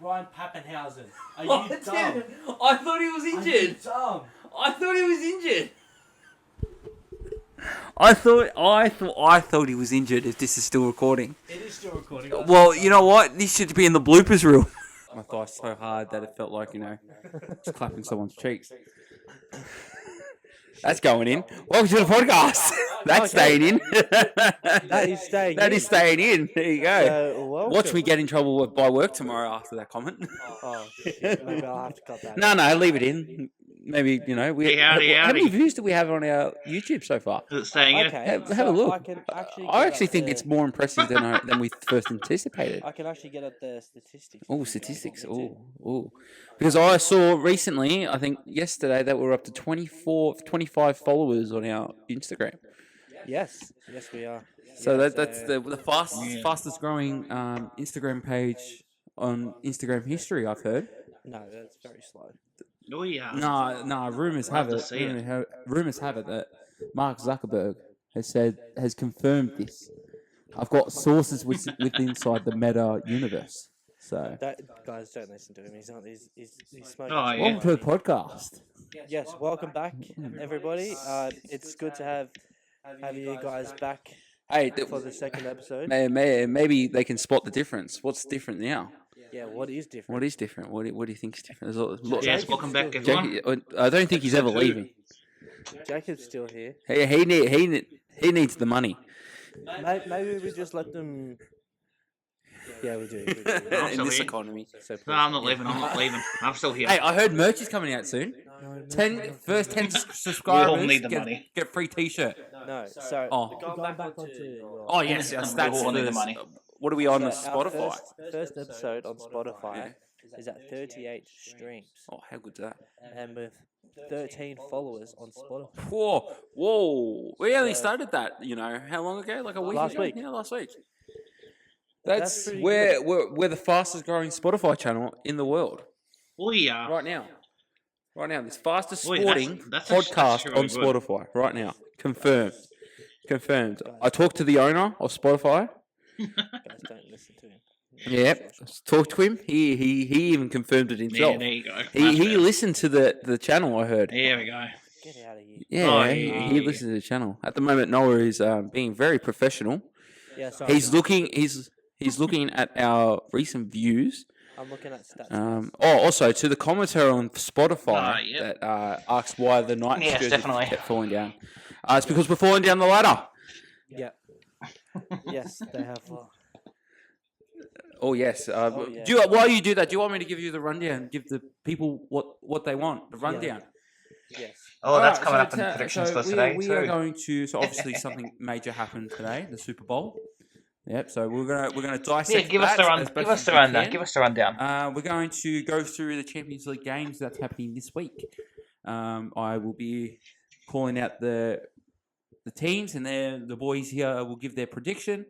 Ryan Pappenhausen. Are Oh, you dumb? dude, I thought he was Are you injured. dumb? I thought he was injured. I thought he was injured. If this is still recording. It is still recording. Well, you know what? This should be in the bloopers reel. My thigh so hard that it felt like, just clapping someone's cheeks. That's going in. Welcome to the podcast. That's staying in. That is staying That in. is staying in. There you go. Welcome. Watch me get in trouble by work tomorrow after that comment. Oh, shit. Maybe I'll have to cut that. No, leave it in. Maybe, we. How many views do we have on our YouTube so far? Is it staying in? Okay, Have a look. I I actually think it's more impressive than we first anticipated. I can actually get at the statistics. Oh, statistics. Oh. Because I saw recently, I think yesterday, that we're up to 25 followers on our Instagram. Yes, we are. So that's the fastest growing Instagram page on Instagram history, I've heard. No, that's very slow. Oh, yeah. No. Rumors have it that Mark Zuckerberg has confirmed this. I've got sources with inside the Meta universe. So Guys, don't listen to him. He's smoking. Oh, yeah. welcome to the podcast. Yes, welcome back, everybody. It's good to have you guys back Hey, for the second episode. maybe they can spot the difference. What's different now? Yeah, what is different? What is different? What do you think is different? Yes, welcome back, everyone. I don't think he's ever leaving. Jacob's still here. He needs the money. Maybe we just let them. Yeah, we do. In this here. economy. No, I'm not leaving. I'm still here. Hey, I heard merch is coming out soon. First 10 subscribers We all need the money. get a free T-shirt. No, so going back onto. Oh yes, We that's all need the the money. What are we on Our Spotify? First episode on Spotify is at 38 streams, Oh, how good's that? and with 13 followers on Spotify. Whoa! We only started that. How long ago? Like a week Last ago? week. Yeah, last week. That's pretty We're the fastest growing Spotify channel in the world Oh, yeah. right now. This fastest Wait, sporting that's podcast really on good. Spotify right now. Confirmed. I talked to the owner of Spotify. Guys, don't listen to him. Yep. Talked to him. He even confirmed it Yeah, himself. there you go. He listened to the channel, I heard. There we go. Get out of here. Yeah, Oh, he yeah. listened to the channel. At the moment, Noah is being very professional. Yeah, sorry. He's looking at our recent views. I'm looking at stats. Also to the commenter on Spotify Yep. that asks why the Knights Yes, jerseys definitely. kept falling down. It's because we're falling down the ladder. Yeah. Yes, they have. Oh yes. yeah. While you do that, do you want me to give you the rundown? Give the people what they want. The rundown. Yes. Oh, that's Alright, coming up in so predictions for we today, we too. are going to. So obviously something major happened today, the Super Bowl. Yep. So we're gonna dissect. Yeah, give us the rundown. We're going to go through the Champions League games that's happening this week. I will be calling out the teams, and then the boys here will give their prediction.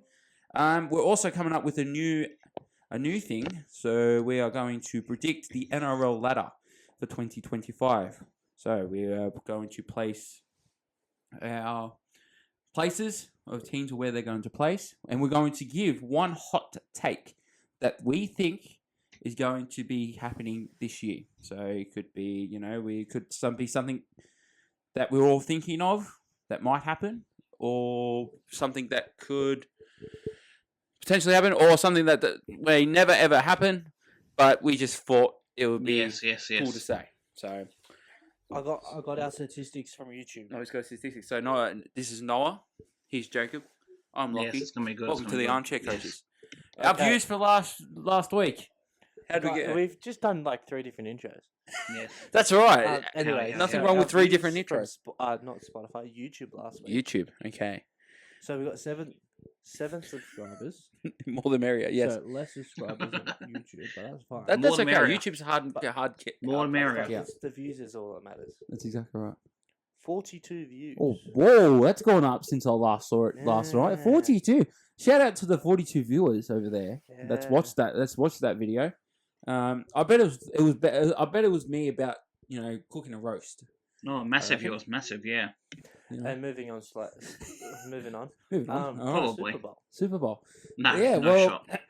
We're also coming up with a new thing. So we are going to predict the NRL ladder for 2025. So we are going to place our places of teams where they're going to place, and we're going to give one hot take that we think is going to be happening this year. So it could be, we could be something that we're all thinking of that might happen, or something that could potentially happen, or something that may never ever happen, but we just thought it would be cool to say. So I got our statistics from YouTube. Noah's got statistics. So Noah, this is Noah. He's Jacob. I'm Lockie. Yes, it's going to be good. Welcome to the Armchair Coaches. Yes. Our Okay. views for last week. How did we get? We've just done like 3 different intros. Yes. That's right. Anyway, Nothing yeah. wrong with our 3 views different from intros. not Spotify, YouTube last week. YouTube. Okay. So we got seven subscribers. More the merrier. Yes. So less subscribers on YouTube, but that's fine. That's More the okay. merrier. YouTube's hard. More the merrier. Yeah. The views is all that matters. That's exactly right. 42 views. Oh, whoa! That's gone up since I last saw it last night. Yeah. 42. Shout out to the 42 viewers over there. Let's Yeah. watch that. Let's watch that video. I bet it was better. I bet it was me about cooking a roast. Oh, massive reckon. yours. Massive, yeah. And moving on. Moving on. Moving on. Probably. Super Bowl. Super Bowl. No, Yeah. no Well, shot.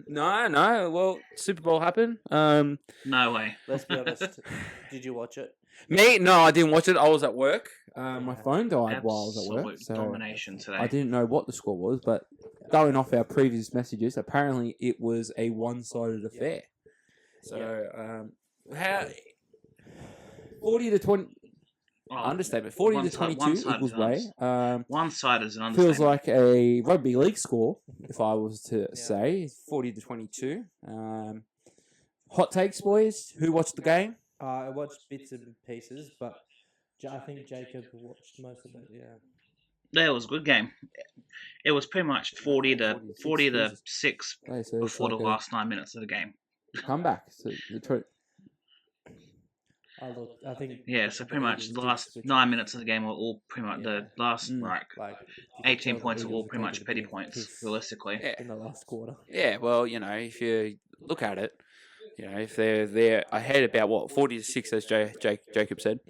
No. Well, Super Bowl happened. No way. Let's be honest. Did you watch it? Me? No, I didn't watch it. I was at work. My phone died while I was at work. Absolute So domination today. I didn't know what the score was, but going off our previous messages, apparently it was a one-sided affair. So, how 40 to 20. Understatement. 40 to 22 equals way. One-sided is an understatement. Feels like a rugby league score, if I was to say. 40 to 22. Hot takes, boys. Who watched the game? I watched bits and pieces, but I think Jacob watched most of it. Yeah. Yeah, it was a good game. It was pretty much 40 to 6 before the last 9 minutes of the game. Comeback. So I think. Yeah, so pretty much the last 9 minutes of the game were all pretty much the last 18 points were all pretty much petty points, realistically. In the last quarter. Yeah, well, if you look at it, if they're ahead about 40 to 6, as Jacob said.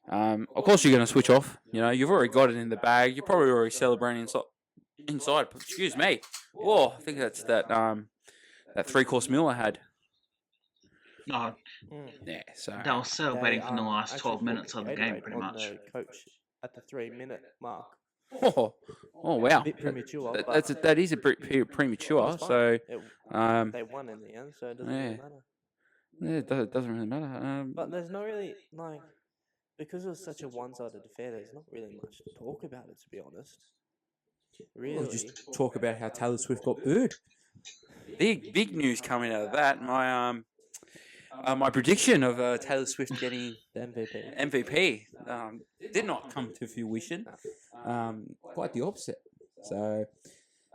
Of course, you're going to switch off. You've already got it in the bag. You're probably already celebrating inside. Excuse me. Oh, I think that's that 3-course meal I had. Oh, yeah. So they were celebrating from the last 12 minutes of the game, pretty much. The coach at the 3-minute mark. Oh, wow. A bit premature. That is a bit premature. So they won in the end, so it doesn't really matter. Yeah, it doesn't really matter. But there's not really, because it was such a one-sided affair, there's not really much to talk about it, to be honest. Really? We'll just talk about how Taylor Swift got booed. Big news coming out of that. My prediction of Taylor Swift getting the MVP did not come to fruition. Quite the opposite. So,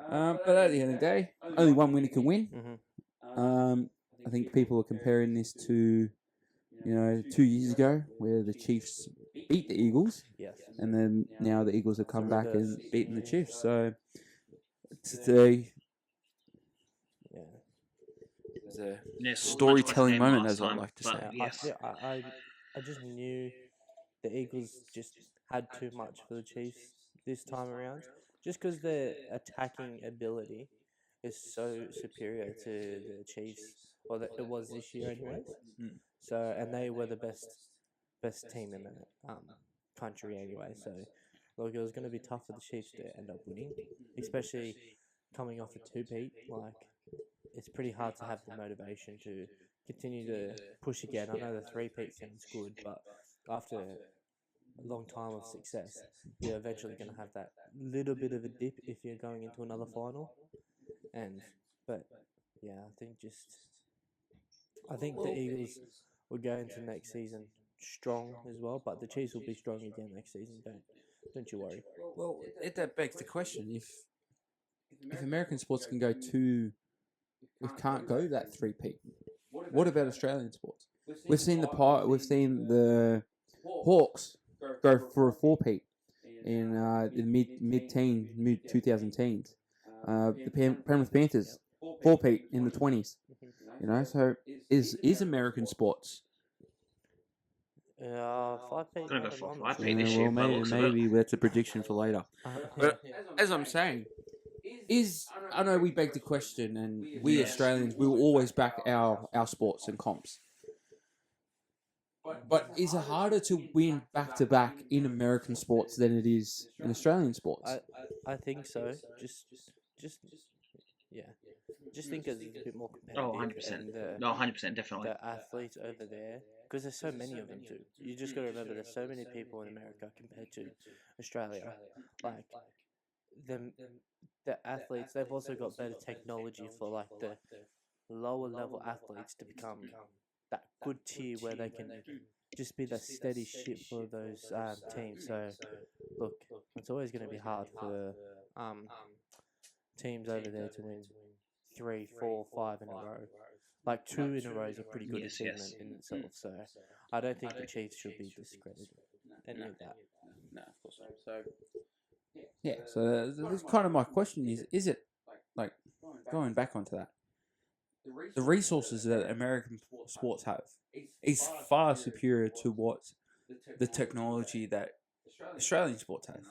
but at the end of the day, only one winner can win. I think people are comparing this to, 2 years ago where the Chiefs beat the Eagles. Yes. And then now the Eagles have come back and beaten the Chiefs. So it's a storytelling moment, as I like to say. Yes. I just knew the Eagles just had too much for the Chiefs this time around. Just because their attacking ability is so superior to the Chiefs. Well, it was this year anyways. So, and they were the best team in the country anyway. So, look, it was going to be tough for the Chiefs to end up winning, especially coming off a two-peat. It's pretty hard to have the motivation to continue to push again. I know the three-peat sounds good, but after a long time of success, you're eventually going to have that little bit of a dip if you're going into another final. But yeah, I think the Eagles will go into next season strong as well, but the Chiefs will be strong again next season. Don't you worry. Well, that begs the question: if American sports can can't go that three-peat, what about Australian sports? We've seen the Hawks go for a four-peat in the mid 2010s. The Penrith Panthers 4-peat in the 20s. So is American sports? 5-peat. Gonna go for 5-peat this year. Maybe that's a prediction for later. But as I'm saying, I know we beg the question, and we Australians we will always back our sports and comps. But is it harder to win back-to-back in American sports than it is in Australian sports? I think so. Just think it's a bit more competitive. 100%. No, 100%, definitely. The athletes over there, because there's so many of them too. You just got to remember there's so many people in America compared to Australia. The athletes, they've also got better technology for the lower level athletes to become that good tier where they can just be the steady ship for those teams. So, look, it's always going to be hard for teams over there to win 3, 4, 5 in a row. 2 in a row is a pretty good achievement in itself. So, I don't think the Chiefs should be discredited. Any of that. No, of course not. So, yeah. So that's kind of my question: is it going back onto that? The resources that American sports have is far superior to what the technology that Australian sports have.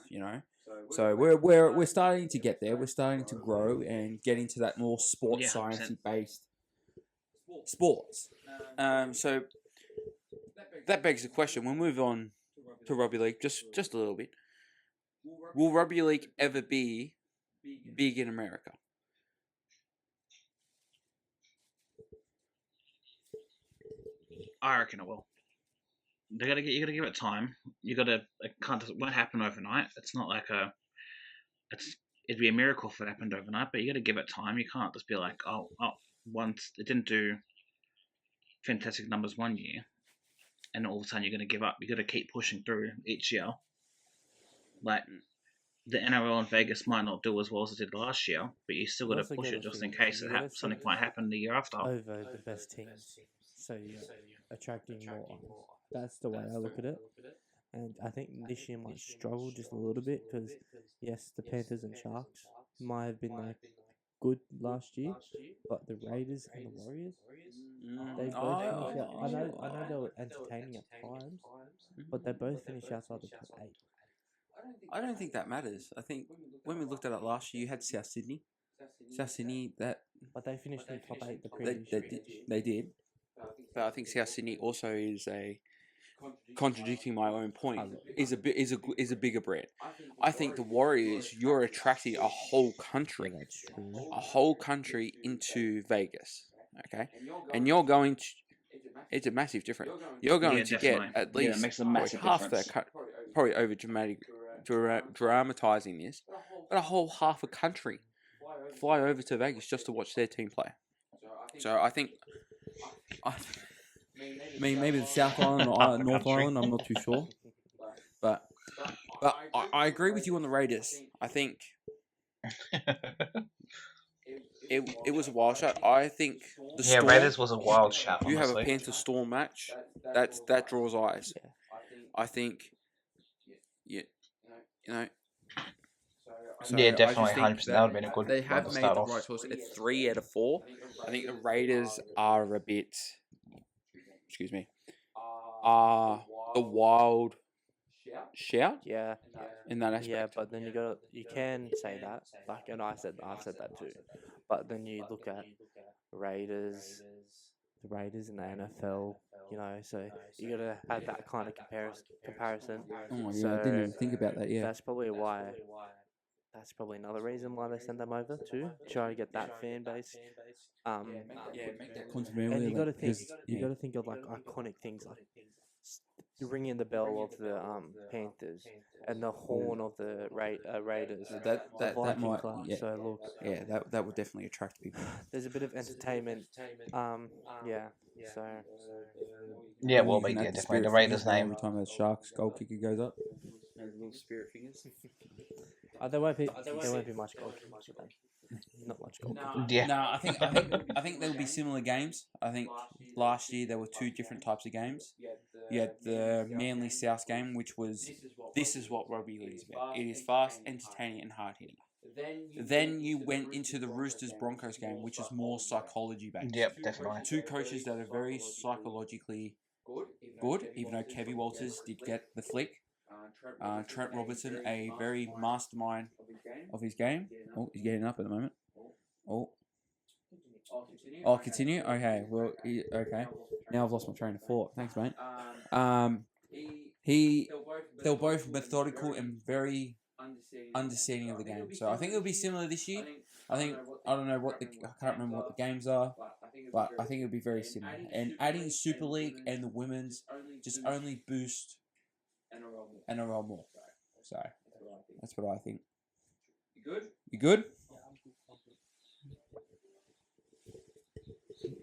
So we're starting to get there. We're starting to grow and get into that more sports Yeah, 100%. sciencey based sports. So that begs the question. We'll move on to rugby league just a little bit. Will rugby league ever be big in America? I reckon it will. You gotta give it time. It won't happen overnight. It's not like it'd be a miracle if it happened overnight, but you gotta give it time. You can't just be like, once it didn't do fantastic numbers one year, and all of a sudden you're gonna give up. You gotta keep pushing through each year. Like the NRL in Vegas might not do as well as it did last year, but you still gotta push it just in case something might happen the year after. Over the best teams, so you're attracting more eyes. That's the way I look at it. And I think this year might struggle just a little bit because, yes, the Panthers and Sharks might have been like good last year, but the Raiders and the Warriors, they both finished out. I know they were entertaining at times, but they both finished outside the top 8. I don't think that matters. I think when we looked at it last year, you had South Sydney. But they finished in top 8 the previous year. They did. But I think South Sydney also is contradicting my own point. Is a bigger brand. I think the Warriors, you're attracting a whole country, into Vegas. Okay, and you're going to. It's a massive difference. You're going to get at least it makes a massive half difference. probably over dramatizing this, but a whole half a country fly over to Vegas just to watch their team play. So I think. Maybe the South Island or North Island, I'm not too sure. But I agree with you on the Raiders. I think it was a wild shot. I think the Storm, Raiders was a wild shot. You have a Panther Storm match, that draws eyes. I think, you know. So definitely, 100%. That would have been a good. They have made the right choice at 3 out of 4. I think the Raiders are a bit. Excuse me. The wild shout. Yeah. In that aspect. Yeah, but then you can say that. Like, and I've said that too. But then you look at the Raiders in the NFL. So you gotta have that kind of comparison. Oh my so God, I didn't even think about that. Yeah. That's probably why. That's probably another reason why they send them over too. Try to get that fan base. Make that controversial. And you got to think of like iconic things like ringing the bell of the Panthers and the horn of the Raiders. That might. Club. Yeah. So look. Yeah, that would definitely attract people. There's a bit of entertainment. Yeah. So. Yeah, well, definitely the Raiders name. Every time the Sharks goal kicker goes up, little spirit fingers. There won't be much goal kicking for them. Not much goal kicking. Yeah. No, I think there will be similar games. I think last year there were 2 different types of games. You had the Manly South game, which was this is what rugby league is about. It is fast, entertaining, and hard hitting. Then you went into the Roosters Broncos game, which is more psychology based. Yep, definitely. 2 coaches that are very psychologically good, even though Kevy Walters did get the flick. Trent Robertson, a very mastermind of his game. Oh, he's getting up at the moment. Oh, continue? Okay, well, okay. Now I've lost my train of thought. Thanks, mate. They were both methodical and very understanding of the game. So I think it'll be similar this year. I don't know I can't remember what the games are, but I think it'll be very similar. And adding Super League and the women's just only boost NRL more. So that's what I think. You good?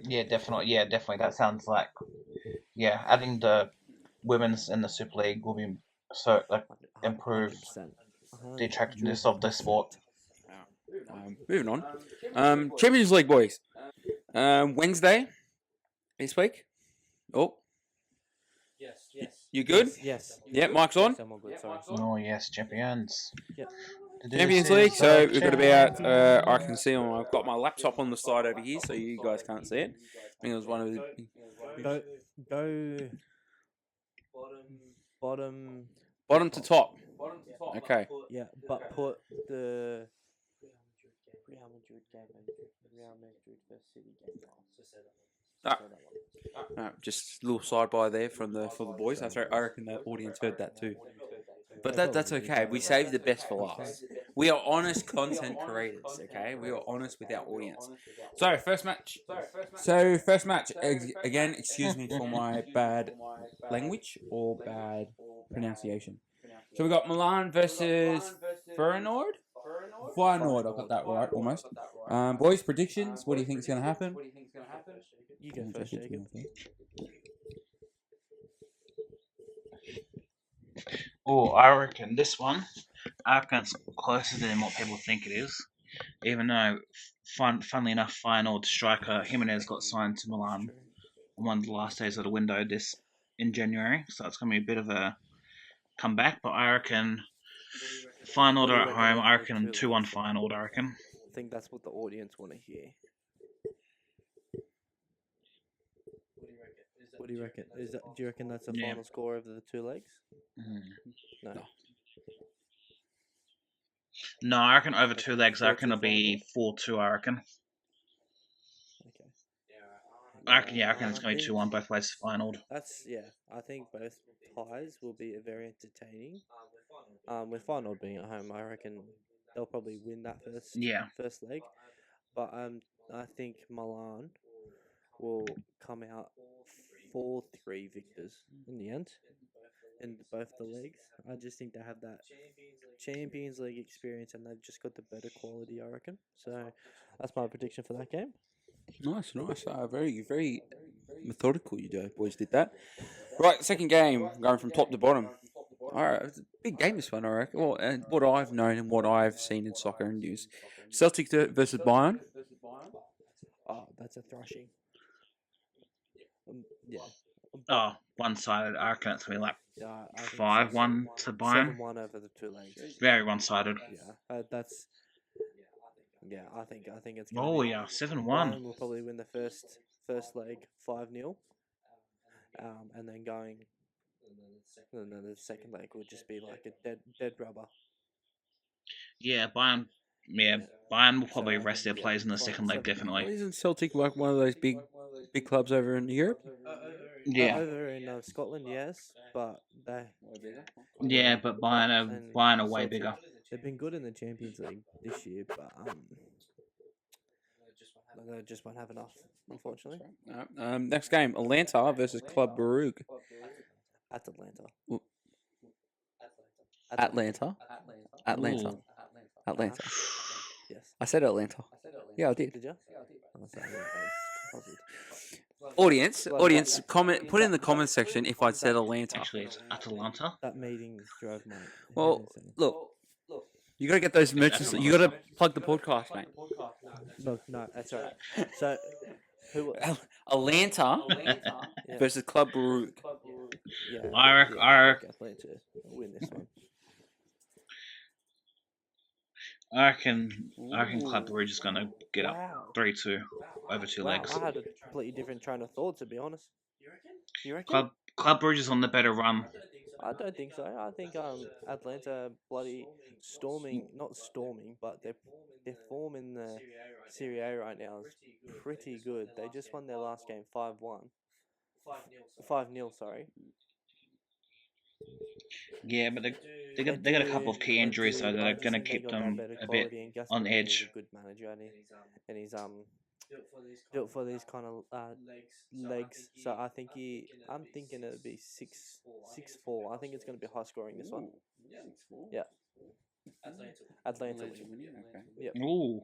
Yeah, definitely. That sounds like adding the women's in the Super League will be so improve the attractiveness of the sport. Moving on. Champions League, boys. Wednesday this week. Oh. Yes. You good? Yes. Yeah, mic's on. Oh yes, champions. Yep. Champions League. So we've got about. I can see I've got my laptop on the side over here, so you guys can't see it. I think it was one of the. Go. Bottom to top. Okay. Yeah, but put the Real Madrid game and Real Madrid versus City game last. Ah. So that one. Just a little side by there for the boys. I reckon the audience heard that too. But that's probably did, okay. yeah. We saved the best for last. We are honest content creators, okay? We are honest with our audience. So, first match. Again, excuse me for my bad language or bad pronunciation. So, we got Milan versus Feyenoord. Feyenoord, I got that right almost. Boys, predictions. What do you think is going to happen? You go first, Jacob. Oh, I reckon this one, I reckon it's closer than what people think it is. Even though, funnily enough, Feyenoord striker Jimenez got signed to Milan on one of the last days of the window in January, so it's going to be a bit of a comeback. But I reckon Feyenoord are at home. I reckon 2-1 Feyenoord. I reckon. I think that's what the audience want to hear. What do you reckon? Do you reckon that's the final score over the two legs? No. No, I reckon over two legs. I reckon it'll be 4-2. I reckon. Okay. I reckon it's going to be 2-1 both ways to Feyenoord. I think both ties will be very entertaining. With Feyenoord being at home, I reckon they'll probably win that first leg. But I think Milan will come out 4-3 victors in the end, in both the legs. I just think they have that Champions League experience and they've just got the better quality, I reckon. So that's my prediction for that game. Nice. Very, very methodical you boys did that. Right, second game, going from top to bottom. All right, it's a big game this one, I reckon. Well, and what I've known and what I've seen in soccer and news. Celtic versus Bayern. Oh, that's a thrashing. Yeah. Oh, one-sided. I reckon it's going to be like Yeah, I think 5-1 to Bayern. 7-1 over the two legs. Very one-sided. Yeah, that's. Yeah, I think it's. Oh yeah, 7-1. Bayern will probably win the first leg 5-0, and then and then the second leg would just be like a dead rubber. Yeah, Bayern. Yeah, Bayern will probably rest their players in the second leg, Well, definitely. isn't Celtic like one of those big clubs over in Europe? Yeah. Over in Scotland, yes, but they. Yeah, but Bayern are way bigger. They've been good in the Champions League this year, but they just won't have enough, unfortunately. Next game, Atlanta versus Club Brugge. At Atlanta. Atlanta. Atlanta. Yes. I said Atlanta. Yeah, I did. Did you? Audience, comment. Put in the comment section if I said Atlanta. Actually, it's Atalanta. That meeting drove my. Well, look, you got to get those merchants. You got to plug the podcast, mate. No, that's all right. So, who? Atlanta versus Club Brugge. Yeah, I reckon Atlanta win this one. I reckon Club Brugge is going to get up 3-2 over two legs. I had a completely different train of thought, to be honest. You reckon? Club Brugge is on the better run. I don't think so. I think Atlanta bloody not storming, but their form in the Serie A right now is pretty good. They just won their last game 5-1. 5-0, sorry. Yeah, but they got a couple of key injuries, so they're going to keep them a bit on edge. Good manager, and he's built for these kind of legs. So I'm thinking it'll be 6-4. I think it's going to be high scoring this one. Yeah. Atlanta winning. Okay. Yep. Ooh.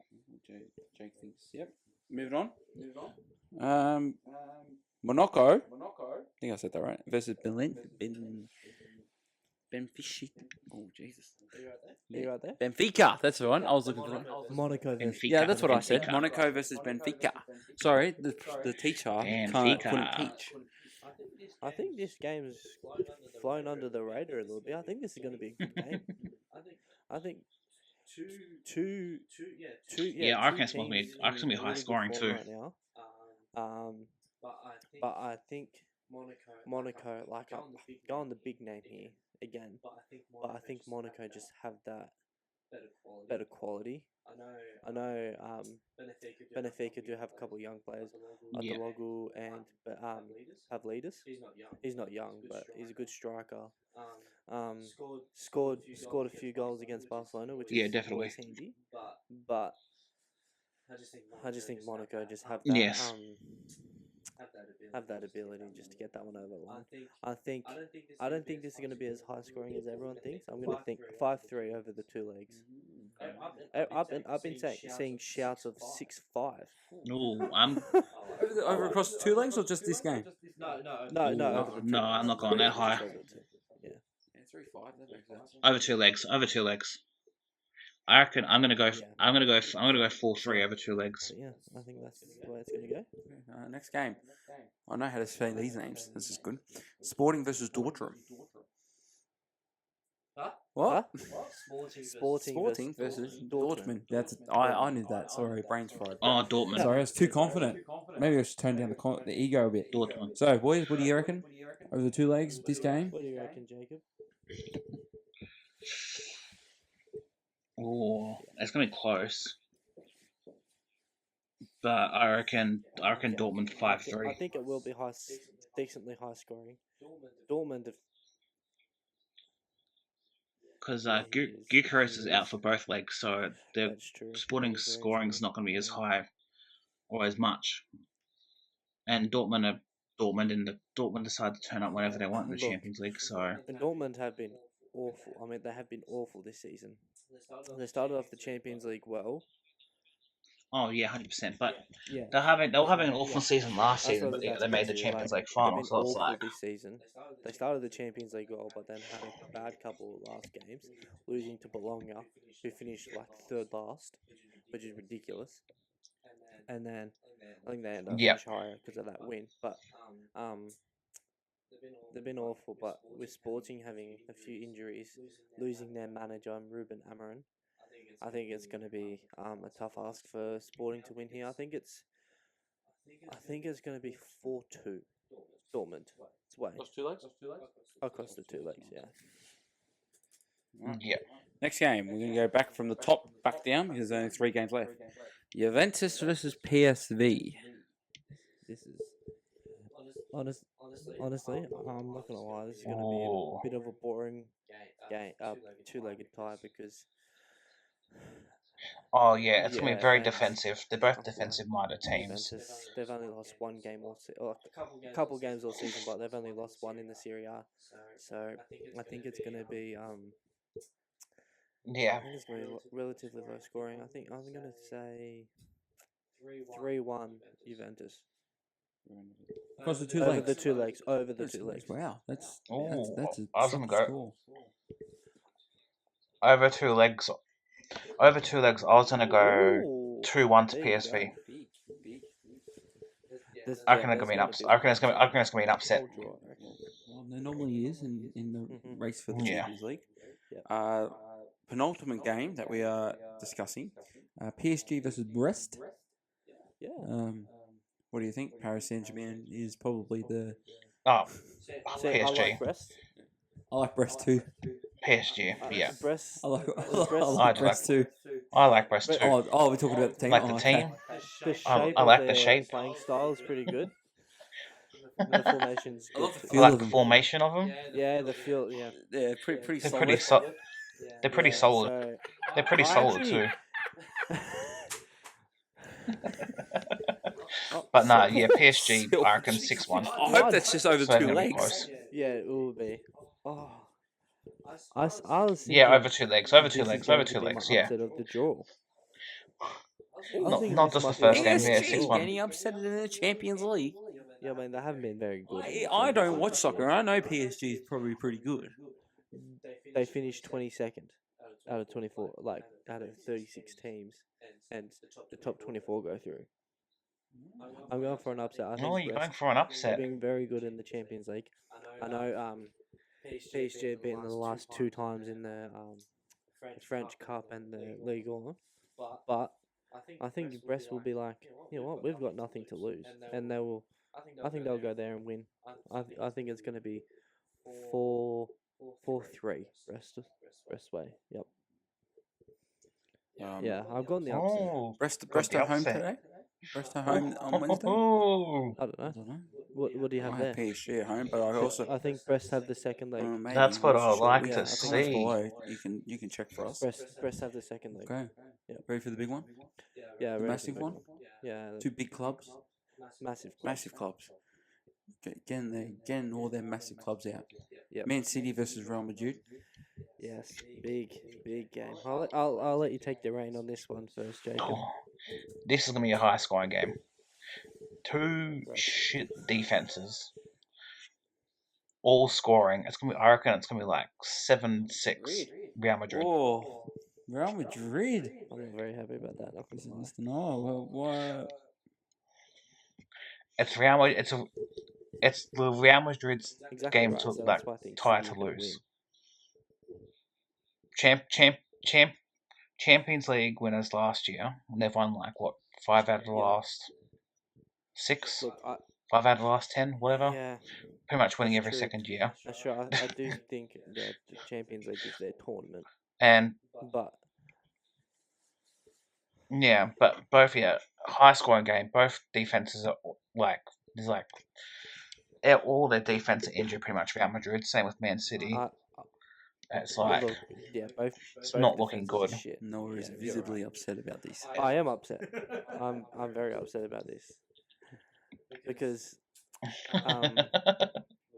Jake thinks. Yep. Moving on. Monaco. I think I said that right. Versus Benfica. Oh Jesus. Are you right there? Benfica. That's the one. I was looking for. Monaco. Benfica. Yeah, that's what I said. Benfica. Monaco versus Benfica. Sorry, the teacher couldn't teach. I think this game's flown under the radar a little bit. I think this is going to be a good game. I think two. Yeah, I reckon it's going to be high scoring too. Right now. But I think Monaco, like go on the big name here again, but I think Monaco just have that better quality. I know Benfica do have a couple of young players, Yeah. Adologu and Pavlidis. He's not young, but he's a good striker. Scored a few goals against Barcelona, which Yeah, is definitely. always handy. But I just think Monaco just have that Yes. have that ability just to get that one over the line. I don't think this is going to be as high scoring as everyone thinks. I'm going to think 5-3 over the two legs. I've been seeing shouts of 6-5. No, I'm Over across the two legs or just this game? No, Ooh, over the two no, legs. I'm not going that high. Just over the two. Yeah. Yeah, 3-5. That makes sense. Over two legs. Over two legs. I reckon I'm gonna go. Yeah. I'm gonna go 4-3 over two legs. But yeah, I think that's the way it's going to go. Next game. I know how to say these names. This is good. Sporting versus Dortmund. What? Sporting versus Dortmund. That's I knew that. Sorry, brain's fried. Oh, Dortmund. Sorry, I was too confident. Maybe I should tone down the ego a bit. Dortmund. So, boys, what do you reckon over the two legs this game? What do you reckon, Jacob? Oh, it's gonna be close. But I reckon Dortmund 5-3. I think it will be decently high scoring. Dortmund have Because Gyökeres is out for both legs, so the That's true. Sporting That is very scoring is true. not going to be as high or as much. And Dortmund decide to turn up whenever they want in the Look, Champions League. So And Dortmund have been awful. I mean, they have been awful this season. They started off the Champions League well. oh yeah, 100%. But Yeah. they were having an awful season last That's season, what I but was about they to made get the to, Champions like, League final. they've been So it's awful like, this season. They started the Champions League well, but then had a bad couple of last games, losing to Bologna, who finished like third last, which is ridiculous. And then I think they ended up Yep. much higher because of that win. But they've been awful. But with Sporting having a few injuries, losing their manager Ruben Amorim, I think it's going to be a tough ask for Sporting to win here. I think it's going to be 4-2 Dortmund. It's way Two legs? across the two legs. Yeah. yeah. Next game, we're going to go back from the top back down because there's only 3 games left. Juventus versus PSV. This is honestly, I'm not gonna lie. This is gonna Oh. be a bit of a boring game, two-legged tie because Oh yeah, it's gonna Yeah, be very and- defensive. They're both defensive-minded teams. Juventus, they've only lost one game a couple games all season, but they've only lost one in the Serie A. So I think it's gonna be Yeah. I think it's gonna be relatively low scoring. I think I'm gonna say 3-1 Juventus. Across the two Over legs. the two legs. Over the That's- two legs. Wow, that's Ooh, a I was gonna soft go- score. Over two legs. I was gonna go Ooh, 2-1 to there you go. PSV. Big. I reckon it's gonna be an upset. I reckon it's gonna be an upset. Cold draw, I reckon. Well, there normally is in the Mhm. race for the Yeah. Champions League. Yep. Penultimate game that we are discussing. PSG versus Brest. Yeah. What do you think? Paris Saint-Germain is probably the... Oh, See, I PSG. like Brest. I like Brest too. PSG. Yeah, Brest. I like Brest- Brest too. I like Brest too. Oh, we're talking about the team. Like the Oh, team. okay. The shape I like the of their shape. playing style is pretty good. The formation's I love good the too. I feel like of the them. formation of them. Yeah, the feel. Yeah. They're pretty They're solid. pretty They're pretty Yeah, solid. so They're pretty I solid actually- too. But nah, yeah, PSG. I reckon 6-1. I hope that's just over So it's two gonna be legs. close. Yeah, it will be. Oh. I was Yeah, thinking over two legs. Over two this is legs. going Over to two be my legs. Yeah. upset of the draw. I was Not- thinking not this just might the be my first game, upset yeah, of the 6-1. draw. Getting upset in the Champions League. Yeah, I mean, they haven't been very good. in the I Champions don't League watch this soccer. year. I know PSG is probably pretty good. They finished 22nd out of 24, like out of 36 teams, and the top 24 go through. I'm going for an upset. I think Oh, you're going Brest for an have upset. been very good in the Champions League. I know PSG have beaten the last 2 times in the French Cup and the Ligue 1, but I think Brest will be like, you know what, we've got nothing to lose, and they will. I think they'll go there and win. I think it's going to be 4-3 Breastway. Yep. Yeah, I've gone the upset. Oh, Breast the are home upset. today. Breast are home on Wednesday. Oh, I don't know. I don't know. What do you I have have there? PSG at home, but I also I think Breast have the second leg. maybe that's what I'm I not sure. like Yeah, to I think Comments see. below. You can check for us. Breast have the second leg. Okay. Yep. Ready for the big one? Yeah, The ready for massive big one? Yeah, Two big clubs. massive Clubs. Getting all their massive clubs out. Yep. Man City versus Real Madrid. Yes, big game. I'll let you take the reign on this one first, Jacob. Oh, this is gonna be a high scoring game. Two Right. shit defenses, all scoring. I reckon it's gonna be like 7-6 Real Madrid. Oh, Real Madrid. I'm not very happy about that. Not gonna lie. No, what? It's Real. It's the Real Madrid's Exactly game right. to So like that's why I think tie City's to gonna lose. win. Champions League winners last year, and they've won like what 5 out of the last 6, Look, 5 out of the last 10, whatever. yeah, Pretty much winning that's every true. second year. That's true. I do think that the Champions League is their tournament, And but yeah, but both high scoring game. Both defenses are like all their defense are injured pretty much. Real Madrid, same with Man City. It's like look, yeah, both. it's both not looking defenses good. are shit. Noah is Yeah, you're visibly upset about this. I am upset. I'm very upset about this because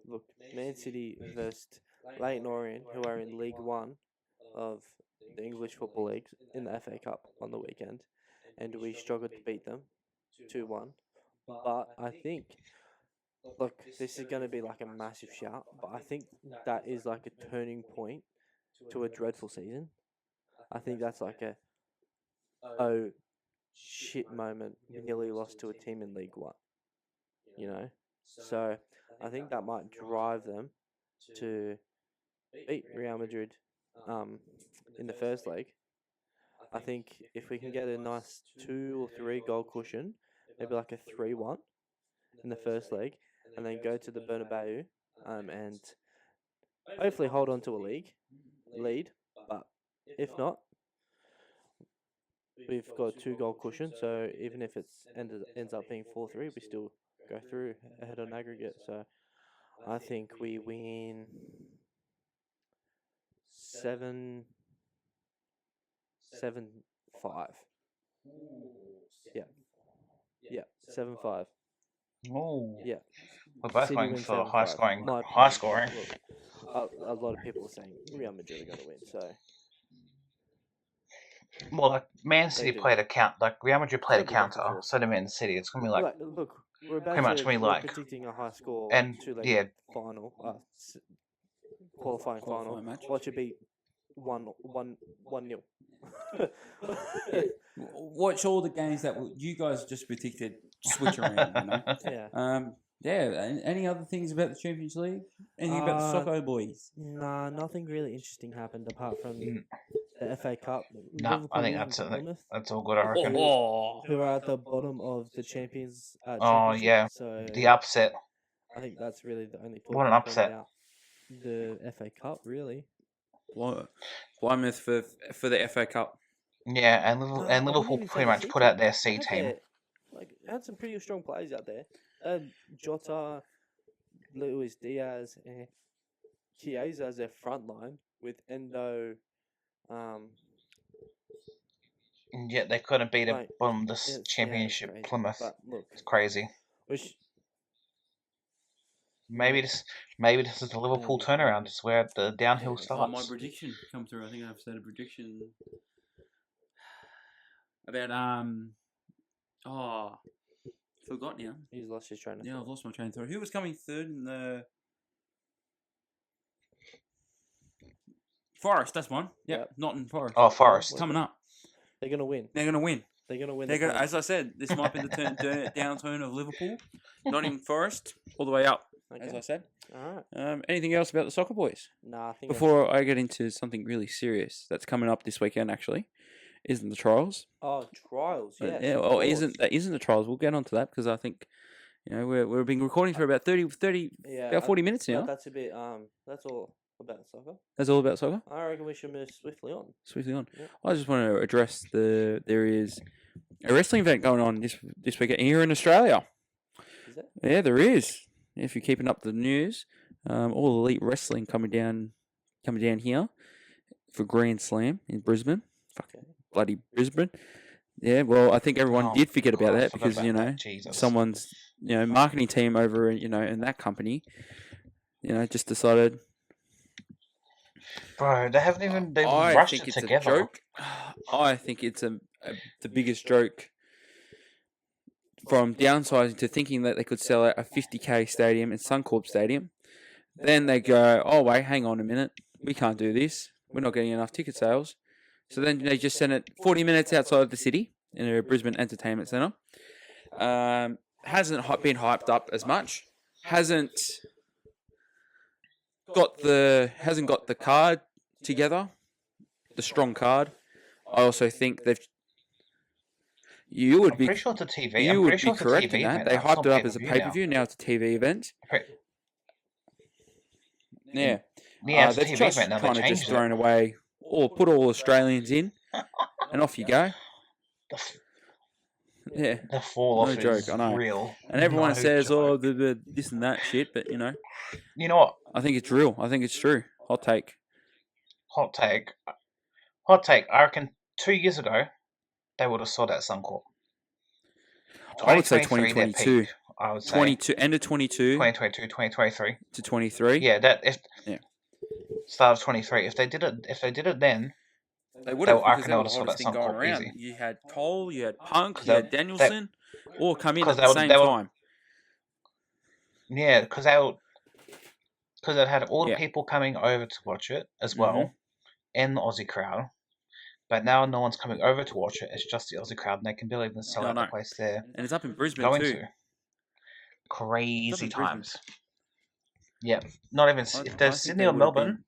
look, Man City versus Leyton Orient, who are in League One of the English Football League in the FA Cup on the weekend, and we struggled to beat them 2-1. But I think, look, this is going to be like a massive shout, but I think that is like a turning point to a dreadful season. I think that's like a oh shit moment. We nearly lost to a team in League One. You know? So I think that might drive them to beat Real Madrid in the first leg. I think if we can get a nice 2 or 3 goal cushion, maybe like a 3-1 in the first leg, and then go to the Bernabeu and hopefully hold on to a lead. But if not, we've got 2 goal cushion, so even if it ends up being 4-3, we still go through ahead on aggregate. So I think we win 7-5. Yeah, 7-5. Oh, Yeah. we're both City going win for high 7-5. scoring. My High opinion. scoring. Look, a lot of people are saying Real Madrid are going to win. So Well, like Man City do. played a count. Like Real Madrid played a It's gonna be back and counter. forth. So did Man City. It's gonna be like look, we're about pretty much to, me we're like predicting a high score and 2-leg yeah, final, qualifying final. Qualifying match. Watch it be 1-0. Watch all the games that you guys just predicted switch around. You know. Yeah. Yeah. Any other things about the Champions League? Anything about the Soccer boys? Nah, nothing really interesting happened apart from the FA Cup. no, Liverpool I think losing to Plymouth, that's all good. I reckon. who are at the bottom of the Champions. Oh Championship. yeah, So the upset. I think that's really the only What an talking point upset. about the FA Cup, really. Plymouth for the FA Cup. Yeah, and I wouldn't Liverpool even say pretty the much C put team. out their C Had team. had some pretty strong players out there. Jota, Luis Diaz, and Chiesa as their front line with Endo. And yet they couldn't beat a Like, bottom of the it's championship crazy. Plymouth. But look, It's crazy. which Maybe this is the Liverpool turnaround. It's where the downhill Oh, my starts. prediction come through. I think I've said a prediction about forgot now. he's lost his train of Yeah, thought. I've lost my train of thought. Who was coming third in the Forest? That's one. Yep. Not in Forest. Oh, Forest. Coming up. They're gonna win. They're gonna win. They're gonna win. They're the gonna, comp. as I said, this might be the downturn of Liverpool. Not in Forest, all the way up. Okay. As I said. All right. Anything else about the Soccer boys? Nah, I think Before I get into something really serious that's coming up this weekend, actually, isn't the trials? trials. Yes. Yeah. of Or course. isn't the trials? We'll get onto that because I think You know, we've been recording for about 30 Yeah, about 40 minutes but now. that's a bit. That's all about soccer. That's all about soccer. I reckon we should move swiftly on. Swiftly on. Yep. I just want to address there is a wrestling event going on this weekend here in Australia. Is it? Yeah, there is. If you're keeping up the news, all elite wrestling coming down here for Grand Slam in Brisbane. Fucking bloody Brisbane. Yeah, well, I think everyone did forget about that because someone's marketing team over in that company, just decided. Bro, they haven't even I rushed think it it's together. a joke. I think it's the biggest joke. From downsizing to thinking that they could sell out a 50k stadium in Suncorp Stadium, then they go, oh wait, hang on a minute, we can't do this. We're not getting enough ticket sales. So then they just sent it 40 minutes outside of the city in a Brisbane Entertainment Centre. Hasn't been hyped up as much. Hasn't got the card together, the strong card. I also think you would I'm be pretty sure it's a TV. you I'm would pretty sure be it's a correct TV in that. event. They It's hyped on it up as a pay-per-view pay-per-view. Now it's a TV event. Yeah. Yeah, it's a They've TV just event. Now they kind of just changed it. thrown away, or put all Australians in, and off you go. Yeah, The fall no off joke, is I know. real. And everyone No says, joke. "Oh, the this and that shit," but You know what? I think it's real. I think it's true. Hot take. Hot take. I reckon 2 years ago, they would have sold out Suncorp. I would say 2023, 2022. their peak, I would say. 22 end of 22 2022, 2023. to 23. Yeah, Yeah. Start of 23. If they did it then, They would They have were- I because reckon they they were would the have sold hottest that thing going Suncorp around. easy. You had Cole, you had Punk, 'Cause you had they- Danielson, all come in at 'cause the they were- same they were- time. yeah, because it had all the Yeah. people coming over to watch it as well, and the Aussie crowd. But now no one's coming over to watch it. It's just the Aussie crowd, and they can barely even sell I out the know. place they're And it's up in Brisbane going too. to. Crazy Brisbane. times. Yeah, not even I if there's think Sydney they or would have been- Melbourne.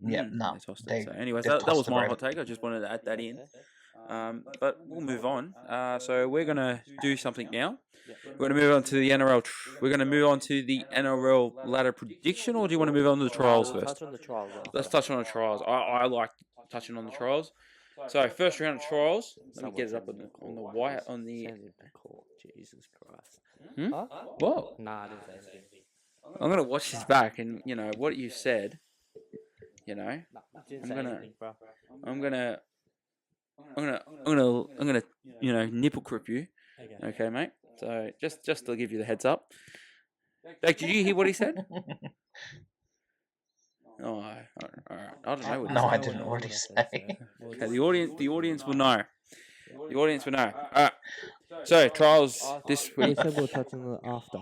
Yeah, no. They tossed it. They- So anyways, they've that was tossed the my bread. hot take. I just wanted to add that in. But we'll move on. So we're gonna do something now. We're gonna move on to the NRL. We're gonna move on to the NRL ladder prediction, or do you want to move on to the trials We'll first? touch on the trials. Let's touch on the trials. I like touching on the trials. So first round of trials. Let me get it up on the white on the. Jesus Christ. Hmm? Huh? What? Nah, I didn't say anything. I'm gonna watch this back, and what you said. Nah, I didn't I'm say gonna- anything, bro. I'm gonna nipple grip you. Okay. Okay, mate. So just to give you the heads up. Jake, did you hear what he said? Oh, all right. I don't know. What he No, said. I didn't already say. Okay, the audience will know. The audience will know. All right. So trials this We week. said we'll touch on the after.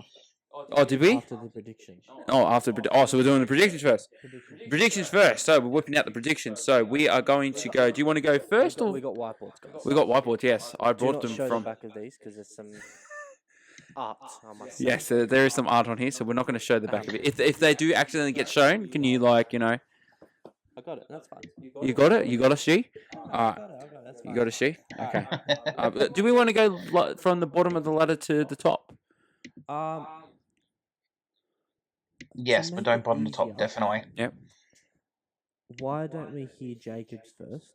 Oh, did we? After the prediction. So we're doing the predictions first. Predictions first. So we're whipping out the predictions. So we are going to go. Do you want to go first or We got whiteboards, guys. we got whiteboards? Yes, I Do brought not them show from. the back of these because there's some art. I must say. Yes, there is some art on here, so we're not going to show the back of it. If they do accidentally get shown, can you I got it. That's fine. You got it? You got a she? Alright. I got it. That's fine. You got a she? Okay. Do we want to go from the bottom of the ladder to the top? Yes, To but make don't it bottom the top, easier. definitely. Why don't we hear Jacobs first?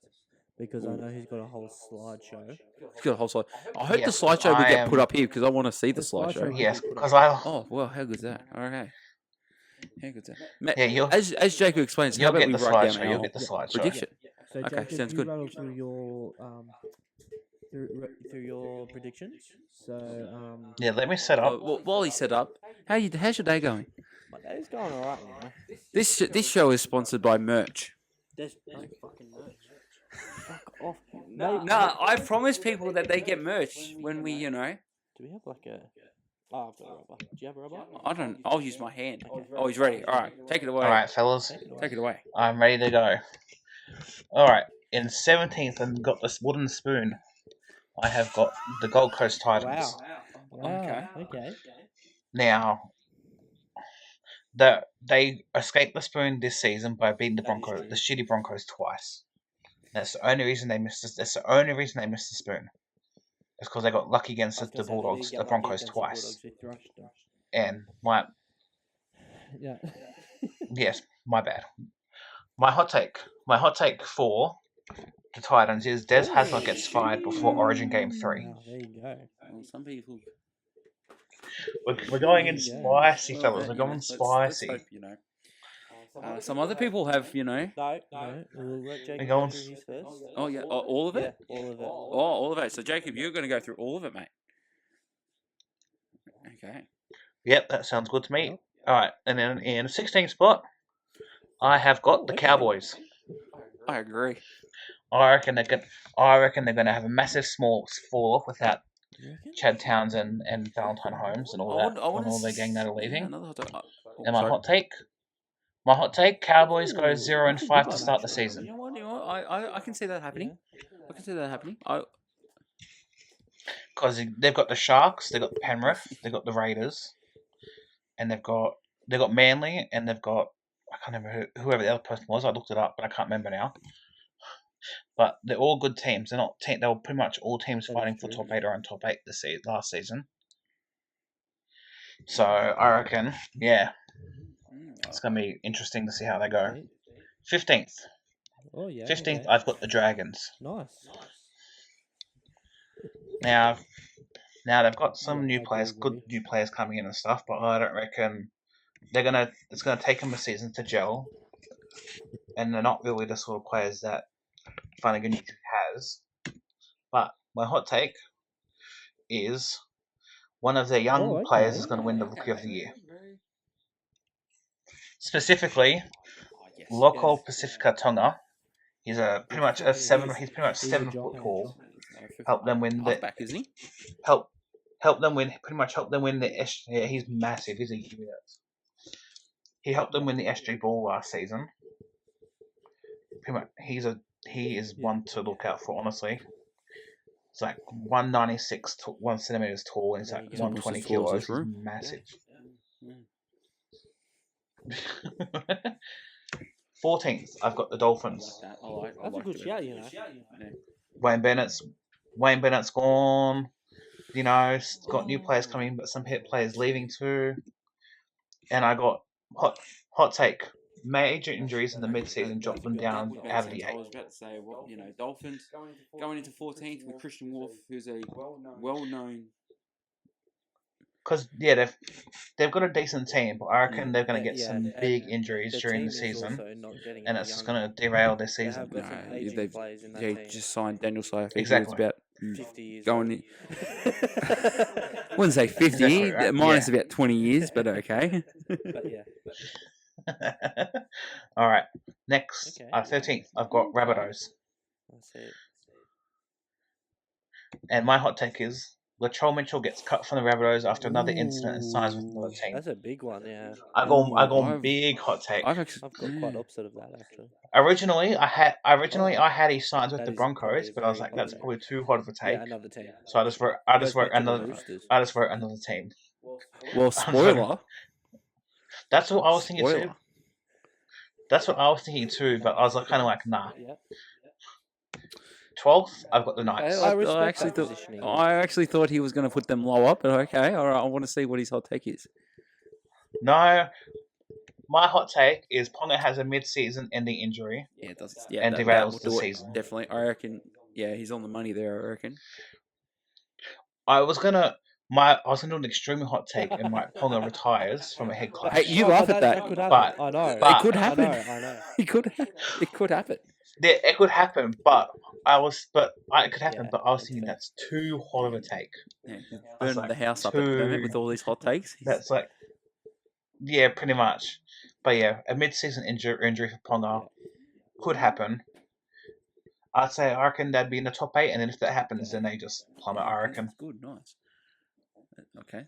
Because I know he's got a whole slideshow. It's got a whole slide. I hope the Yes, slideshow will I get put am- up here because I want to see the The slideshow slideshow. will Yes, be put because up. Oh, well, how good's that? Okay. How good's that? Yeah, you'll As Jacob explains, how you'll about get we the write slideshow. down You'll our get the slideshow. prediction? So Okay, Jacob, sounds you good. rattle through your through your predictions. So Yeah, let me set up. While he's set up, how's your day going? my day's going alright, man. This show is sponsored by merch. There's no fucking merch. Fuck off. No, I promise people that they get merch when we, Do we have like a? Oh, I've got a rubber. Do you have a rubber? I don't. I'll use my hand. Oh, he's ready. All right, take it away. All right, fellas, Take it away. I'm ready to go. All right, in 17th, I've got this wooden spoon. I have got the Gold Coast Titans. Wow. Okay. Now, they escaped the spoon this season by beating the shitty Broncos twice. That's the only reason they missed. That's the only reason they missed the spoon. It's because they got lucky against I was the gonna say, they did Bulldogs, get the lucky Broncos against the twice. Bulldogs, they thrashed them. And my Yeah. yes, my bad. My hot take for the Titans is Des Hasler gets fired before Origin Game 3. Wow, there you go. Well, some people. We're going in There you go. spicy, Well, fellas. that, We're you know, going let's spicy. hope, some other people have, No, we'll let Jacob go go on. through his first. Oh yeah, all of it. Yeah, all of it. Oh, all of it. So Jacob, you're going to go through all of it, mate. Okay. Yep, that sounds good to me. Yep. All right, and then in the 16th spot, I have got the okay. Cowboys. I agree. I reckon they're going to have a massive small fall off without You reckon? Chad Townsend and Valentine Holmes and all that, and all their gang that are leaving. Yeah, another hot take. And my hot take, Cowboys go 0-5 to start the season. You know what? I can see that happening. I can see that happening. Because they've got the Sharks, they've got Penrith, they've got the Raiders, and they've got Manly, and they've got, I can't remember whoever the other person was. I looked it up, but I can't remember now. But they're all good teams. They were pretty much all teams fighting for top 8 or on top 8 last season. So I reckon, yeah, it's going to be interesting to see how they go. 15th. Oh yeah. 15th, okay. I've got the Dragons. Nice. Now they've got some Yeah, new I players, do good agree. new players coming in and stuff, but I don't reckon it's gonna take them a season to gel, and they're not really the sort of players that Flanagan has. But my hot take is one of their young players is going to win the Rookie of the Year. Specifically, Loko Pacifica Tonga. He's pretty much 7 foot tall. Help them win the halfback, isn't he? help them win the S. Yeah, he's massive. He's a unit. He helped them win the SG Ball last season. Pretty much, he is one to look out for. Honestly, it's like 196, 1 centimeters tall, and he's like 120 kilos. He's massive. 14th, I've got the Dolphins. That's a good shout, you know. Wayne Bennett's gone. You know, got new players coming, but some hit players leaving too. And I got hot take. Major injuries in the mid-season dropped them down out of the 8. I was about to say, Dolphins going into 14th with Christian Wolf, who's a well-known. Because they've got a decent team, but I reckon they're going to get some big injuries during the season, and it's just going to derail their season. They just signed Daniel Sy. Exactly. About 50 years going. Wouldn't say 50. Exactly right. Minus about 20 years, but okay. But yeah. All right. Next, 13th, I've got Rabbitohs. That's it. And my hot take is Latrell Mitchell gets cut from the Rabbitohs after another incident and signs with another team. That's a big one, yeah. I go big hot take. I've got quite opposite of that actually. Originally, I had he signs with the Broncos, but I was like, that's probably too hot of a take. Yeah, another team. So I just wrote another team. Well, spoiler. That's what I was thinking Spoiler. too. That's what I was thinking too, but I was kind of like, nah. Yeah. 12th, I've got the Knights. I actually thought he was going to put them low up, but okay, all right. I want to see what his hot take is. No, my hot take is Ponga has a mid-season ending injury. Yeah, it does. And derails the season. Definitely, I reckon. Yeah, he's on the money there. I reckon. I was gonna do an extremely hot take and Ponga retires from a head clash. Hey, you laugh at that, but I know it could happen. I know. It could happen. Yeah, it could happen, but it could happen. But I was thinking that's too hot of a take. Yeah, burning the house up at the moment with all these hot takes. That's yeah, pretty much. But yeah, a mid-season injury for Ponga could happen. I reckon that'd be in the top 8, and then if that happens, then they just plummet. I reckon. That's good, nice. Okay.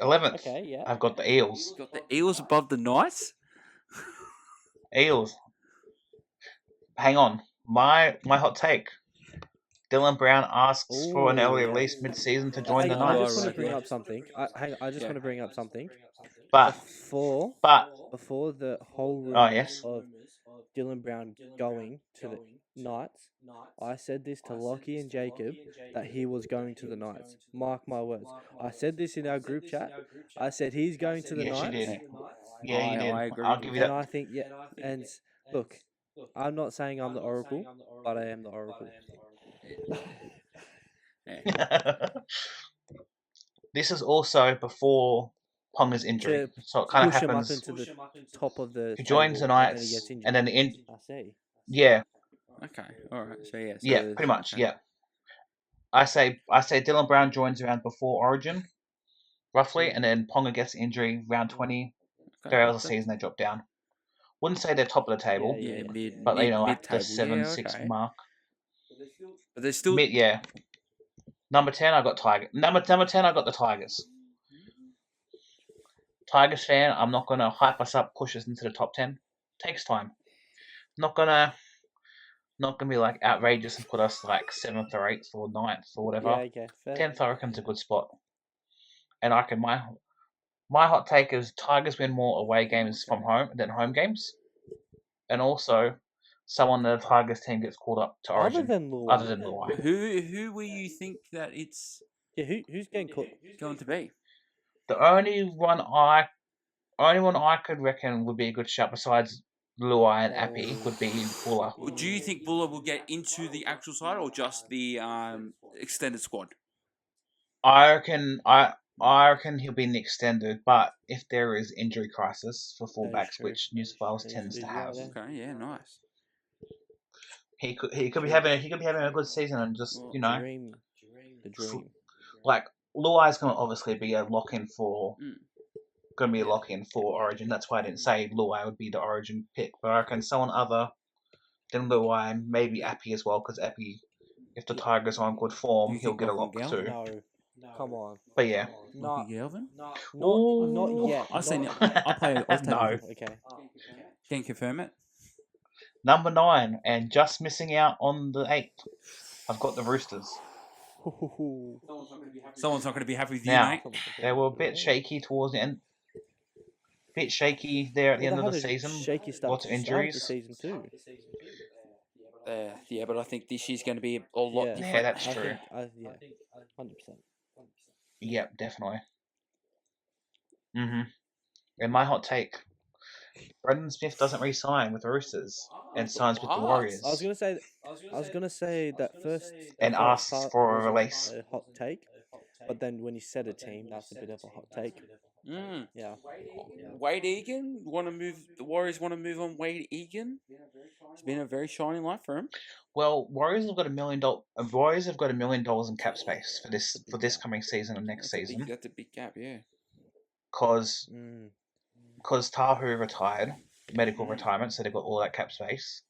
11th. Okay, yeah. I've got the Eels. Got the Eels above the Knights. Eels. Hang on. My hot take. Dylan Brown asks for an early release mid-season to join the Knights. I just want to bring up something. I just want to bring up something. But Before the whole room Oh, yes. of Dylan Brown going to the Knights, I said this to Lockie and Jacob that he was going to the Knights. Mark my words. I said this in our group chat. I said he's going to the Yes, you Knights. did. Yeah, you did. I agree I'll with give you And that. I think, look, I'm not saying I'm the Oracle, but I am the Oracle. This is also before Ponga's injury, To so it kind of push him up happens. into the top of the He joins the table and then he Knights, gets injured. and then I see. yeah, Okay, all right. So yeah, yeah, there's- pretty much, okay. yeah. I say Dylan Brown joins around before Origin, roughly, and then Ponga gets injury round 20. Okay, They're out of the okay. season, they drop down. Wouldn't say they're top of the table, Yeah, mid, but mid, like the mid-table. 7-6 okay. mark. But there's still Mid, yeah. Number 10, I got Tiger. Number 10, I got the Tigers. Tigers fan, I'm not gonna hype us up, push us into the top 10. Takes time. Not gonna be like outrageous and put us like 7th or 8th or 9th or whatever. Yeah, okay, fair. 10th, I reckon's a good spot. And I can my hot take is Tigers win more away games from home than home games, and also someone in the Tigers team gets called up to Origin. Other than Luai. who will you think that it's Yeah, who's getting caught? going to be? The only one I could reckon would be a good shout besides Luai and Appy would be Buller. Do you think Buller will get into the actual side or just the extended squad? I reckon he'll be in the extended, but if there is injury crisis for fullbacks, true. which New South Wales tends to He's have, right there. Okay, yeah, nice. he could be having a good season and just Well, you know The dream. like Luai's going to obviously be a lock in for Origin. That's why I didn't say Luai would be the Origin pick, but I reckon someone other than Luai, maybe Appy as well, because Appy, if the Tigers are on good form, You he'll think get a Lachlan lock Galvin? too. No, come on. But yeah, Not, Lachlan Galvin? not yet. I've seen not- it. I play Oz No. Okay. Can you confirm it? number 9, and just missing out on the 8th. I've got the Roosters. Someone's not going to be happy with you, Now, mate. they were a bit shaky towards the end. Bit shaky there at the end of the season. Shaky start Lots of to start the injuries. season too. Yeah, but I think this year's going to be a lot Yeah. different. Yeah, that's true. Yeah, 100%. Yep, definitely. And my hot take: Brendan Smith doesn't re-sign with the Roosters and signs with the What? Warriors. I was gonna say that first. And the first asks part for a was release. A hot take, but then when you said a team, that's a bit of a hot take. Yeah. Wade Egan the Warriors want to move on Wade Egan. It's been a very shining light for him. Well, Warriors have got $1 million. Warriors have got $1 million in cap space for this coming season and next season. That's a big gap, yeah. Because Tahu retired, medical retirement, so they've got all that cap space.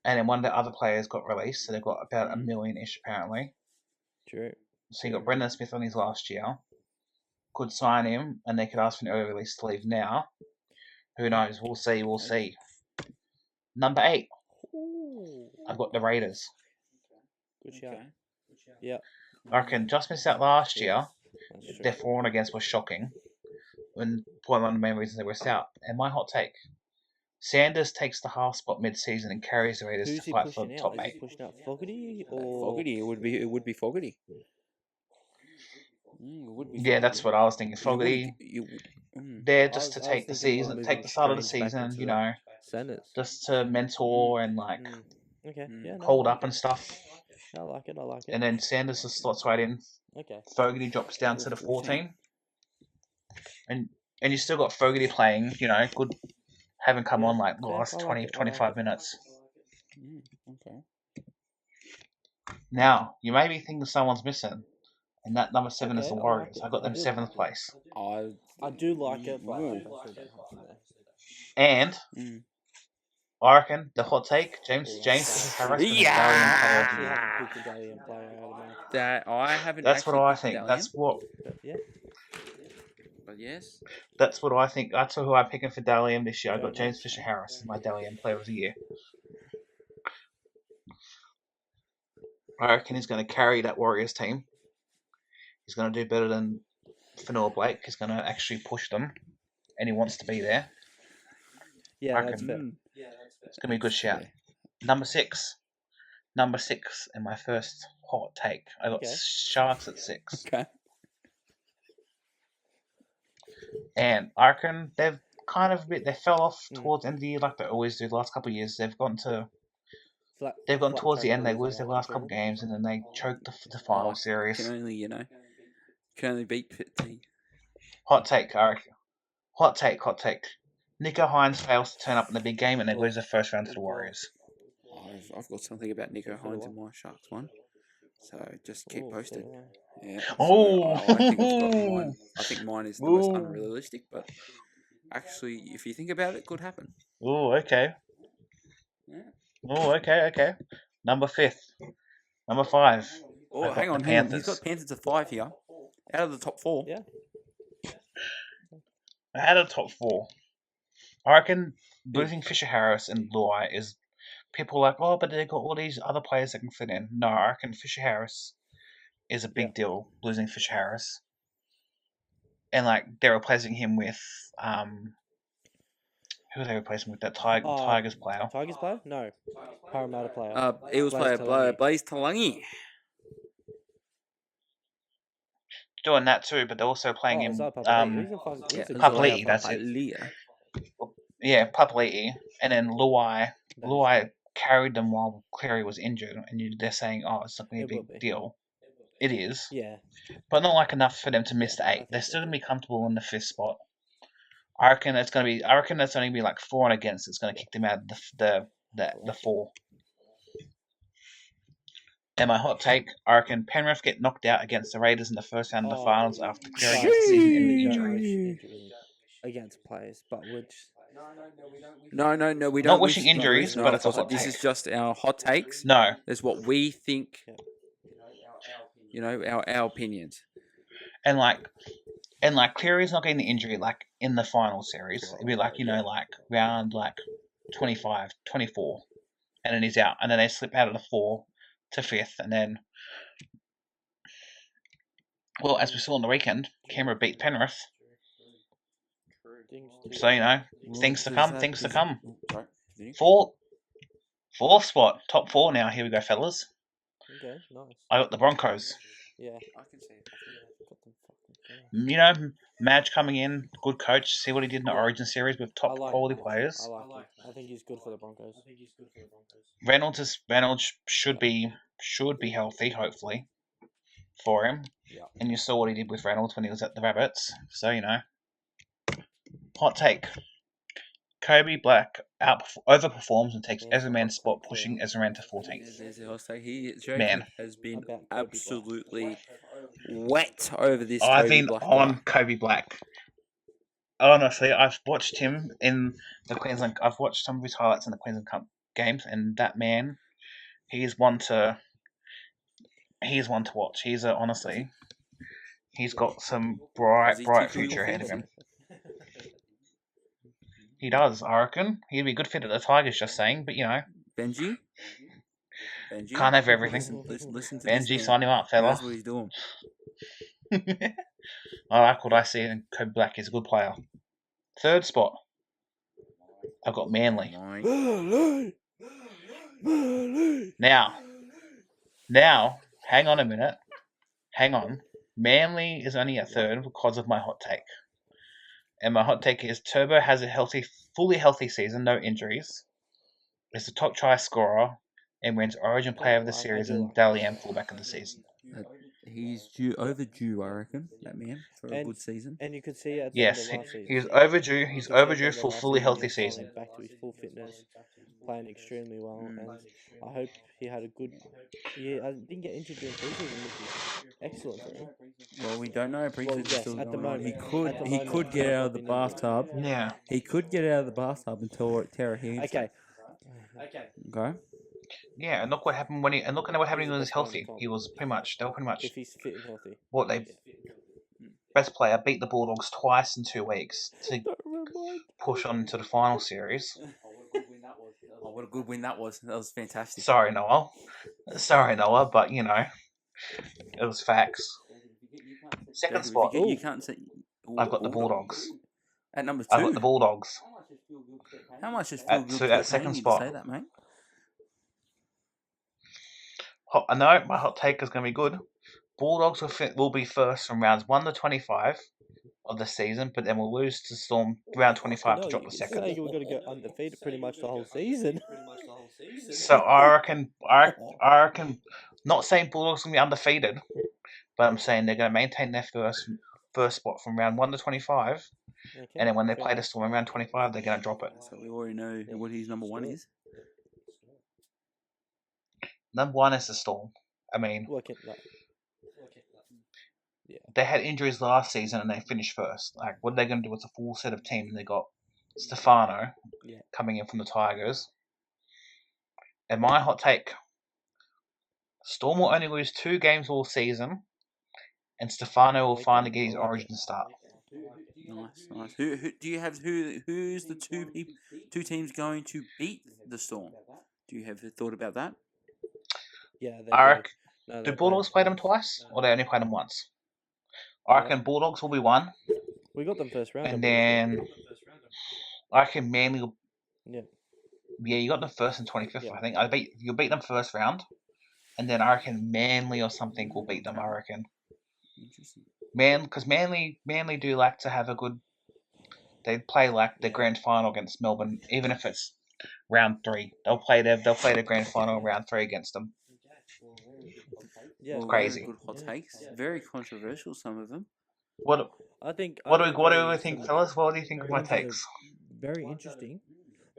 And then one of the other players got released, so they've got about $1 million-ish apparently. True. So you got Brendan Smith on his last year. Could sign him, and they could ask for an early release to leave now. Who knows? We'll see. Number 8, I've got the Raiders. Good shout. Yeah. I reckon just missed out last year. That's true. Their 4 against was shocking. And probably one of the main reasons they were out. And my hot take: Sanders takes the half spot mid-season and carries the Raiders Who's to he fight for pushing the out? top Is 8. he pushing out Fogarty or Fogarty, it would be Fogarty. Yeah, that's what I was thinking. Fogarty. There just to I was take the thinking season, more take the start of the moving Strange back season, into Sanders. just to mentor and Okay. Yeah. No, hold I up and stuff. I like it. And then Sanders just slots right in. Okay. Fogarty drops down to the 14. And you still got Fogarty playing, good, having come on like the last 20, 25 minutes. Okay. Now, you may be thinking someone's missing, and that number 7 is Okay, the I like Warriors. it. I got them I do 7th like it. place. I do like it, but Ooh. I still don't have them there. And I reckon the hot take: James Fisher-Harris is a Dalian player of the I year. haven't picked a Dalian player out of my. That I haven't. That's what I actually think. picked That's what. Yeah. But yes. That's what I think. That's who I'm picking for Dalian this year. I got James Fisher-Harris as my Dalian player of the year. I reckon he's going to carry that Warriors team. He's going to do better than Fanua Blake. He's going to actually push them, and he wants to be there. Yeah, I that's reckon. fair. Mm, It's gonna be a good shout. yeah. Number six in my first hot take. I got Okay. Sharks at 6, Okay. and I reckon they've kind of they fell off Mm. towards the end of the year like they always do the last couple of years. They've gone Flat towards the track end. They record, lose their I last reckon. couple of games, and then they choke the final Oh, series. Can only beat Pit team. Hot take, I reckon. Hot take. Nico Hines fails to turn up in the big game, and they lose the first round to the Warriors. I've got something about Nico Hines in my Sharks one, so just keep Ooh, posted. fair enough. Yeah. Oh. So I think I've got mine. I think mine is the most Ooh. unrealistic, but actually, if you think about it, could happen. Oh, okay. Yeah. Oh, okay. Number 5. Oh, I've got hang the on. He's Panthers. got Panthers at 5 here, out of the top 4. Yeah. Out of the top 4, I reckon losing Fisher Harris and Luai is people are like, oh, but they've got all these other players that can fit in. No, I reckon Fisher Harris is a big deal. Losing Fisher Harris, and like they're replacing him with who are they replacing with? That Tigers player. Tigers player? No. Parramatta player. Eagles Blaze player Talangi. Blaze Talangi. Doing that too, but they're also playing him. Papali'i, that's it. Yeah, Papali'i, and then Luai. Luai carried them while Cleary was injured, and they're saying, oh, it's not going to be a big deal. It is. Yeah. But not like enough for them to miss the 8. They're still going to be comfortable in the 5th spot. I reckon that's only going to be like 4 and against. It's going to kick them out of the 4. And my hot take, I reckon Penrith get knocked out against the Raiders in the first round of the finals after Cleary gets the season-ending injury. Against players, but which... No, we don't. Not wishing wish injuries, no, but it's a of course hot not. This take. is just our hot takes. No. It's what we think. Our opinions. And like Cleary's not getting the injury like in the final series. It'd be like, like round like 25, 24, and then he's out. And then they slip out of the 4 to 5th, and then, well, as we saw on the weekend, Canberra beat Penrith. So, things to come. Fourth spot, top 4 now. Here we go, fellas. Okay, nice. I got the Broncos. Yeah. I can see it. Madge coming in, good coach. See what he did in the Origin series with top quality players. I like him. I think he's good for the Broncos. Reynolds should be healthy, hopefully, for him. Yeah. And you saw what he did with Reynolds when he was at the Rabbits. So, Hot take. Kobe Black overperforms and takes Ezra Mann's spot, pushing Ezra Mann to 14th. Man. Has been absolutely wet over this. I've been on Kobe Black. Honestly, I've watched him in the Queensland. I've watched some of his highlights in the Queensland Cup games, and that man, he's one to watch. Honestly, he's got some bright future ahead of him. He does, I reckon. He'd be a good fit at the Tigers, just saying. But, Benji? Can't have everything. Listen to Benji, sign him up, fella. That's what he's doing. I like what I see, and Kobe Black is a good player. 3rd spot, I've got Manly. Now, hang on a minute. Hang on. Manly is only at 3rd because of my hot take. And my hot take is Turbo has a fully healthy season, no injuries. Is the top try scorer and wins Origin Player of the Series and Dally M fullback of the season. He's overdue, I reckon, that man, for a good season. And you could see it at the end of last season. He's overdue. He's overdue for fully healthy season. Back to his full fitness, playing extremely well, and I hope he had a good. Yeah, I didn't get injured during preseason, which is excellent for him. Well, we don't know. Preseason's still at the going on. moment. He could get out of the bathtub. Yeah. He could get out of the bathtub and tear a hand. Okay. Yeah, and look what happened when look at what happened when he was healthy. They were pretty much If he's fit and healthy. What they best player beat the Bulldogs twice in 2 weeks to push on to the final series. Oh, what a good win that was! That was fantastic. Sorry, Noah, but it was facts. 2nd spot, You can't say. I've got the Bulldogs. At number 2. I've got the Bulldogs. How much does Phil So Good at paying second you spot. to say that, mate? I know my hot take is going to be good. Bulldogs will be first from rounds 1 to 25 of the season, but then we'll lose to Storm round 25 to drop the second. Saying we're going to go undefeated pretty much the whole season. So I reckon, not saying Bulldogs will be undefeated, but I'm saying they're going to maintain their first spot from round 1 to 25, Okay, and then when they fair play the enough. Storm in round 25, they're going to drop it. So we already know what his number one is. Number 1 is the Storm. I mean, they had injuries last season and they finished first. Like, what are they going to do with a full set of team? They got Stefano coming in from the Tigers. And my hot take, Storm will only lose 2 games all season, and Stefano will finally get his Origin start. Nice. Who do you have? Who's the two teams going to beat the Storm? Do you have thought about that? Yeah, I reckon, do Bulldogs play them twice, or they only play them once? I reckon Bulldogs will be 1. We got them first round. And then I reckon Manly will... Yeah. Yeah, you got them first and 25th, I think. You'll beat them first round. And then I reckon Manly or something will beat them, I reckon. Interesting. Because Manly do like to have a good... They play like the grand final against Melbourne, even if it's round 3. They'll play the grand final round 3 against them. Yeah, it's crazy. Good hot takes. Very controversial, some of them. What do we think, fellas? What do you think of my ones that are takes? Very interesting,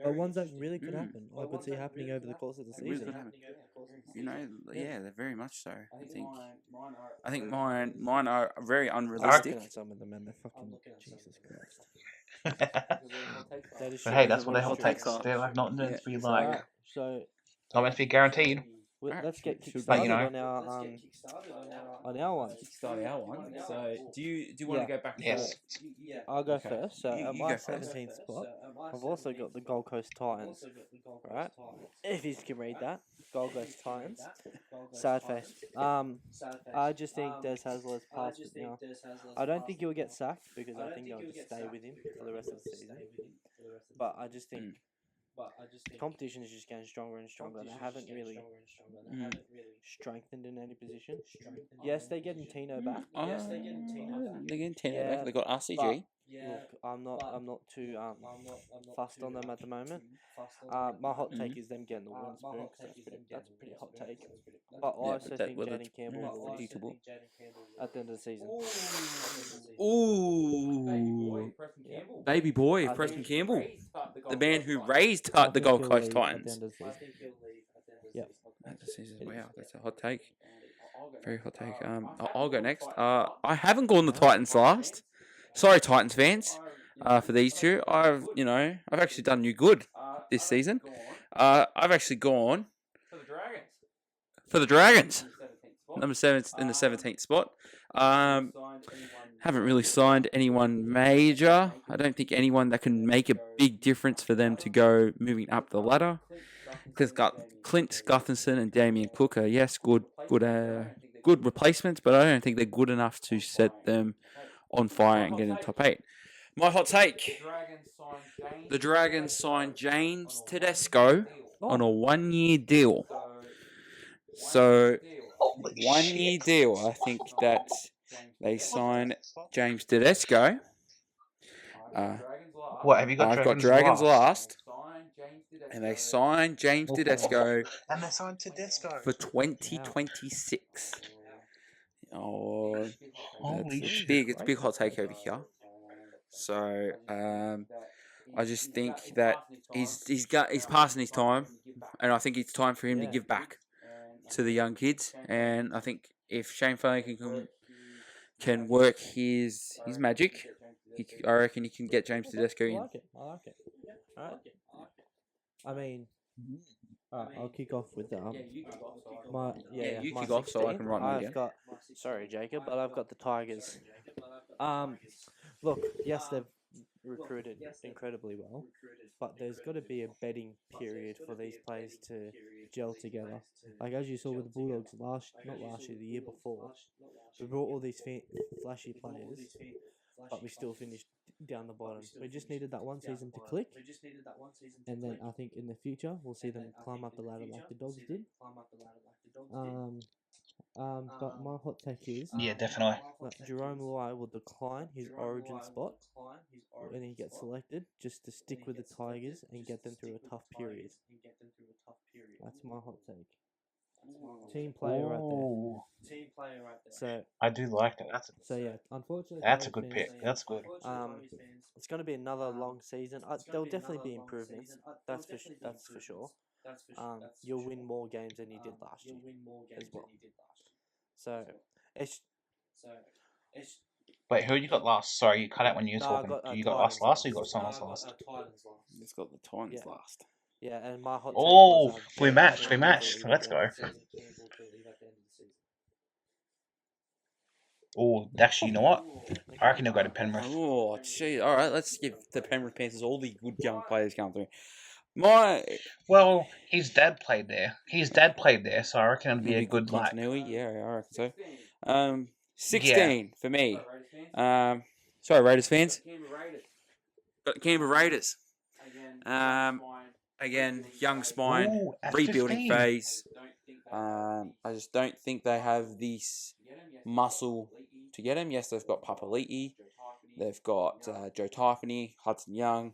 but ones that really could happen. I could see happening over the course of the Really season. could happen. You know, yeah, they're very much so. I think mine are very unrealistic. Some of them, and they're fucking Jesus Christ. But hey, that's what their hot takes are. They're like not meant to be like. So Not meant to be guaranteed. let's get Should kickstarted you know. on our one. Start our one. So do you want to go back? Yes. I'll go first. So You at go my first. 17th spot, I've also got the Gold Coast Titans. Right? If you can read that, Gold Coast Titans. Sad face. I just think Des Hasler's past it now. I don't think he'll get sacked because I think they'll just stay with him for the rest of the season. But I just think the competition is just getting stronger and stronger. They haven't really strengthened in any position. Yes, they're getting Tino back. They're getting Tino Yeah, back. They got RCG. Look, I'm not too fussed on them at the moment. My hot take is them getting the wooden spoon because that's a pretty hot take. But I also think Jaden Campbell will lose at the end of the season. Ooh, baby boy, Preston Campbell, the man who raised the Gold Coast Titans. Yeah. Wow, that's a hot take. Very hot take. I'll go next. I haven't gone the Titans last. Sorry, Titans fans. For these two, I've actually done you good this season. I've actually gone for the Dragons. Number 7 in the 17th spot. Haven't really signed anyone major. I don't think anyone that can make a big difference for them to go moving up the ladder. Clint Gutherson and Damien Cook are good replacements, but I don't think they're good enough to set them on fire and get in top 8. My hot take: the Dragons signed James Tedesco on a 1-year deal. So, 1-year deal. I think that they sign James Tedesco. What have you got? I've got Dragons last. And they signed James Tedesco. And they signed Tedesco For 2026. Oh, holy shit! It's a big hot take over here. So I just think that he's passing his time, and I think it's time for him to give back to the young kids. And I think if Shane Flanagan can work his magic, I reckon he can get James Tedesco in. I like it. Alright. I mean, I'll kick off with that. You my kick off so I 16. can write mine down. Sorry, Jacob, but I've got the Tigers. Look, yes, they've recruited incredibly well, but there's got to be a betting period for these players to gel together. Like as you saw with the Bulldogs the year before, we brought all these flashy players, but we still finished down the bottom. We just needed that one season to click, and then I think in the future we'll see them climb up the ladder like the Dogs did. But my hot take is Yeah, definitely. that Jerome Luai will decline his Origin spot when he gets selected, just to stick with the Tigers and get them through a tough period. That's my hot take. Team player right there. Ooh, So I do like that. yeah, unfortunately, That's a Tigers good fans, pick. That's good. it's going to be another long season. There'll definitely be improvements. That's for sure. You'll win more games than you did last year as well. So it's Wait, who you got last? Sorry, you cut out when you were No, I talking. got, You got Titans us last, or you got last. someone else last? It's got the Titans Yeah. last. yeah, and my hot take Oh, was, we matched. We Campbell matched. to leave Let's at the go. end of the season. Oh, actually, you know what? I reckon he'll go to Penrith. Oh, gee. All right, let's give the Penrith Panthers all the good young players coming through. Well, his dad played there. So I reckon it'll be a good like. continuity. Yeah, I reckon so. 16 for me. Sorry, Raiders fans. Got the Canberra Raiders. Again, young spine, Ooh, at rebuilding 15. phase. I just don't think they have this muscle to get him. Yes, they've got Papali'i. They've got Joe Typhany, Hudson Young.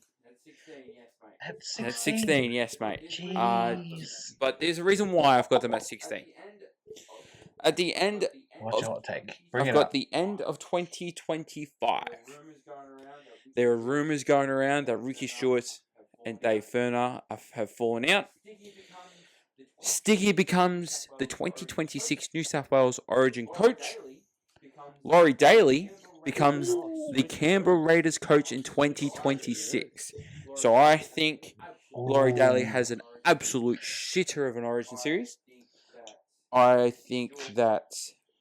At At 16. 16, yes, mate. Jeez. But there's a reason why I've got them at 16. At the end, What's your hot take? Bring I've it got up. the end of 2025. There are rumours going around that Ricky Stewart and Dave Ferner have fallen out. Sticky becomes the 2026 New South Wales Origin coach. Laurie Daly becomes the Canberra Raiders coach in 2026. So I think Laurie Daly has an absolute shitter of an Origin series. I think that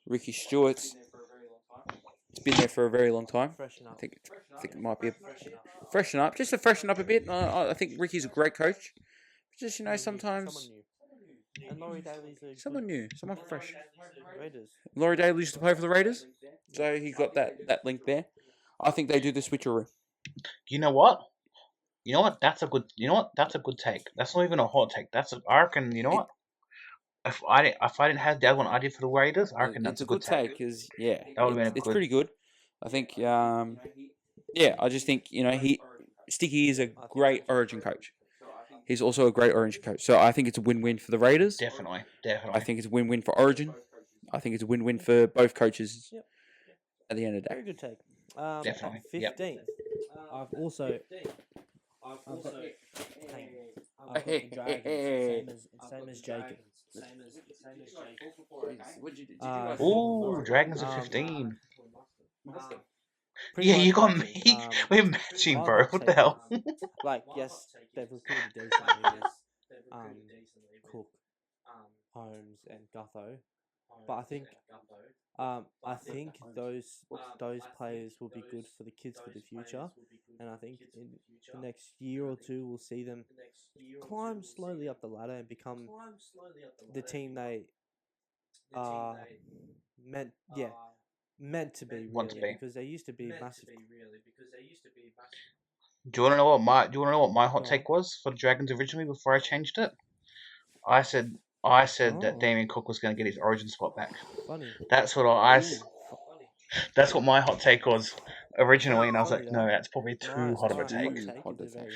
Ricky Stewart's been there for a very long time. Freshen up. I think it might be freshen up, just to freshen up a bit. I think Ricky's a great coach. Just sometimes Someone new. And Laurie Daly's someone new, someone fresh. Raiders. Laurie Daly used to play for the Raiders, so he got that link there. I think they do the switcheroo. You know what? That's a good. That's a good take. That's not even a hot take. I reckon. You know what? If I didn't have the other one I did for the Raiders, I reckon that's It's a good take because That would've been a it's good- pretty good. I think I just think Sticky is a great Origin coach. He's also a great Origin coach, so I think it's a win-win for the Raiders. Definitely. I think it's a win-win for Origin. I think it's a win-win for both coaches. Yep. At the end of the day. Very good take. Definitely, At yep. 15. I've got the Dragons, same as Jacob. Ooh, Dragons at 15. Pretty Yeah, much you got matching. me. We're matching, my bro. hot What the take hell? is, yes, they've recruited decently with Cook, Holmes, and Gutho. But I think those players will be good for the kids for the future, and I think in the next year or two we'll see them climb slowly up the ladder and become the team they are meant to be, Want to really, be. because they used to be massive. Do you want to know what my hot take was for the Dragons originally before I changed it? I said that Oh. Damien Cook was going to get his Origin spot back. Funny. That's what That's what my hot take was originally, and I was like, no, that's probably too hot of a Hot take. take is a very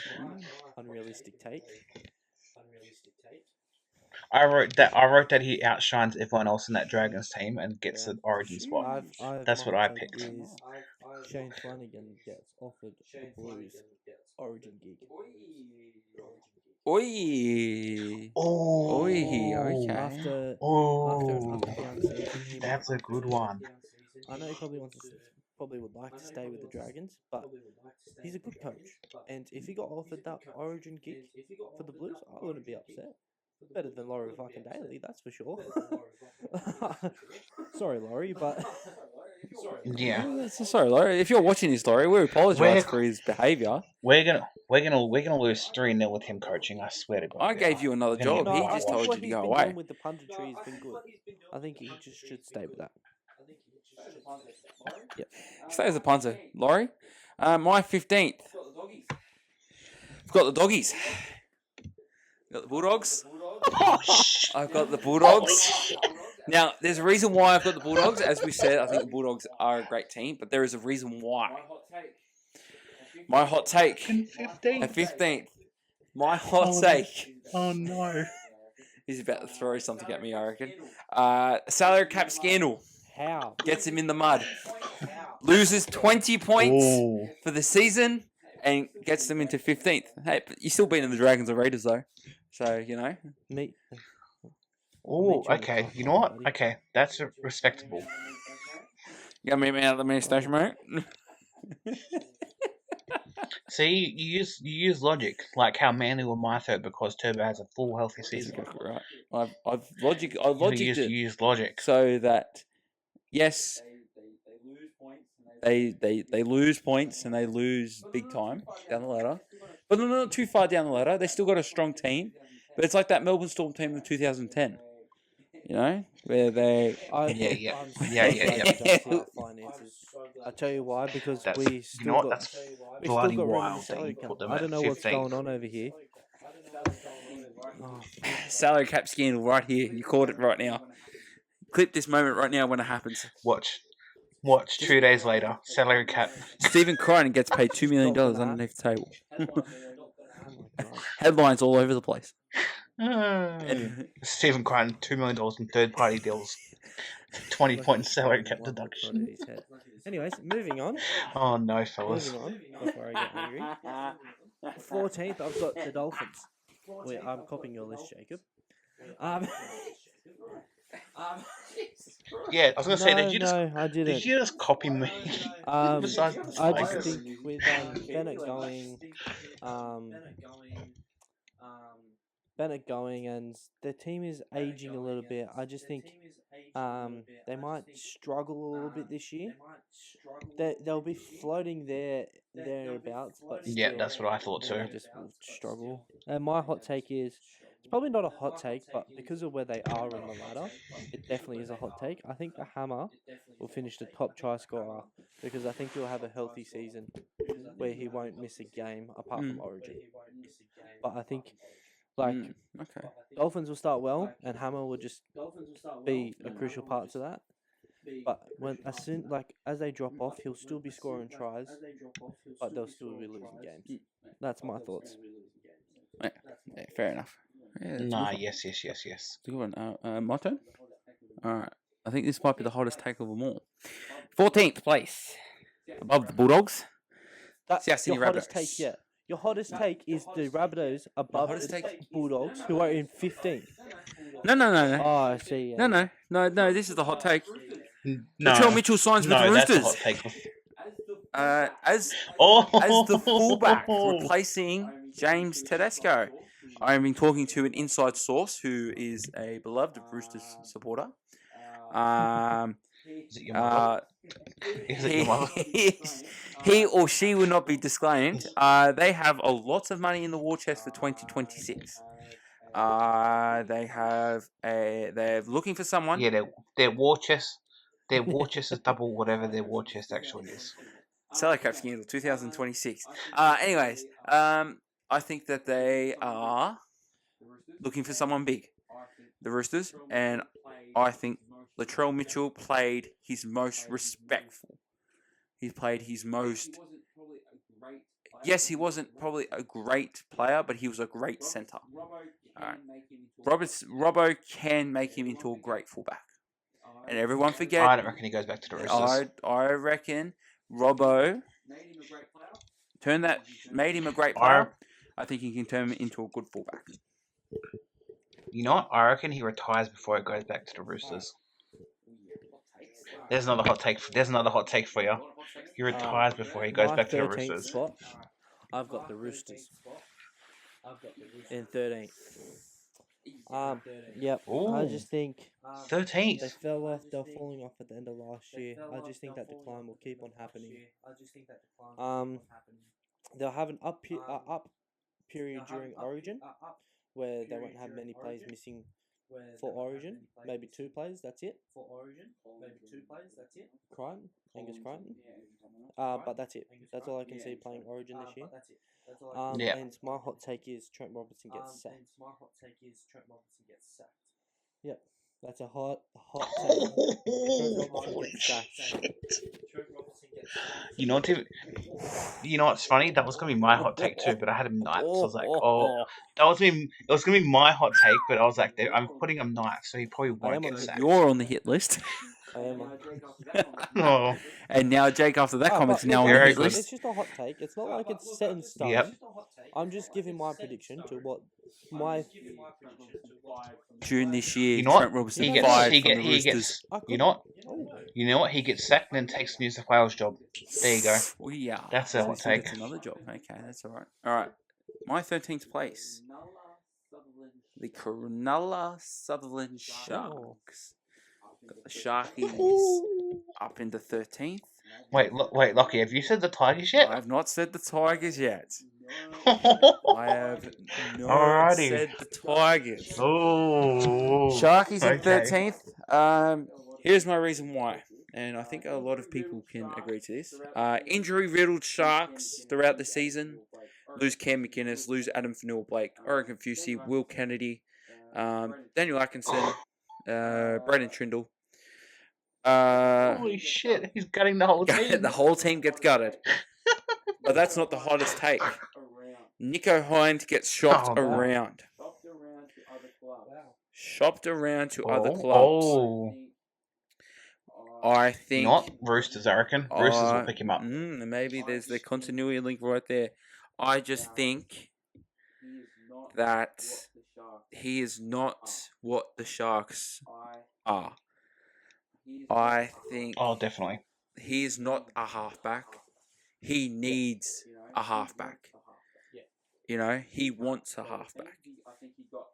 unrealistic take. I wrote that he outshines everyone else in that Dragons team and gets Yeah. an Origin spot. That's my what I hot take picked. is Shane Flanagan gets offered the Blues Origin gig. Oi. Oh, okay. After Oh, an young season, that's a good one. I know he probably would like to stay with the Dragons, but he's a good coach. And if he got offered that Origin gig for the Blues, I wouldn't be upset. Better than Laurie fucking Daly, that's for sure. Sorry, Laurie, but Yeah, Sorry, Laurie. If you're watching this, Laurie, we apologise for his behaviour. we're gonna lose 3-0 with him coaching. I swear to God. I gave you another We're gonna job. get He one. just I think told what you to he's go been away. doing with the punditry has been good. I think he just should stay with that. Stay as a punter, Laurie. My 15th. I've got the doggies. Got the Bulldogs. Oh, shh. I've got the Bulldogs. Now, there's a reason why I've got the Bulldogs. As we said, I think the Bulldogs are a great team, but there is a reason why. My hot take. 15th. At 15th. My hot take. Oh, no. He's about to throw something at me, I reckon. Salary cap scandal. How? Gets him in the mud. Loses 20 points Oh. for the season and gets them into 15th. Hey, but you're still beating the Dragons and Raiders, though. So, you know. Me. Oh, Mitchell okay. was You know what? fine, buddy. Okay, that's respectable. You got me out of the main station, mate? See, you use logic, like how Manly were my third because Turbo has a full healthy season. Exactly right. I've logicked You it use logic. so that, yes, they lose points and they lose big time down the ladder. But they're not too far down the ladder. They still got a strong team. But it's like that Melbourne Storm team of 2010. You know? Where they... Yeah. I'm so Yeah. glad we don't see our finances. I tell you why, because That's, we you still know what? got That's we still bloody got room in the wild that salary you cap. put them I at don't know what's 15th. going on over here. Oh, Salary cap scandal right here. You called it right now. Clip this moment right now when it happens. Watch. 2 days later, salary cap. Stephen Crichton gets paid $2 million Stop that. underneath the table. oh my god. Headlines all over the place. Stephen Crichton, $2 million in third-party deals. 20 points salary cap One deduction. shot at his head. Anyways, moving on. Oh no, fellas. Moving on before I get angry. 14th, I've got the Dolphins. Wait, I'm copying your list, Jacob. Yeah, I was gonna say, no, I did didn't. you just copy me? Besides the I just Tigers. think with Bennett going and the team is aging a little bit. I just think they might struggle a little bit this year. They'll be floating thereabouts, but Yeah, still, that's what I thought too. they just will struggle. And my hot take is, it's probably not a hot take, but because of where they are on the ladder, it definitely is a hot take. I think the Hammer will finish the top try scorer because I think he'll have a healthy season where he won't miss a game apart from Origin. But I think Okay. Dolphins will start well, and Hammer will just be a crucial part to that. But as they drop off, he'll still be scoring tries, but they'll still be losing games. That's my thoughts. Yeah, fair enough. Yeah, that's a Nah, good one. yes. It's a good one. My turn? Alright. I think this might be the hottest take of them all. 14th place. Above the Bulldogs. That's South Sydney your hottest Rabbitohs. take yet. Your hottest take is the Rabbitohs above hottest the take? Bulldogs, who are in 15th. No. Oh, I see. Yeah. No, this is the hot take. No, Latrell Mitchell signs with the no, that's a Roosters. hot take. As Oh, the fullback replacing James Tedesco. I've been talking to an inside source who is a beloved Roosters supporter. Is it your mother? Is it your mother? He or she will not be disclaimed. They have a lot of money in the war chest for 2026. They're looking for someone. Yeah, their war chest. Their war chest is double whatever their war chest actually is. Salary cap scandal 2026. Anyways, I think that they are looking for someone big, the Roosters, and I think Latrell Mitchell played his most respectful. He played his most. Yes, he wasn't probably a great player, but he was a great centre. Alright. Robbo can make him into a great fullback. And everyone forget. I don't reckon he goes back to the Roosters. I reckon Robbo made him a great player. I think he can turn him into a good fullback. You know what? I reckon he retires before he goes back to the Roosters. There's another hot take. There's another hot take for you. He retires before he goes My back to the 13th Roosters. spot, I've got the Roosters in 13th. Yep. I Ooh. just think 13th. they fell off. They're falling off at the end of last year. I just think that decline will keep on happening. They'll have an up period during Origin, where they won't have many players missing for Origin, maybe 2 players. That's it. Crichton, Angus Crichton. But that's it. That's all I can see playing Origin this year. Yeah. And my hot take is Trent Robinson gets sacked. Yep, that's a hot take. Trent Robinson Holy gets sacked. shit. You know what's funny? That was gonna be my hot take too, but I had him Knights. So I was like, it was gonna be my hot take, but I was like, I'm putting him Knights, so he probably won't get sacked. You're on the hit list. I am. Oh. And now Jake, after that comment's but now on the Very hit good. list. It's just a hot take. It's not like it's set in stone. Yep. I'm just giving my prediction to what my June this year, You know what? Trent Robinson He gets fired he from get the he Roosters. gets I could- you know what? You know what? He gets sacked and then takes New South Wales job. There you go. Oh, yeah. That's a hot take. That's another job. Okay, that's all right. All right. My 13th place. The Cronulla Sutherland Sharks. Got the Sharkies up into 13th. Wait, Lockie, have you said the Tigers yet? I have not said the Tigers yet. I have not Alrighty. said the Tigers. Oh. Sharkies in Okay. 13th. Here's my reason why. And I think a lot of people can agree to this. Injury-riddled Sharks throughout the season. Lose Cam McInnes, lose Adam Fanua-Blake, Oregon Fusey, Will Kennedy, Daniel Atkinson, Braden Trindle. Holy shit, he's gutting the whole team. The whole team gets gutted. But that's not the hottest take. Nico Hind gets shopped Oh, wow. around. Shopped around to other clubs. Oh. I think... Not Roosters, I reckon. Roosters will pick him up. Maybe there's the continuity link right there. I just think that he is not what the Sharks are. I think Oh, definitely. he is not a halfback. He needs a halfback. You know, he wants a halfback.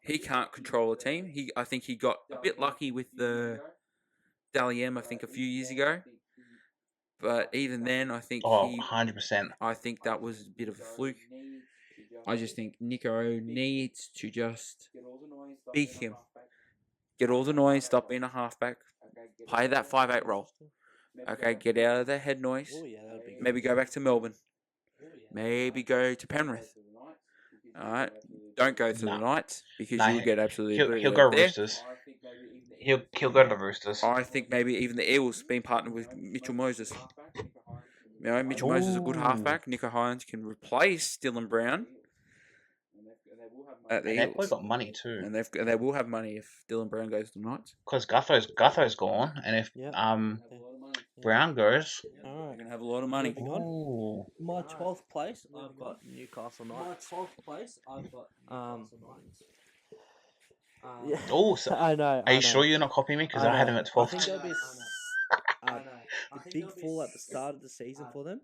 He can't control a team. I think he got a bit lucky with the Dally M, I think, a few years ago. But even then, I think Oh, 100%. I think that was a bit of a fluke. I just think Nico needs to just beat him. Get all the noise, stop being a halfback. Play that 5'8" role. Okay, get out of the head noise. Oh, yeah, that'd be good. Maybe go back to Melbourne. Maybe go to Penrith. Alright? Don't go to the Knights because Nah, you'll get absolutely He'll booted go out there. Roosters. He'll go to the Roosters. I think maybe even the Eels being partnered with Mitchell Moses. You know, Mitchell Moses is a good Ooh. halfback. Nico Hines can replace Dylan Brown at the And they've probably Eels. got money too. And they will have money if Dylan Brown goes to the Knights. Because Gutho's gone, and if Yep. Brown goes, They're Alright. going to have a lot of money. Moving on. ooh, My 12th place, I've got Newcastle Knights. Yeah. oh. So, I know. are you sure you're not copying me? Because I had him at I think 12th. there'll be a big fall at the start of the season for them,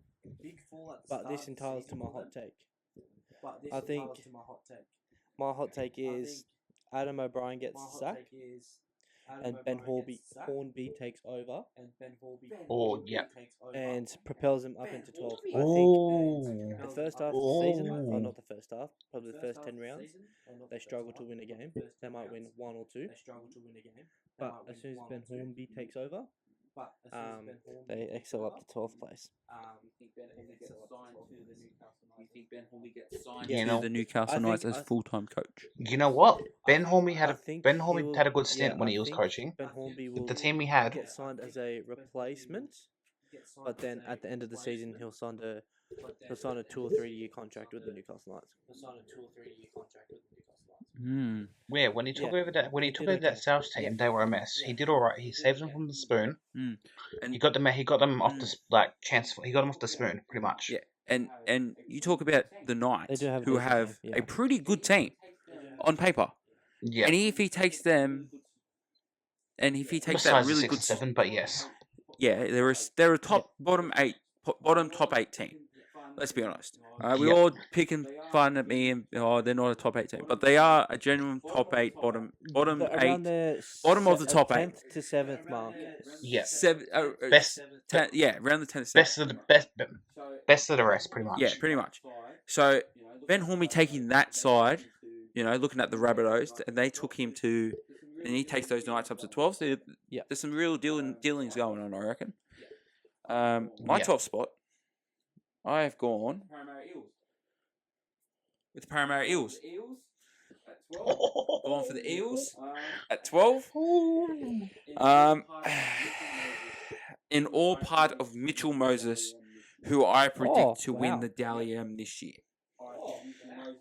but this entitles to my hot take. I think my hot take is Adam O'Brien gets sacked and Ben Hornby takes over Oh, yeah. and propels them up into 12th. I think Oh. the first half of the season, or not the first half, probably the first 10 rounds, they struggle to win a game. They might win 1 or 2. But as soon as Ben Hornby takes over, they excel up to 12th place. You think Ben Hornby gets signed You to know, the Newcastle I Knights think- as full-time coach? You know what? Ben Hornby I think had he'll- a good stint yeah, when I he was think coaching. Ben Hornby will The team he had, get signed as a replacement, but then at the end of the season he'll sign a 2 or 3 year contract with the Newcastle Knights. where when he took over that he did that okay. South team, they were a mess. He did all right. He saved them from the spoon. And He got them off the He got them off the spoon pretty much. yeah, and you talk about the Knights, do have a who decent have team, a yeah. pretty good team on paper. Yeah. And if he takes them, and if he takes that Besides the really 6 good, and 7, but yes. yeah, they're a bottom 8 top 8 team. Let's be honest. We're Yep. all picking fun at me, and they're not a top 8 team, but they are a genuine top 8, bottom Around 8, the bottom of the top 8. 10th to 7th mark. Yeah. 7, Best 10, yeah, around the 10 to 7. Best of the rest, pretty much. Yeah, pretty much. So Ben Hornby taking that side, you know, looking at the Rabbitohs, and they took him to and he takes those Knights up to 12. So Yeah. there's some real dealings going on, I reckon. My Yeah. 12th spot, I have gone with Parramatta Eels. Going for the Eels at 12. In all part of Mitchell Moses, who I predict to win wow. the Dally M this year.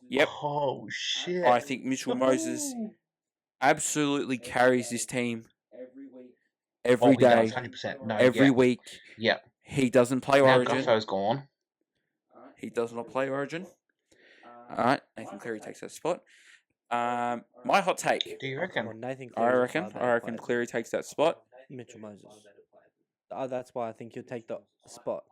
Yep, Oh shit! I think Mitchell Moses absolutely carries this team every He does, day, 100%. No, every week. Yeah. He doesn't play Now Origin. Gutho's gone. He does not play Origin. All right, Nathan Cleary takes that spot. My hot take. Do you reckon? Well, Nathan I Cleary's a reckon. far I better reckon player Cleary takes that spot. than Mitchell Moses. That's why I think he'll take the spot.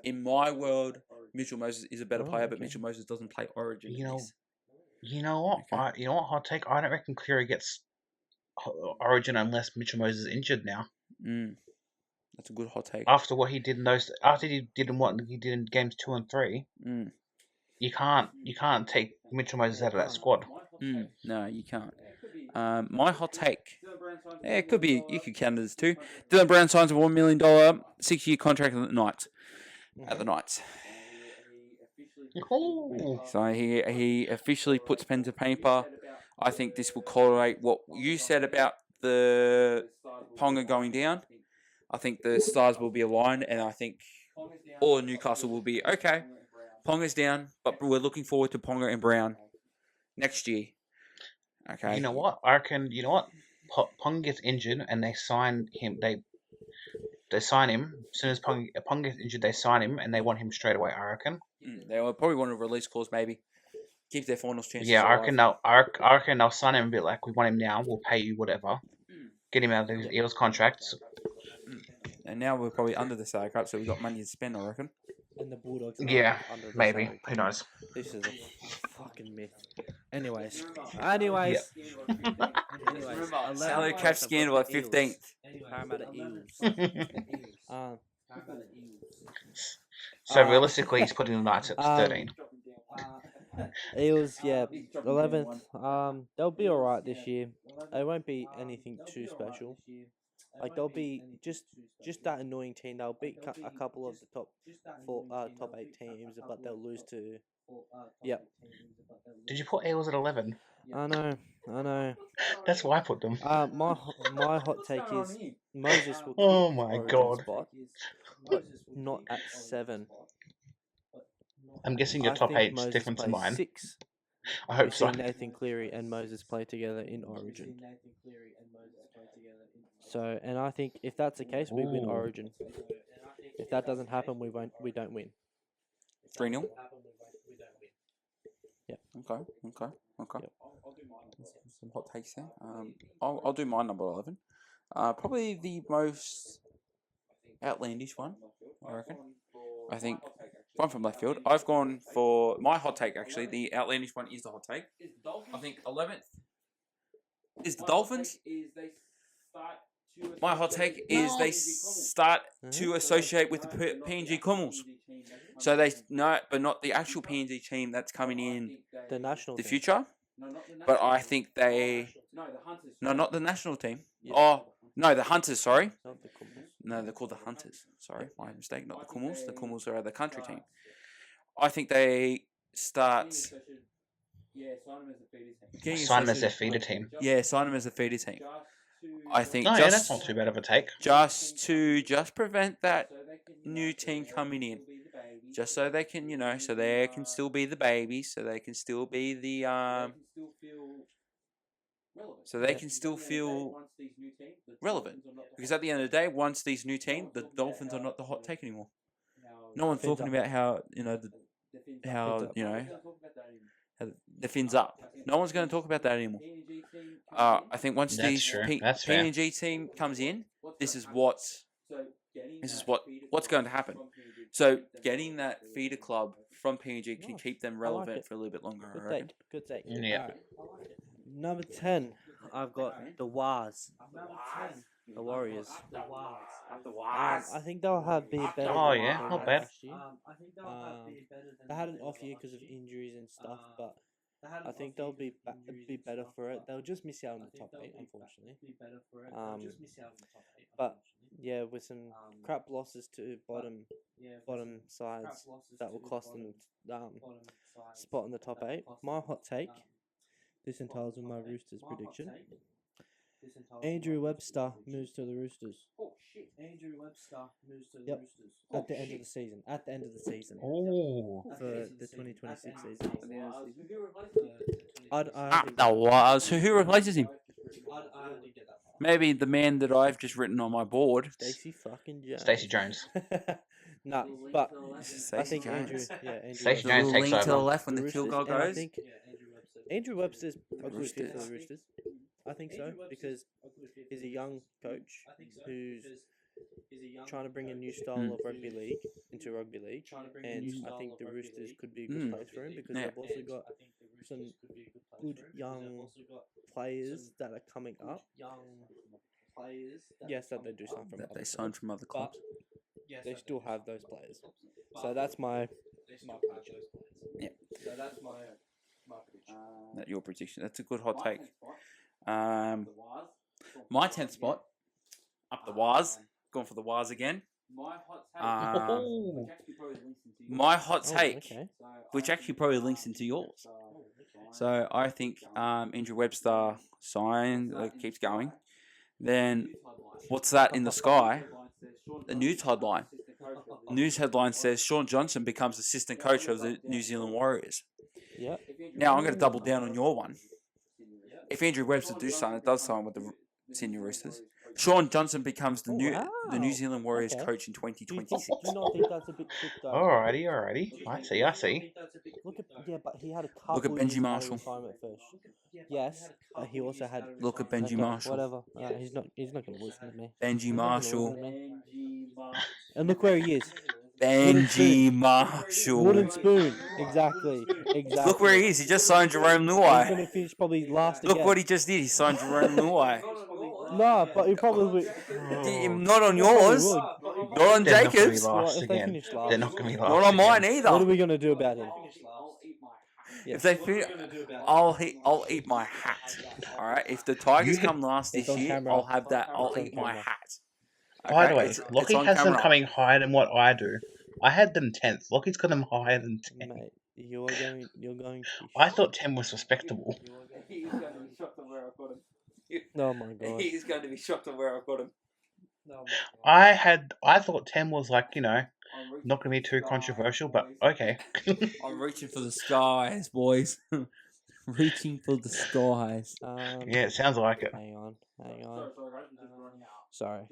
In my world, Mitchell Moses is a better Oh, player, but okay. Mitchell Moses doesn't play Origin. You know- Yes. You know what? Okay. You know what? Hot take. I don't reckon Cleary gets Origin unless Mitchell Moses is injured now. That's a good hot take. After what he did in those, after he did in what he did in games 2 and 3, you can't take Mitchell Moses out of that squad. No, you can't. My hot take. Yeah, it could be. You could count it as 2. Dylan Brown signs a $1 million 6-year contract at the Knights. Oh. So he officially puts pen to paper. I think this will correlate what you said about the Ponga going down. I think the stars will be aligned, and I think all of Newcastle will be okay. Ponga's down, but we're looking forward to Ponga and Brown next year. Okay. You know what? I reckon. You know what? Pong gets injured and they sign him. They sign him as soon as Pong gets injured. They sign him and they want him straight away. I reckon. They will probably want a release clause, maybe. Keep their finals chances. Yeah, I alive. reckon they'll sign him a bit like we want him now. We'll pay you whatever. Get him out of the Eels contracts. And now we're probably under the salary cap, so we've got money to spend, I reckon. And the Bulldogs. Yeah, under the maybe. salary Who cap. knows? This is a fucking myth. Anyways. Salary 11th cap place, scandal I've at got the Eels. 15th. Parramatta Eels. So realistically, he's putting the Knights at 13. Eels, yeah, 11th. They'll be alright this year. They won't be anything too special. Like they'll be just that annoying team. They'll beat a couple of the top 8 teams, but they'll lose to. Yep. Did you put Eels at 11? I know. That's why I put them. My hot take is Moses will. Oh keep my Origin God. Spot, but not at 7. I'm guessing your I top think 8's Moses different to plays mine. 6. I hope We've so. seen Nathan Cleary and Moses play together in Origin. So, and I think if that's the case, we win Ooh. Origin. If that doesn't happen, we don't win. 3-0? Yep. Okay. Yep. Some hot takes there. I'll do my number 11. Probably the most outlandish one, I reckon. I think one from left field. I've gone for my hot take, actually. The outlandish one is the hot take. I think 11th is the Dolphins. My hot take is they start to associate with the PNG Kummels. So they but not the actual PNG team that's coming in The national the team. future. But I think not the national team. Yeah. Oh, no, the Hunters, sorry. Not the Kummels. No, they're called the Hunters. Sorry, my mistake, not the Kummels. The Kummels are the country team. I think they start... Sign them as their feeder team. Yeah, sign them as a feeder team. I think Oh, yeah, that's not too bad of a take. just to prevent that new team coming in. Just so they can, so they can still be the babies, so they can still be the, so they can still feel relevant. Because at the end of the day, once these new teams, the Dolphins are not the hot take anymore. No one's talking about how, how the fins up. No one's going to talk about that anymore. I think once That's these true. That's fair. PNG team comes in, this is what's going to happen. So getting that feeder club from PNG can keep them relevant it. for a little bit longer. Good I reckon. take. Good take. Yeah. Alright. Number 10, I've got the Wars. The Warriors. I think they'll be better. Oh, than yeah, they not were bad. last year. They had an off year because of injuries and stuff, but I think they'll be better for it. They'll just miss out on the top 8, unfortunately. But yeah, with some crap losses to bottom sides, that will cost them spot in the top 8. My hot take. This entails with my Roosters prediction. Andrew Webster moves to the Roosters. Oh shit! Andrew Webster moves to the Yep. Roosters. At the end of the season. At the end of the season. Oh. For the 2026 season. So who replaces him? Maybe the man that I've just written on my board. Stacey fucking Jones. Stacey Jones. No, but I Stacey think Andrew. Jones. Yeah, Andrew. Stacey The Jones little takes lean to the over. left when the the field goal Roosters, and I goes. think Andrew Webster's a good fit for Roosters. the Roosters. I think so because he's a young coach who's trying to bring a new style of rugby league into rugby league, and I think the Roosters could be a good place for him because Yeah. they've also got some good young players that are coming up. Yes, that they do sign from That other they clubs, signed from other clubs. they still have those players. So that's my prediction. Yeah. So that's my prediction. That your prediction. That's a good hot take. My 10th spot, up the Waz. Going for the Waz again. Oh. My hot Oh, take, okay. which actually probably links into yours. So I think Andrew Webster keeps going. Then what's that in the sky? The news headline. News headline says Sean Johnson becomes assistant coach of the New Zealand Warriors. Yep. Now I'm going to double down on your one. If Andrew Webster does sign with the Sydney Roosters, Sean Johnson becomes the New Zealand Warriors Okay. coach in Do you 2026. not think that's a bit quick though? Alrighty. I see. Look at but he had a couple. Look at Benji years of Marshall. retirement first. Yes, but he also had. Look at Benji Okay, Marshall. Whatever. He's not going to listen to me. Benji He's not gonna listen Marshall. to me. And look where he is. Benji Wooden Marshall. spoon. Exactly. Look where he is. He just signed Jerome He's Luai. going to finish probably last Look again. what he just did. He signed Jerome Luai. No, but he probably. Not on yours. would. Not on They're not going to be Jacob's. Well, last if they again. finish last. They're not going to be last. Not on mine again. What are either. we going to do about him? If they finish, I'll eat my hat. All right. If the Tigers come last It's this on year, camera. I'll have that. I'll It's on eat my camera. hat. By the Okay? way, It's Lockie on has them camera. coming higher than what I do. I had them 10th. Lockie's got them higher than 10th. Mate, you're going to be I thought 10 was respectable. He's going to be shocked on where I've got him. Oh my god. He's going to be shocked on where I've got him. I thought 10 was like, not going to be too controversial, but okay. I'm reaching for the skies, boys. Reaching for the skies. Yeah, it sounds like it. Hang on. Sorry.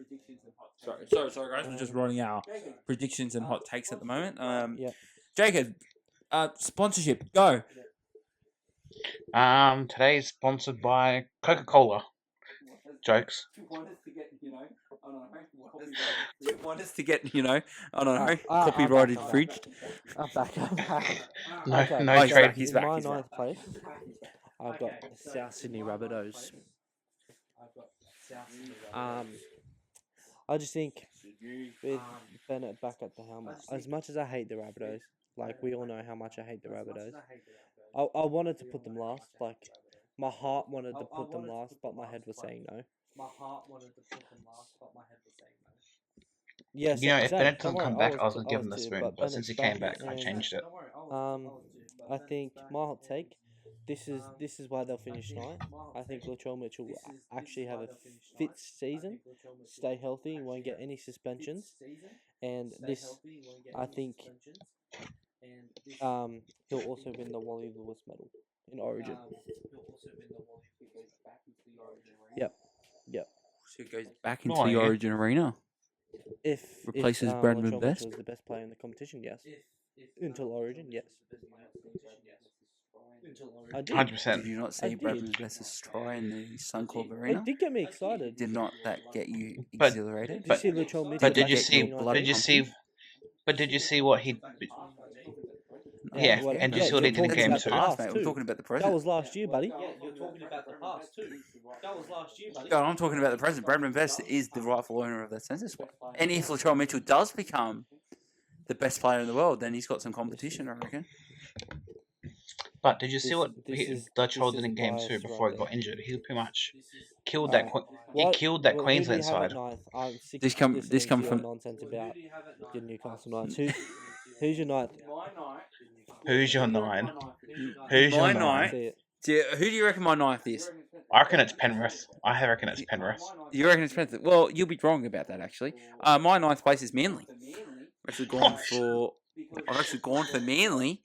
Sorry, guys. We're just running our predictions and hot takes at the moment. Yep. Jacob, sponsorship, go. Today is sponsored by Coca-Cola. Jokes. Want us to get, I don't know, copyrighted I'm back. fridged. I'm back. No, Okay, no Oh, he's trade. back, he's in back, my he's back. ninth place, I've got South Sydney Rabbitohs. I just think with Bennett back at the helm, as much as I hate the Rabbitohs, like we all know how much I hate the Rabbitohs, I wanted to put them last. Like my heart wanted to put them last, but my head was saying no. Yes, If same, Bennett don't doesn't worry, come back, I was too- going to give him the too, spoon, but Bennett's since he came back, I and, changed it. I think my hot take. This is why they'll finish ninth. I think Latrell Mitchell will actually have a fit season, stay healthy, and won't get any suspensions. And this, I think, he'll also win the Wally Lewis medal in Origin. Yep. So it goes back into Oh, the yeah. Origin arena. If Replaces if, Bradman Latrell Best? Mitchell is the best player in the competition, yes. Until Origin, yes. I did. 100%. Did you not I see did. Bradman's Best's try in the Suncorp It arena? did get me excited. Did not that get you But- exhilarated? Did you see Latrell Mitchell? But did you back see? in your 19? blood Did you pumping? see? But did you see what he? Yeah, what- and yeah, you saw what he you're did in talking game about two. the past Mate, we're too. talking about the That present. was last year, buddy. God, I'm talking about the present. Bradman Best is the rightful owner of that census squad. And if Latrell Mitchell does become the best player in the world, then he's got some competition, I reckon. But did you see what this Dutch is Hall did in game biased 2 before right he got injured? He pretty much killed there. that. He killed that Who do Queensland you have at side. ninth? I'm sick This of come listening to your from nonsense about your Newcastle Knights. Who's your ninth? Who's your 9? Who's your my 9? nine. See it. Who do you reckon my ninth is? I reckon it's Penrith. I reckon it's Penrith. You reckon it's Penrith? Well, you'll be wrong about that actually. My ninth place is Manly. I've actually gone for Manly,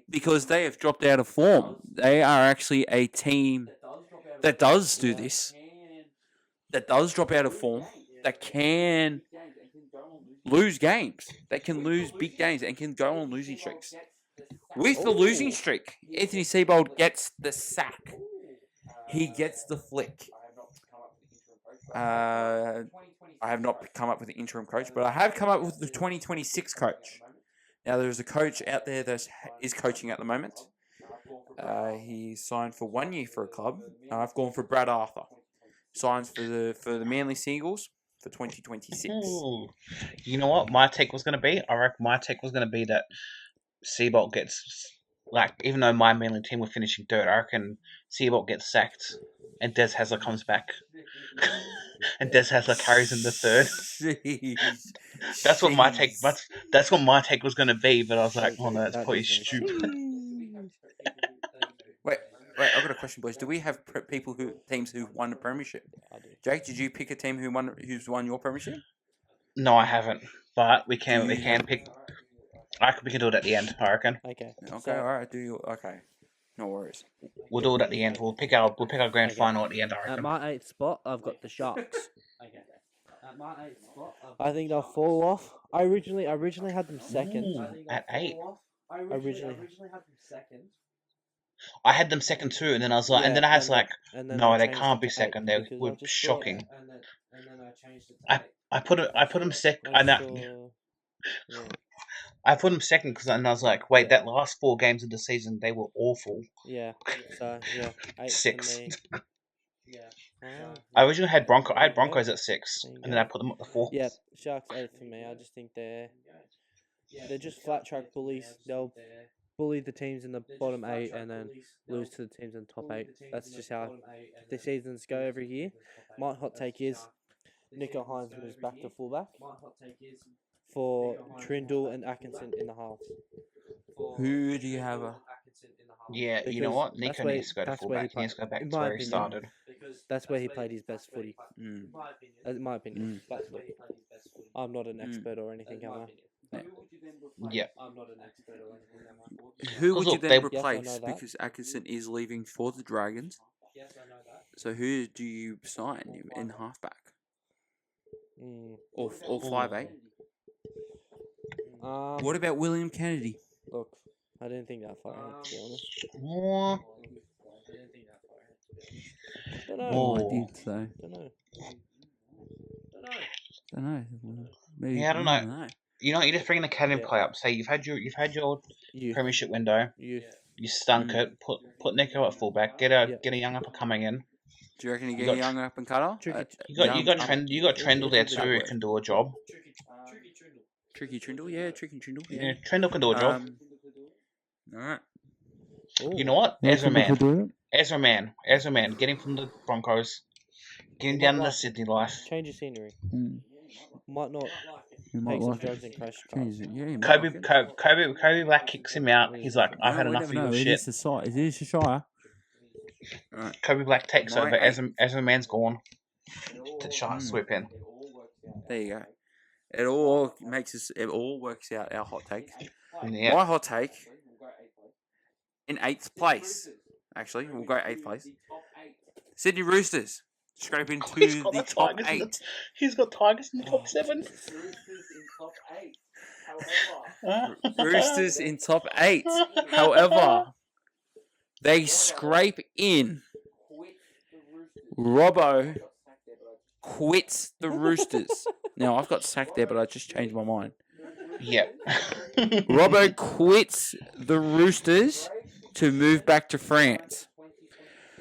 because they have dropped out of form. They are actually a team that does do this. That does drop out of form. That can lose games. They can lose big games and can go on losing streaks. With the losing streak, Anthony Seibold gets the sack. He gets the flick. I have not come up with the interim coach, but I have come up with the 2026 coach. Now, there's a coach out there that is coaching at the moment. He signed for 1 year for a club. I've gone for Brad Arthur. Signs for the Manly Seagulls for 2026. Ooh. You know what my take was going to be? I reckon my take was going to be that Seabolt gets, like, even though my Manly team were finishing third, I reckon Seabolt gets sacked and Des Hasler comes back. And Des Hasler carries in the third. That's what my take. That's what my take was going to be. But I was like, oh no, that's probably stupid. Wait, I've got a question, boys. Do we have teams who won the premiership? I do. Jake, did you pick a team who's won your premiership? No, I haven't. But we can pick. We can do it at the end. I reckon. Okay. Okay, all right. Okay. No worries. We'll do it at the end. We'll pick our grand Okay. final at the end. I At reckon. my 8th spot, I've got the Sharks. I think they'll fall off. I originally had them second. Ooh, at 8. I originally had them second. I had them second too, and then I was like, and then I was like, and then no, I they changed can't it be to second. 8 They because I were just thought- shocking. And then I changed it to I put them I second. saw- I put them second because I was like, wait, that last 4 games of the season they were awful. yeah. So yeah, 8 6. for me. Yeah. Ah. I originally had I had Broncos at 6, There you and then I put them at the 4. Yeah, Sharks 8 for me. I just think they're just flat track bullies. They'll bully the teams in the bottom 8 and then lose to the teams in the top 8. That's just how the seasons go every year. My hot take is Nico Hines moves back to fullback for Trindle and Atkinson in the halves. Who do you have? Yeah, you know Because what? that's Nico where- needs to go to that's where he fullback. He needs to go back in to my where he opinion. started. That's where he played his best footy, Mm. in my opinion. But look, I'm not an expert or anything, am I? Yeah. I'm not an expert or anything. Who would you look, then they- Yes, I replace? know that. Because Atkinson is leaving for the Dragons. Yes, I know that. So who do you sign in halfback? Or Ooh. 5'8"? What about William Kennedy? Look, I didn't think that far ahead, to be honest. Oh, Don't know. Oh. I did so. Don't know. Don't know. Maybe, Yeah, I don't know. You know, you just bring an academy Yeah. play up. Say you've had your Youth. premiership window. Youth. You stunk it. Put Nico at fullback. Get a young upper coming in. Do you reckon you You get a got- young up and cutter? Tricky- You got Trendle there too. Who That can do a job. Tricky Trindle, yeah, Tricky Trindle, Yeah, yeah. Trendle can do a job. Alright. You know what? Ezra Man. Get him from the Broncos. Get him down to the Sydney life. Change of scenery. Mm. Might not You take some drugs and crash cars. Change it, yeah. you might like it. Kobe Black kicks him out. He's like, I've had No, we enough of never your know. It shit. is the side. It is the Shire. Alright. Kobe Black takes My over. eight. Ezra Man's gone. To Sharks swoop in. There you go. It all works out our hot take. Yeah. My hot take in 8th place. Actually, we'll go 8th place. Sydney Roosters scrape into He's got the the top Tigers in the- 8. He's got Tigers in the top 7. Roosters in top 8. However, they scrape in. Robbo quits the Roosters. Now, I've got sacked there, but I just changed my mind. Yep. Robbo quits the Roosters to move back to France.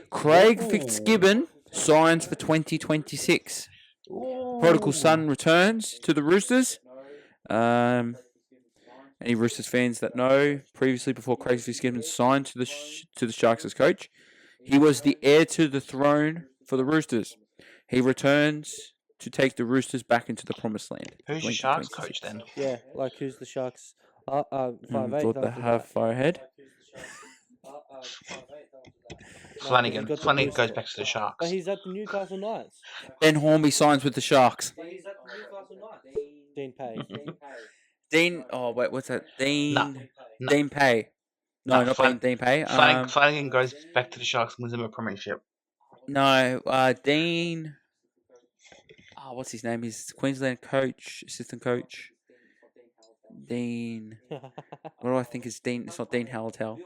Craig Fitzgibbon signs for 2026. Prodigal son returns to the Roosters. Any Roosters fans that know, previously before Craig Fitzgibbon signed to the Sharks as coach, he was the heir to the throne for the Roosters. He returns to take the Roosters back into the promised land. Who's your Sharks coach then? Yeah, like who's the Sharks? 5'8". Thought they have far ahead. Flanagan. got the Flanagan booster. goes back to the But Sharks. he's at the Newcastle Knights. Ben Hornby signs with the Sharks. Dean Pay. Dean, oh wait, what's that? Dean, No. Dean Pay. No, No, not Dean Pay. Flanagan goes back to the Sharks and wins them a premiership. No, Dean. Oh, what's his name? He's Queensland coach, assistant coach. Dean. What do I think is Dean? It's not Dean Hallertau.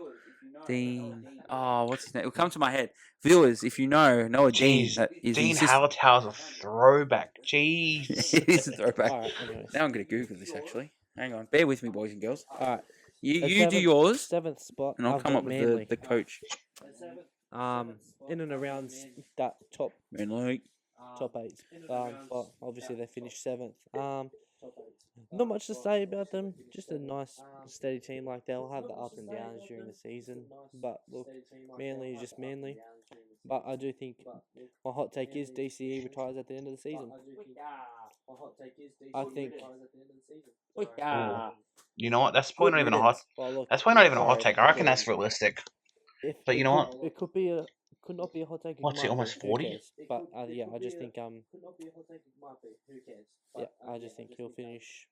Dean. Oh, what's his name? It'll come to my head. Viewers, if you know a Dean Jeez, that is Dean assistant. Hallertau's a throwback. Jeez. It is a throwback. All right, anyways. Now I'm going to Google this actually. Hang on, bear with me, boys and girls. All right. You do yours, 7th spot. and I'll I've come got up with Manly. the coach. In and around that top Manly. 8. But obviously they finished 7th. Not much to say about them. Just a nice, steady team. Like they'll have the ups and downs during the season. But look, Manly is just Manly. But I do think my hot take is DCE retires at the end of the season. I think. You know what? That's probably not even a hot. That's probably not even a hot take. I reckon that's realistic. But you know what? It could be a. Could not be a hot take. What's he, almost 40? But yeah, I just think yeah, I just think he'll finish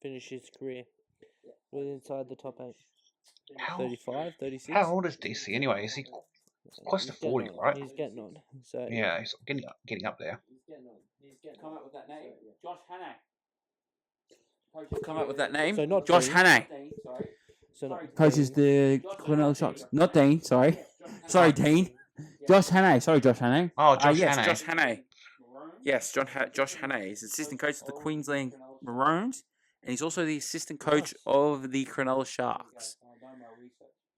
his career inside the top 8. How, 35, 36. how old is DC anyway? Is he close to He's getting 40, on. right? He's getting on. So Yeah, he's getting up there. Come up with that name. Josh Hannay. Come up with that name. So not Josh Dean. Hannay. So not Coaches the Cornell Sharks. Not Dean, sorry. Sorry, Dean. Josh Hannay. Sorry, Josh Hannay. Oh, Josh Yes, Hannay. Josh Hannay. Yes, Josh Hannay is assistant coach of the Queensland Maroons, and he's also the assistant coach of the Cronulla Sharks.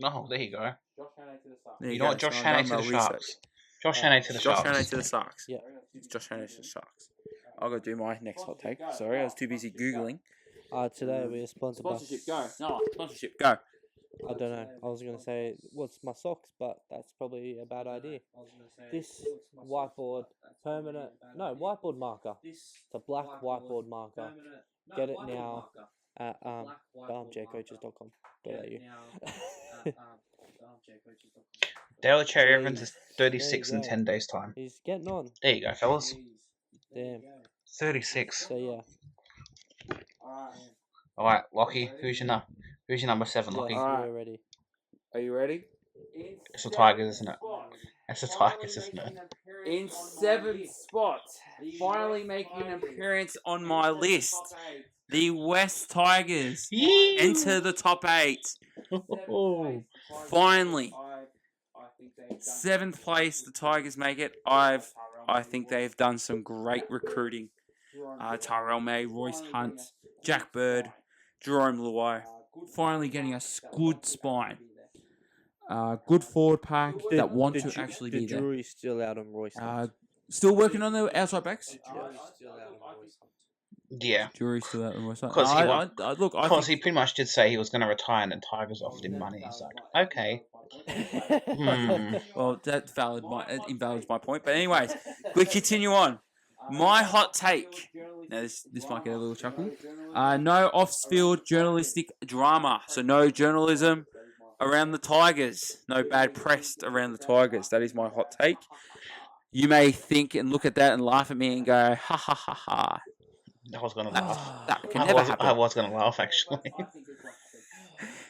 Oh, there you go. There You go. know what? Josh So I've Hannay done to my the research. Sharks. Josh Hannay to the Josh Sharks. Hannay to the Sharks. Yeah. It's Josh Hannay to the Sharks. I'll go do my next hot take. Sorry, I was too busy Googling. today we're sponsored by Sponsorship, go. I don't know. I was gonna say what's my socks, but that's probably a bad idea. This whiteboard whiteboard marker. It's a black whiteboard marker. Get it now at jcoaches.com.au. Dale Cherry Evans is There 36 you in go. 10 days' time. He's getting on. There you go, fellas. Damn. 36. So yeah. All right, Lockie, who's your number 7, Lockie? Yes, Alright. we're ready. Are you ready? It's the Tigers, isn't it? It's the Tigers, isn't it? In 7th spot, finally making an appearance on my list, the West Tigers enter the top 8. Finally, 7th place, the Tigers make it. I think they've done some great recruiting. Tyrell May, Royce Hunt, Jack Bird, Jerome Luai, finally getting a good spine. Good forward pack that want to actually be the there. jury's still out on Royce. Still working on the outside backs. Still out on Royce. Yeah. Jury's still out on the west side. Because I he pretty much did say he was going to retire and then Tigers offered him money. He's like, okay. well, that invalidates my point. But anyways, we continue on. My hot take. Now this might get a little chuckle. No off-field journalistic drama. So no journalism around the Tigers. No bad press around the Tigers. That is my hot take. You may think and look at that and laugh at me and go, ha ha ha ha. I was going to laugh. That can never happen. I was going to laugh, actually.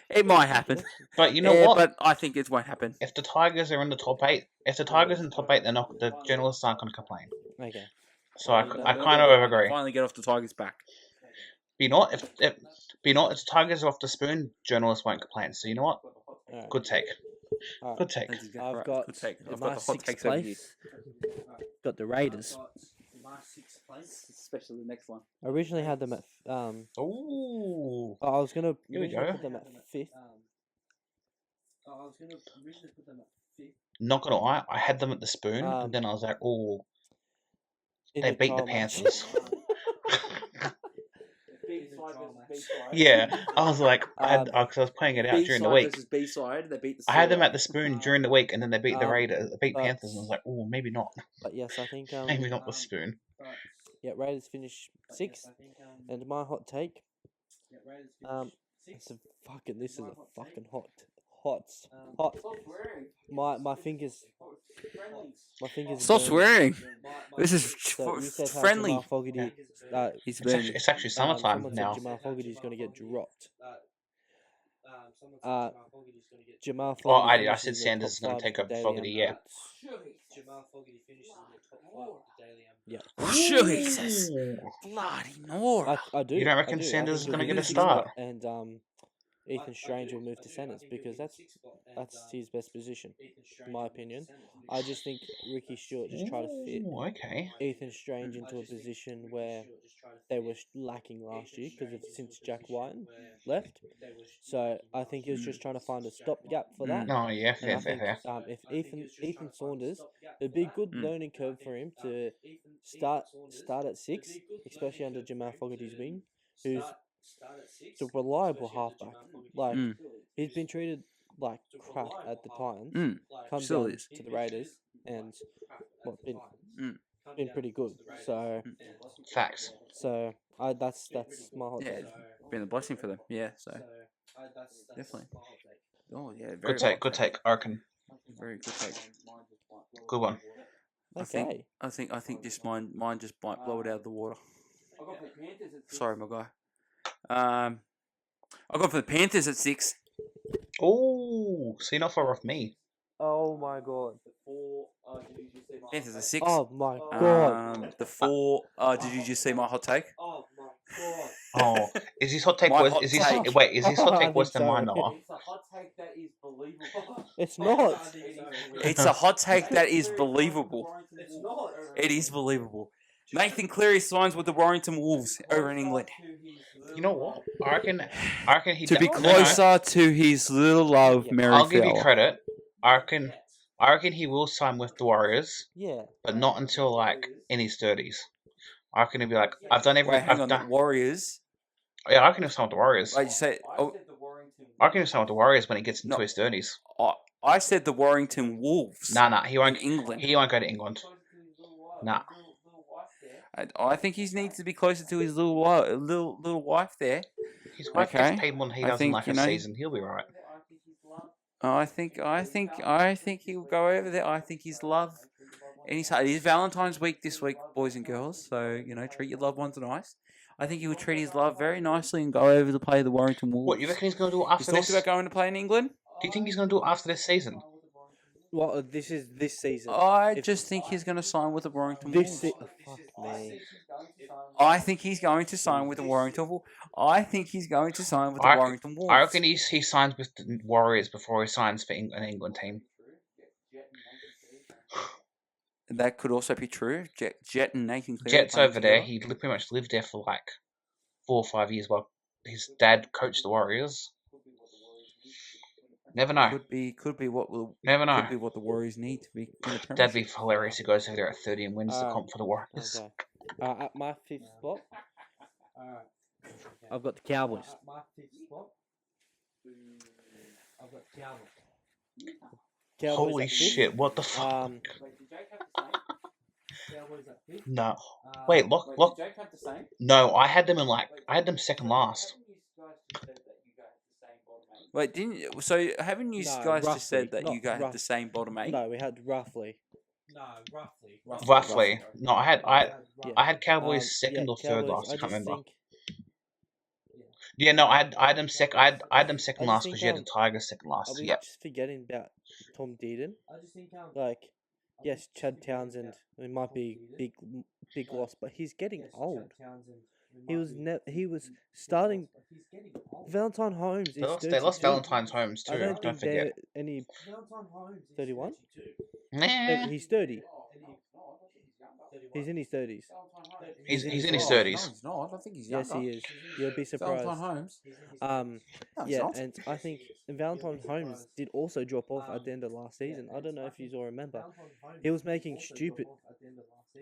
It might happen. But you know what? But I think it won't happen. If the Tigers are in the top 8, if the Tigers in the top 8, the journalists aren't going to complain. Okay. So I kind of agree. Finally get off the Tigers' back. But you know what? If the Tigers are off the spoon, journalists won't complain. So you know what? Alright. Good take. Alright. Good take. That's exactly I've right. got Good take. in I've my got the hot 6th takes over here. place. Got the Raiders. Especially the next one. I originally had them at Ooh. I was gonna Here we originally go. put them at 5th. Not gonna lie, I had them at the spoon, and then I was like, "Oh, they beat the Panthers." Yeah, I was like, because I was playing it out during the week. versus B side. They beat the. I had them at the Spoon during the week, and then they beat the Raiders, beat Panthers, and I was like, oh, maybe not. But yes, I think Maybe not the Spoon. yeah, Raiders finish 6th, and my hot take. This is a fucking hot. My fingers. Stop burning. swearing. This is So you said how friendly. Jamal Fogarty, He's It's been. actually summertime someone now. said Jamal Fogarty's going to get dropped. Jamal Oh, Fogarty. I said Sanders is going to take up Fogarty. Yeah. Yeah. Jesus. Bloody Nora. I do. You don't I reckon do. I Sanders think is going to he'll get a be start? And Ethan Strange will move to centres because that's his best position, in my opinion. I just think Ricky Stewart just tried to fit Ooh, okay. Ethan Strange into a position where they were lacking last year since Jack White left. So I think he was just trying to find a stopgap for that. Oh, yeah, And I fair, think fair. if Ethan Saunders, it'd be a good learning curve for him to start at 6, especially under Jamal Fogarty's wing, who's a reliable halfback. Like he's been treated like crap at the Titans. Come Still down is. to the Raiders and been pretty good. So Facts. so that's my hot Yeah, take. been a blessing for them. Yeah, so definitely. Oh yeah, very Good take, hot good take. I reckon. Very good take. Good one. Okay. I think this mine just might blow it out of the water. Sorry, my guy. I got for the Panthers at 6. Oh, so you're not far off me. Oh my god. Panthers at 6. Oh my god. The 4. Did you just see my hot take? Oh, is his hot take My worse? hot Is his take. wait? Is his hot I take worse think than mine? so. Noah? It's a hot take that is believable. It's not. It's a hot take that is believable. It's not. It is believable. Nathan Cleary signs with the Warrington Wolves over in England. You know what? I reckon he To be no, no. closer to his little love, Mary I'll give you Fowler. credit. I reckon he will sign with the Warriors, Yeah. but not until like in his 30s. I reckon he'll be like, I've done Wait, everything. hang I've on. done. Warriors. Yeah, I reckon he'll sign with the Warriors. Wait, you say? Oh, I reckon he'll sign with the Warriors when he gets into No. his 30s. I said the Warrington Wolves. Nah, he won't. In England. He won't go to England. Nah. I think he needs to be closer to his little wife there. His wife Okay. gets paid more than he I does in think, like you a know- season. He'll be right. I think he'll go over there. I think his love, and it is Valentine's week this week, boys and girls. So treat your loved ones nice. I think he would treat his love very nicely and go over to play the Warrington Wolves. What, you reckon he's going to do it He's after talked this? about going to play in England. Do you think he's going to do it after this season? Well, this is this season. I just think he's going to sign with the Warrington Wolves. Fuck me. I think he's going to sign with the Warrington Wolves. I think he's going to sign with the Warrington Wolves. I reckon he signs with the Warriors before he signs for an England team. That could also be true. Jet and Nathan Cleary. Jet's over there. He pretty much lived there for like 4 or 5 years while his dad coached the Warriors. Never know. Could be what will. Never know. Could be what the Warriors need to be in the Premiership. That'd be hilarious. He goes over there at 30 and wins the comp for the Warriors. Okay. At my 5th spot, I've got the Cowboys. Cowboys Holy at 5th. shit! What the fuck? Wait, did Jake have the same? No. Wait, look. Did Jake have the same? No, I had them second last. Wait, didn't you? So haven't you No, guys just said roughly, that you not guys had rough. the same bottom 8? No, we had roughly. Roughly. No, I had Cowboys Yeah, second or third Cowboys, last. I just can't remember. think- Yeah, no, I had them second. I had them second I just last think, because you had the Tigers second last. Are we Yeah. just forgetting about Tom Dearden? Like, yes, Chad Townsend. It might be big loss, but he's getting old. He was starting. Valentine Holmes is They lost 32. Valentine's Holmes too. I don't Don't think forget. any 31. Nah. He's 30. He's in his 30s. He's in his No, 30s. he's not. I think he's Yes, younger. he is. You'll be Valentine surprised. Holmes. Um, No, he's yeah, not. and I think Valentine Holmes did also drop off at the end of last season. I don't know if you all remember. He was making stupid.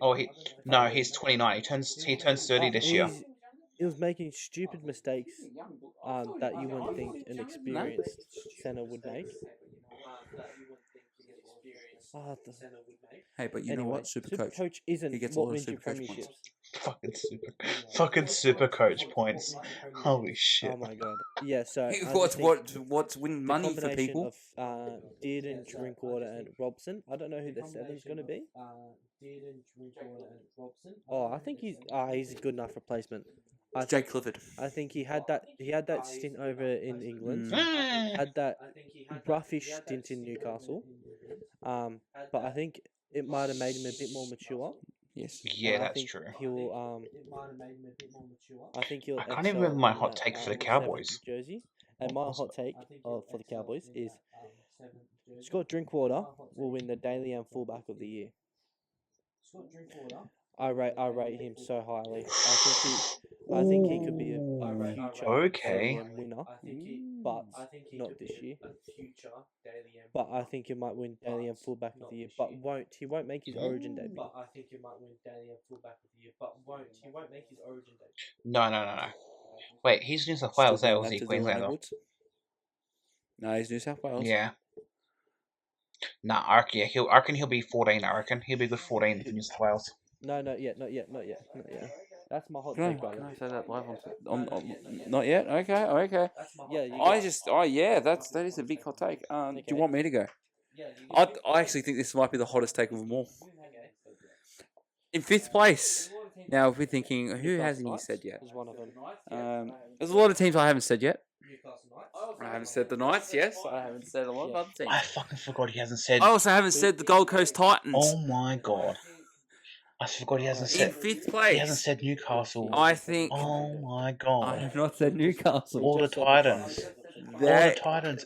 Oh, he's 29. He turns 30 this year. It he was making stupid mistakes that you wouldn't think an experienced centre would make. Hey, but you know what? Super coach. isn't He gets a what lot of wins you Supercoach points. premierships. Fucking super coach points. Holy shit. Oh my god! Yeah, so I what's just think what's winning the money for combination people? of Dearden, Drinkwater, and Robson. I don't know who the seven's going to be. Oh, I think he's a good enough replacement. Jake Clifford. I think he had that stint over in England. Mm. Had that roughish stint in Newcastle. But I think it might have made him a bit more mature. Yes. Yeah, And I that's think true. He'll I think he'll. I can't even remember excel my in hot that, take for the seventh Cowboys. jersey. And What my was hot take for the Cowboys is Scott Drinkwater will win the Daily M fullback of the year. I rate him so highly. I think he could be a future Okay. Daily M winner, but not this year. But I think he might win Daily M fullback of the year, but he won't make his Origin debut. No. Wait, he's New South Wales, Still or is going he back to the Queenslander? Langlewoods. No, he's New South Wales. Yeah. Nah, I reckon he'll be 14. I reckon he'll be good 14 for New South Wales. No, not yet. That's my hot Can take, brother. I say that live on not yet? Okay. Yeah, That is a big hot take. Do Okay. you want me to go? I actually think this might be the hottest take of them all. In 5th place. Now, if we're thinking, who hasn't he said yet? Is one of them. There's a lot of teams I haven't said yet. I haven't said the Knights, yes. I haven't said a lot of other teams. I fucking forgot he hasn't said. I also haven't said the Gold Coast Titans. Oh my god. I forgot he hasn't In said. 5th place. He hasn't said Newcastle. I think. Oh my I god. have not said Newcastle. All the Titans. All the Titans.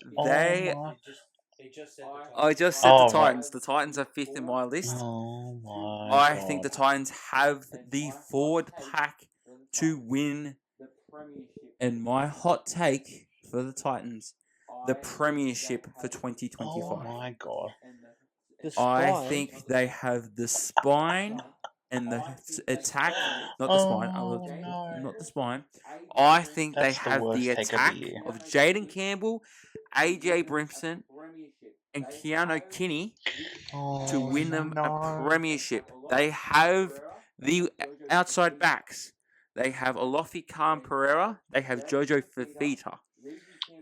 I just said the Titans. The Titans are 5th in my list. Oh my I god. think the Titans have the forward pack to win. And my hot take for the Titans, the premiership for 2025. Oh my god. I think they have the spine and the attack. Not the spine. no. Not the spine. I think That's they the have worst the take of the attack year. of Jaden Campbell, AJ Brimson, and Keanu Kinney to win them a premiership. They have the outside backs. They have Alofi Khan Pereira. They have Jojo Fafita.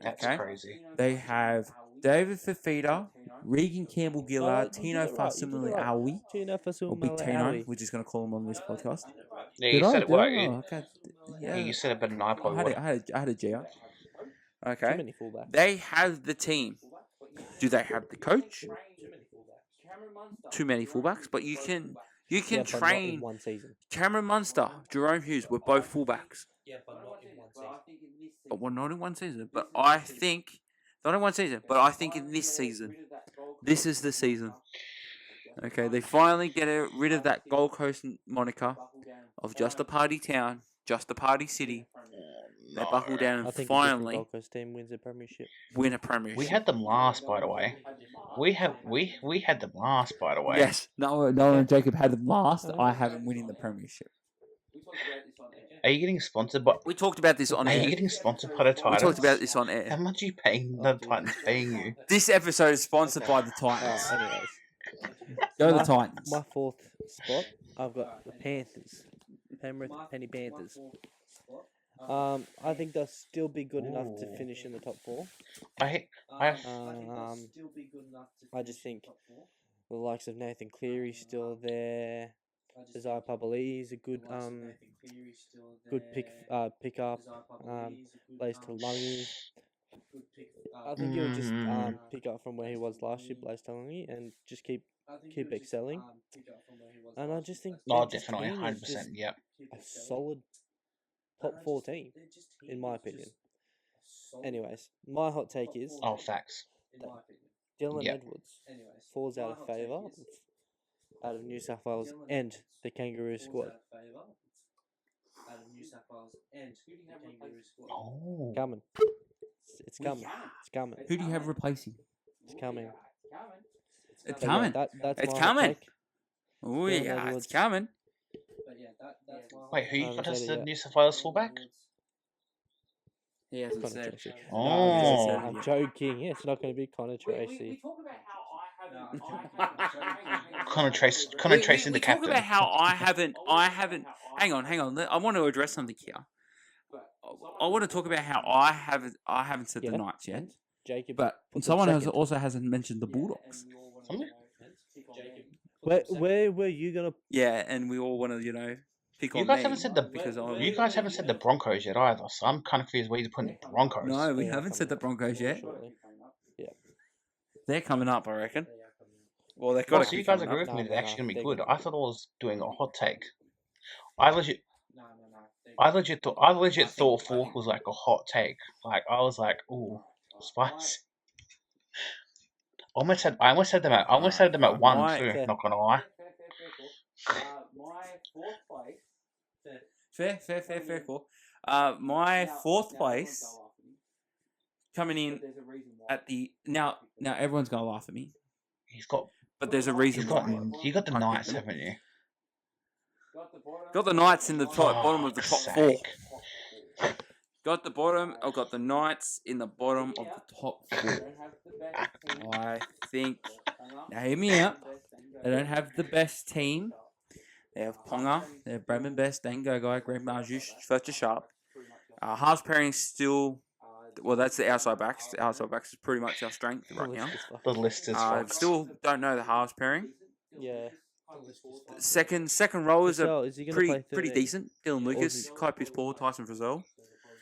That's Okay. crazy. They have David Fafita, Regan Campbell Gillard, Tino Fasimile Awi, or Big Tino. We're just going to call him on this podcast. Yeah, you said it well. Okay. Yeah, you said it better than I probably would. I had a G up. Too Okay. many fullbacks. They have the team. Do they have the coach? Too many fullbacks, but you can Yeah, but not in train one season. Cameron Munster, Jerome Hughes were both fullbacks. But not in one season. But I think not in one season. But I think in this season, this is the season. Okay, they finally get rid of that Gold Coast moniker of just a party town, just a party city. They buckle down I and think finally a Gold Coast team wins a premiership. win a premiership. We had them last, by the way. We had them last, by the way. Yes, Noah and Jacob had them last. I haven't winning the premiership. Are you getting sponsored by? We talked about this on Are you air. getting sponsored by the Titans? We talked about this on How air. much are you paying the Titans paying you? This episode is sponsored by the Titans. Anyways, Go the my- Titans. my 4th spot, I've got the Panthers. Penrith Penny Panthers. I think they'll still be good enough to finish in the top 4. I just think the likes of Nathan Cleary still there. Isaiah Papali'i is a good pick up. Blaze Talangi. I think he'll just pick up from where he was last year, Blaze Talangi, and just keep excelling. And I just think Oh, their definitely, team is 100%. just Yep. a solid top 4 team, in my opinion. Anyways, my hot take is Oh, facts. Dylan Yep. Edwards falls out of favour out of New South Wales and the Kangaroo squad. Oh. Coming. It's coming. It's coming. Who do you have replacing? It's coming. It's But yeah, coming. that's It's my hot coming. take. Oh Dylan yeah, Edwards. it's coming. Wait, who you haven't got as said it the yet. New South Wales fullback? He hasn't Connor said. Tracy. Oh. I'm joking. Yeah, it's not going to be Connor Tracy. We talk about how I haven't. Connor Tracy, the we captain. talk about how I haven't. Hang on. I want to address something here. I want to talk about how I haven't said the Yeah, Knights yet. and Jacob. But put them someone second. also hasn't mentioned the Bulldogs. Where were you going to? Yeah, and we all want to, pick You on guys me haven't said the because I'm. You guys haven't said the Broncos yet either, so I'm kind of confused where you're putting the Broncos. No, we They are haven't said the coming Broncos yet. shortly. Yeah. They're coming up, I reckon. Well, they've Well, got so to you be guys coming agree up. with me No, that they're no, actually going to be they good. can- I thought I was doing a hot take. I legit thought fourth was like a hot take. Like I was like, ooh, spicy. I almost said them at 1 My- too. fair. Not gonna lie. My fourth place. Fair call. My fourth place coming in at the now everyone's gonna laugh at me, You've got but there's a reason you got the I Knights, picked them. haven't you? Got the Knights in the top, bottom of the top Fuck's four. sake. Got the bottom. I've got the Knights in the bottom of the top four. I think. Now hear me out. They don't have the best team. They have Ponga. They have Bradman Best, Dango Guy, Greg Marjush, Fletcher Sharp. Halves pairing still. Well, that's the outside backs. The outside backs is pretty much our strength right now. The list is I fucked. still don't know the halves pairing. Yeah. Second rowers are Frizzell, is he going to play pretty 13? decent. Dylan Lucas, Kai Piss-Paul, Tyson Frizzell.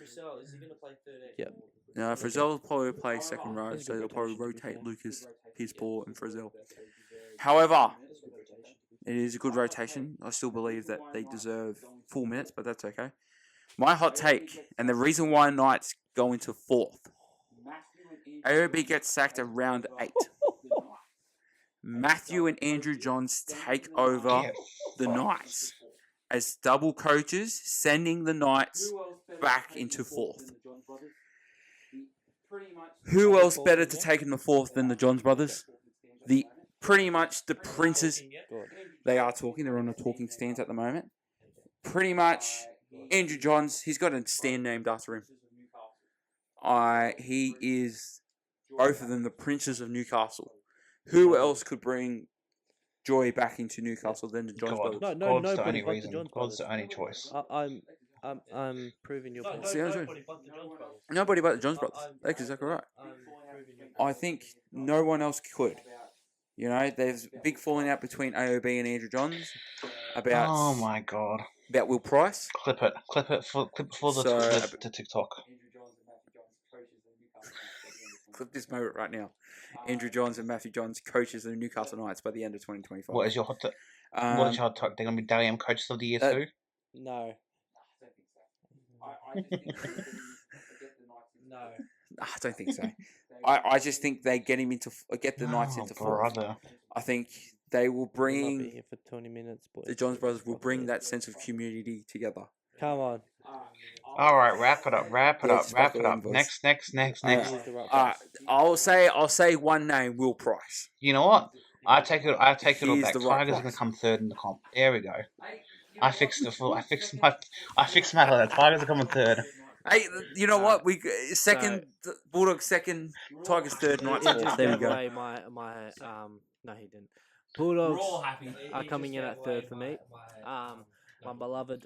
Frizzell, is he going to play 13? Yep. No, Frizzell will probably play second row, That's a so good they'll probably rotation, to be rotate fair. Lucas, Piss-Paul, and Frizzell. However, it is a good rotation. I still believe that they deserve full minutes, but that's okay. My hot take, and the reason why Knights go into fourth. AOB gets sacked at round 8. Matthew and Andrew Johns take over Get the Knights as double coaches, sending the Knights back into fourth. Who else better to take in the fourth than the Johns brothers? Pretty much the princes. Good. They are talking. They're on a talking stance at the moment. Pretty much, Andrew Johns. He's got a stand named after him. He is both of them the princes of Newcastle. Who else could bring joy back into Newcastle than the Johns God. brothers? No, God's the nobody only but the reason. Johns God's the brothers. only choice. I'm proving your point. See, I was right. Nobody but the Johns brothers. That's exactly right. I think no one else could. There's a big falling out between AOB and Andrew Johns about Oh my god. about Will Price. Clip it for the TikTok. Clip this moment right now. Andrew Johns and Matthew Johns coaches the Newcastle Knights by the end of 2025. What is your hot take? Um, What is your hot take? They're gonna be Dally M coaches of the year too. No. No. I don't think so. I just think they get the Knights into fourth. brother. I think they will We'll not be bring here for 20 minutes, boys. the Johns brothers will bring that sense of community together. Come on. All right, wrap it up. Yeah, just Wrap back it it up. in, boys. Next. Alright. Here's the right I'll place. say one name, Will Price. You know what? I take it all Here's back. the right Tigers are price. gonna come third in the comp. There we go. I fixed my letter. Tigers are coming third. Hey, you know what? We second Bulldogs second, Tigers third, Knights It fourth. just There we gave go. away my no, he didn't. Bulldogs are coming in at third for me. My beloved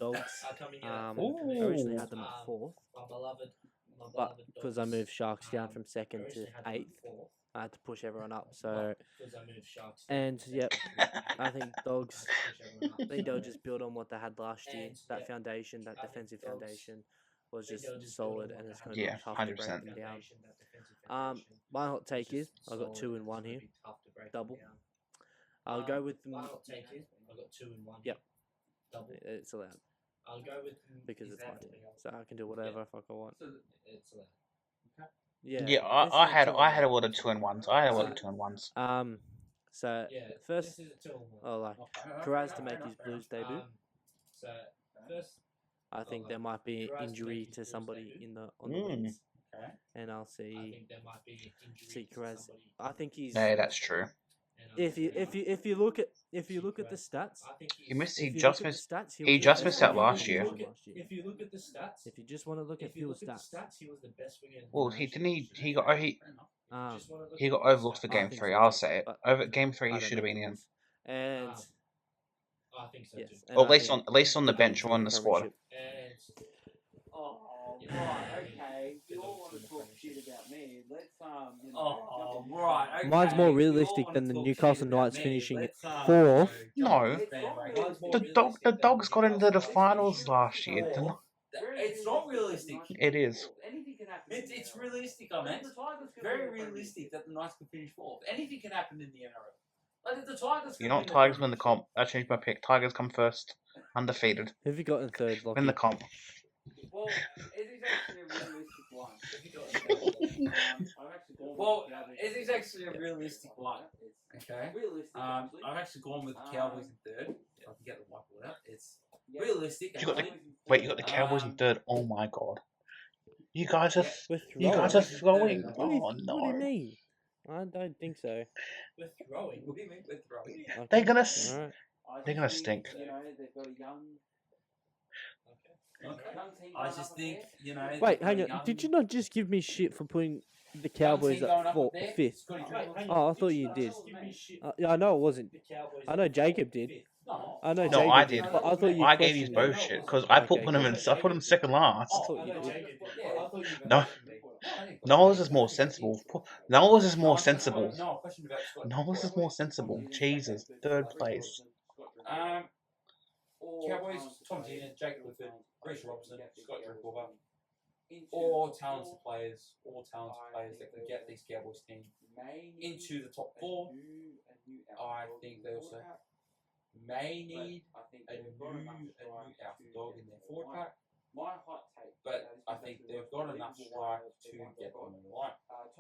dogs. I originally had them at fourth, but because I moved Sharks down from second to eighth, I had to push everyone up. So, and yep, I think dogs. I think they'll just build on what they had last year. That foundation, that defensive foundation, was just solid, and it's going to be tough to break 100%. them down. My hot take is I got 2 in 1 here, double. I'll go with them. Yep, it's allowed because it's my team, so I can do whatever fuck I want. Yeah, Yeah, I had a lot of 2 and 1s. I had a lot of 2 and 1s. So first, Carraz to make his Blues debut. I think there might be injury to somebody on the wings, and I'll see Carraz. I think he's. Yeah, that's true. if you look at the stats, He missed. He if you just look at missed. the stats, He was the just best missed out winger in last the year. division last year. If you look at the stats, If you just want to look at pure stats, he was the best winger. Well, he didn't. He got. um, He got overlooked for I game think 3. so I'll too, say it. but Over game 3, I he don't should have know been the in, rules. And I think so yes, too. and or I at least on the think he bench can or in win the squad. premiership. And Oh, right, okay. If you all want to talk shit about me, let's oh, right. Okay. Mine's more If you all realistic wanna than the talk Newcastle shit about Knights me, finishing let's, fourth. No, It's not realistic. the dogs got into the finals last year. Didn't It's not realistic. It is. Anything can happen. It's realistic, I mean. Very realistic that the Knights could finish fourth. Anything can happen in the NRL. Like if the Tigers. You know what? Tigers win the comp. I changed my pick. Tigers come first, undefeated. Who have you got in third, Lockie? Win the comp. Well, it is actually a realistic one. I've actually gone Well, with the Cowboys. it is actually a realistic one. Okay. Realistic, actually. I've actually gone with the Cowboys in third. If I can get the whiteboard out. It's realistic. You got the- actually. Wait, you got the Cowboys in third. Oh my god. You guys are. We're You guys throwing. are throwing. What do you, Oh what do you no. mean? I don't think so. We're throwing. What do you mean we're throwing? Okay. They're gonna. All right. They're gonna stink. You know, they've got a young. Okay. young team I going just up think, there. you know. Wait, they've got hang a on. young- Did you not just give me shit for putting the Cowboys young team going at up there? fifth? Scotty Dribble. Oh, I thought you did. Yeah, I know it wasn't. I know Jacob did. No. I know No, Jacob I did. did. But I thought you I gave you questioned both me. shit because I put Okay, one of them. I put him second last. I thought you did. No. Noah's is more sensible. Noah's is more sensible. No, a question about Scott. Noah's is more sensible. Jesus, third place. Cowboys, Tom Dean, Jacob Clifford, Grace Robson, Scott Drinkwater. All talented players that can get these Cowboys team into the top 4. I think they also may need a new alpha dog in their forward pack. But I think they've got enough strike to get them in the line.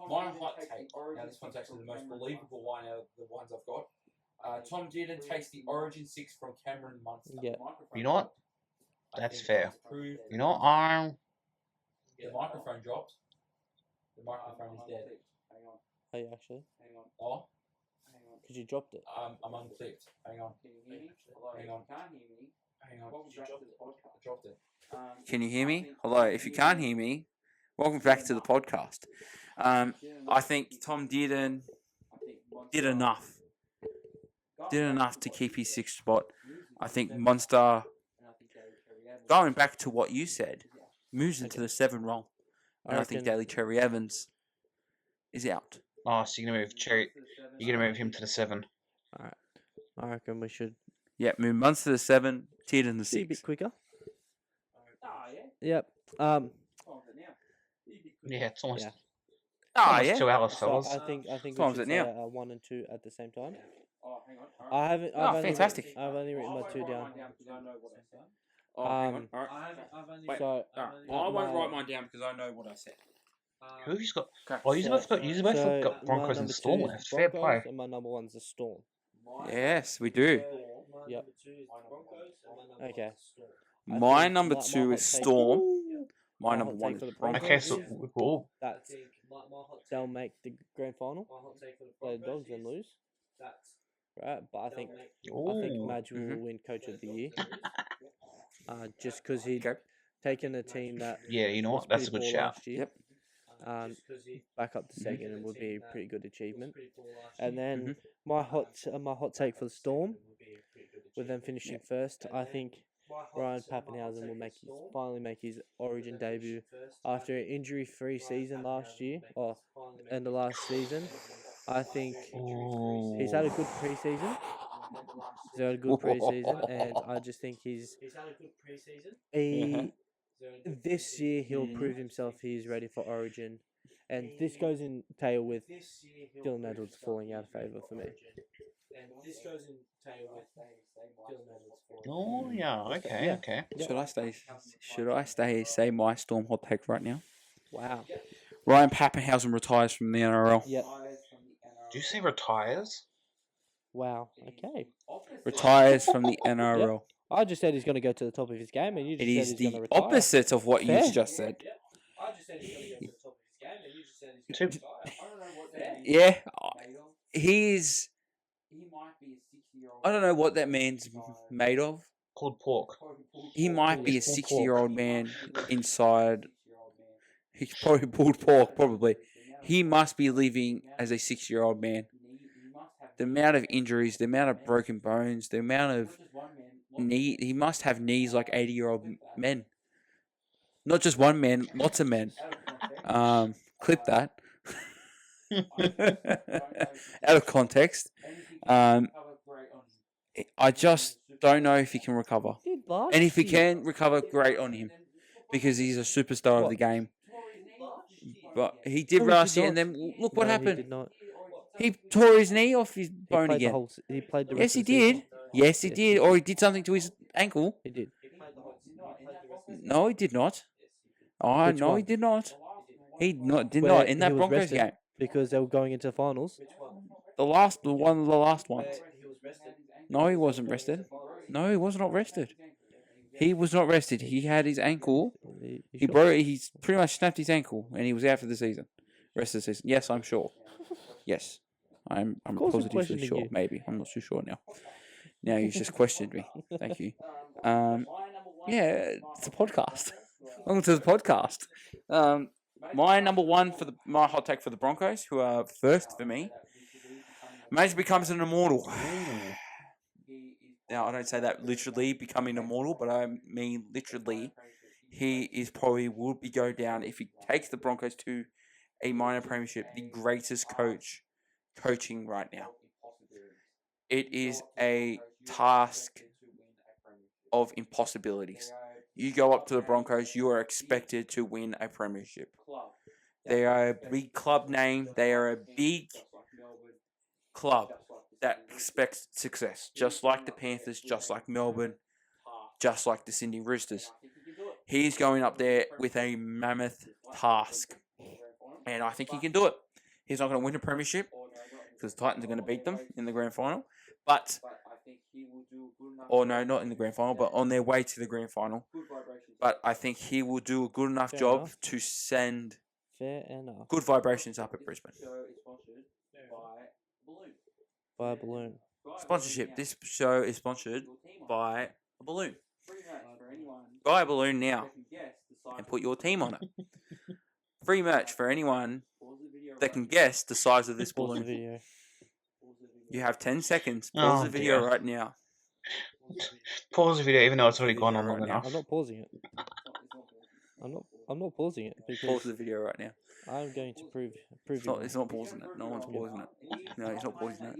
My hot take, now this one's actually the most believable one out of the ones I've got. Tom Dearden takes the Origin 6 from Cameron Munster. Yeah. You know what? I That's think fair. that's proved. You know, The microphone dropped. The microphone is dead. Are you actually? Oh, Because you dropped it. I'm unclipped. Hang on. Hang on. Hang on. I dropped it. Can you hear me? Hello. If you can't hear me, welcome back to the podcast. I think Tom Dearden did enough. Did enough to keep his 6th spot. I think Monster, going back to what you said, moves into the 7 role. And I think reckon- Daly Cherry Evans is out. oh, so you're gonna move Cherry? You're gonna move him to the 7. I reckon we should Yeah, move Munster to the 7, Dearden the be a bit 6. quicker. Oh, yeah. Yep. Yeah, it's almost, Yeah. Ah, almost yeah. 2 hours, So fellas. I think we Time's should it say now? 1 and 2 at the same time. Oh, hang on. I haven't. Oh, I've only fantastic. Written, I've only written my 2 down. Oh, hang on. Um, All right. Wait. So Alright, I won't write mine down because I know what I said. Who's got? Okay. Oh, you both got. You both so got Broncos my and number Storm 2 is left. Fair Broncos play. and my number 1's the Storm. Yes, we do. Yep. Okay. I My think number my 2 hot is take- Storm. My my number hot 1 take is for the Broncos. Okay, so cool. That they'll make the grand final. The Dogs and lose. Right, but I think Ooh. Madge will Mhm. win Coach of the Year. Just because he'd Okay. taken a team that Yeah, you know was what? That's a pretty good poor shout. last year, Yep. back up to second, and would be a pretty good achievement. And then Mhm. my hot take for the Storm, with them finishing first, I think Ryan Pappenhausen will finally make his Origin debut after an injury-free season last year, or end of last season. I think he's had a good preseason. He's had a good preseason, and I just think this year he'll prove himself. He is ready for Origin, and this goes in tail with Dylan Edwards falling out of favour for me. Oh yeah. Okay. Yeah. Okay. Should I say my Storm hot take right now? Wow. Ryan Pappenhausen retires from the NRL. Yep. Do you say retires? Wow. Okay. Retires from the NRL. I just said he's going to go to the top of his game, and you just It said is he's the going to retire. opposite of what Fair. you just said. Two. Yeah, he's I don't know what that man's made of. Pulled pork. He might be a It's pulled 60-year-old man inside. He's probably pulled pork, probably. He must be living as a 60-year-old man. The amount of injuries, the amount of broken bones, the amount of knee. He must have knees like 80-year-old men. Not just one man, lots of men. Clip that. Out of context. I just don't know if he can recover. And if he can recover, great on him. Because he's a superstar of the game. But he did last year, and then look what happened. He did not. He tore his knee off his bone played again. He played the Yes, rest he of the season. did. Yes, he did. Or he did something to his ankle. He did. No, he did not. Oh, Which no, one? he did not. He did Where not in he that was Broncos rested game. because they were going into finals. One of the last ones. No, he wasn't rested. No, he was not rested. He was not rested. He had his ankle. He broke. He's pretty much snapped his ankle, and he was out for the season. Rest of the season. Yes, I'm sure. Yes, I'm course I'm positively questioning sure. you. Maybe I'm not too sure now. Now you've just questioned me. Thank you. Yeah, it's a podcast. Welcome to the podcast. My number one for my hot take for the Broncos, who are first for me, Mace becomes an immortal. Now, I don't say that literally becoming immortal, but I mean literally. He is probably will be go down if he takes the Broncos to a minor premiership, the greatest coaching right now. It is a task of impossibilities. You go up to the Broncos, you are expected to win a premiership. They are a big club name. They are a big club that expects success, just like the Panthers, just like Melbourne, just like the Sydney Roosters. He's going up there with a mammoth task, and I think he can do it. He's not going to win a premiership because the Titans are going to beat them in the grand final, or no, not in the grand final, but on their way to the grand final. But I think he will do a good enough job to send good vibrations up at Brisbane. By a balloon. Sponsorship. This show is sponsored by a balloon. Buy a balloon now and put your team on it. Free merch for anyone that can guess the size of this Pause the balloon. video. You have 10 seconds. Pause the video dear. right now. Pause the video, even though it's already gone on Right long now. enough. I'm not pausing it. I'm not pausing it Pause because the video right now. I'm going to prove It's not pausing it. No one's pausing it. No, he's not pausing it.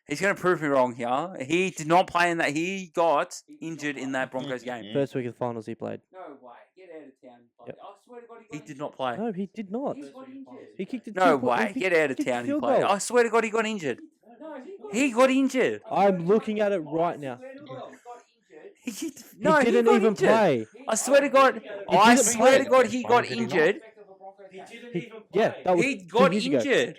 He's going to prove me wrong here. He did not play in that. He got injured in that Broncos game. First week of the finals he played. No way. Get out of town. Yep. I swear to God He did not play. No, he did not. He got injured. He kicked it. No way. Get out of town. He played. I swear to God, he got injured. No, He got injured. I'm looking at it right now. No, he didn't got even injured. play. I swear to God. I swear to God, he got injured. That was He 2 got years ago. injured.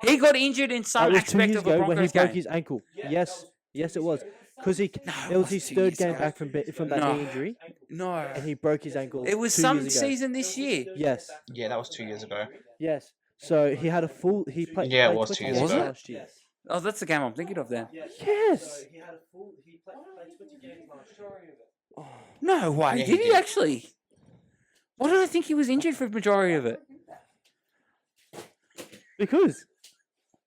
He got injured in That some was 2 aspect years of a ago when he Broncos broke game. his ankle. Yes, it was. Because it it was was his 2 third years game ago. back from that No. knee injury, No. and he broke his ankle. It was 2 some years ago. season this year. Yes, Yeah, that was 2 years ago. yes. So he had a full. He played. Yeah, it played was 20 2 years games ago. last year. Oh, that's the game I'm thinking of then. Yes. No way. Yeah, he did he did. actually? Why did I think he was injured for the majority of it? Because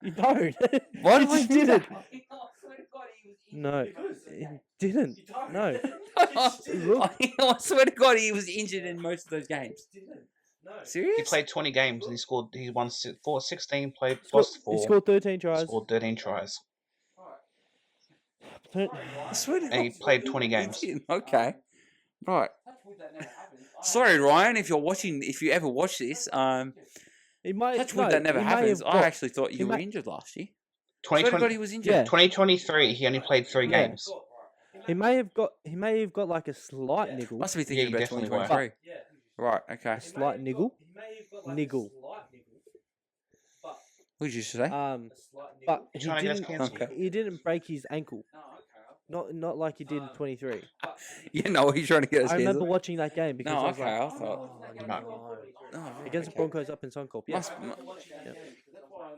you don't. Why You did I just think didn't. that? No, he didn't. No. I swear to God, he was injured in most of those games. Serious? He played 20 games and he won 16, played, He lost 4, scored 13 tries. scored 13 tries. I swear to And he God. played 20 He games. did. Okay. Right. Sorry, Ryan, if you ever watch this, He might. touch wood that never he may happens. have I got- actually thought you were might- injured last year. Swear to God, 2020, he was injured. Yeah. 2023, he only played 3 Yeah. games. He may have got like a slight niggle. Must be Yeah, thinking you about definitely were. 2023. Right, okay. A slight niggle. Niggle. What did you say? But he Trying to get us didn't. cancelled. Okay. He didn't break his ankle. Not like he did in 23. You know what he's trying to get us I remember cancelled? watching that game because No, I was okay, I like, thought. oh, No. no. Oh, right, Against the okay. Broncos up in Suncorp. Yeah. Must,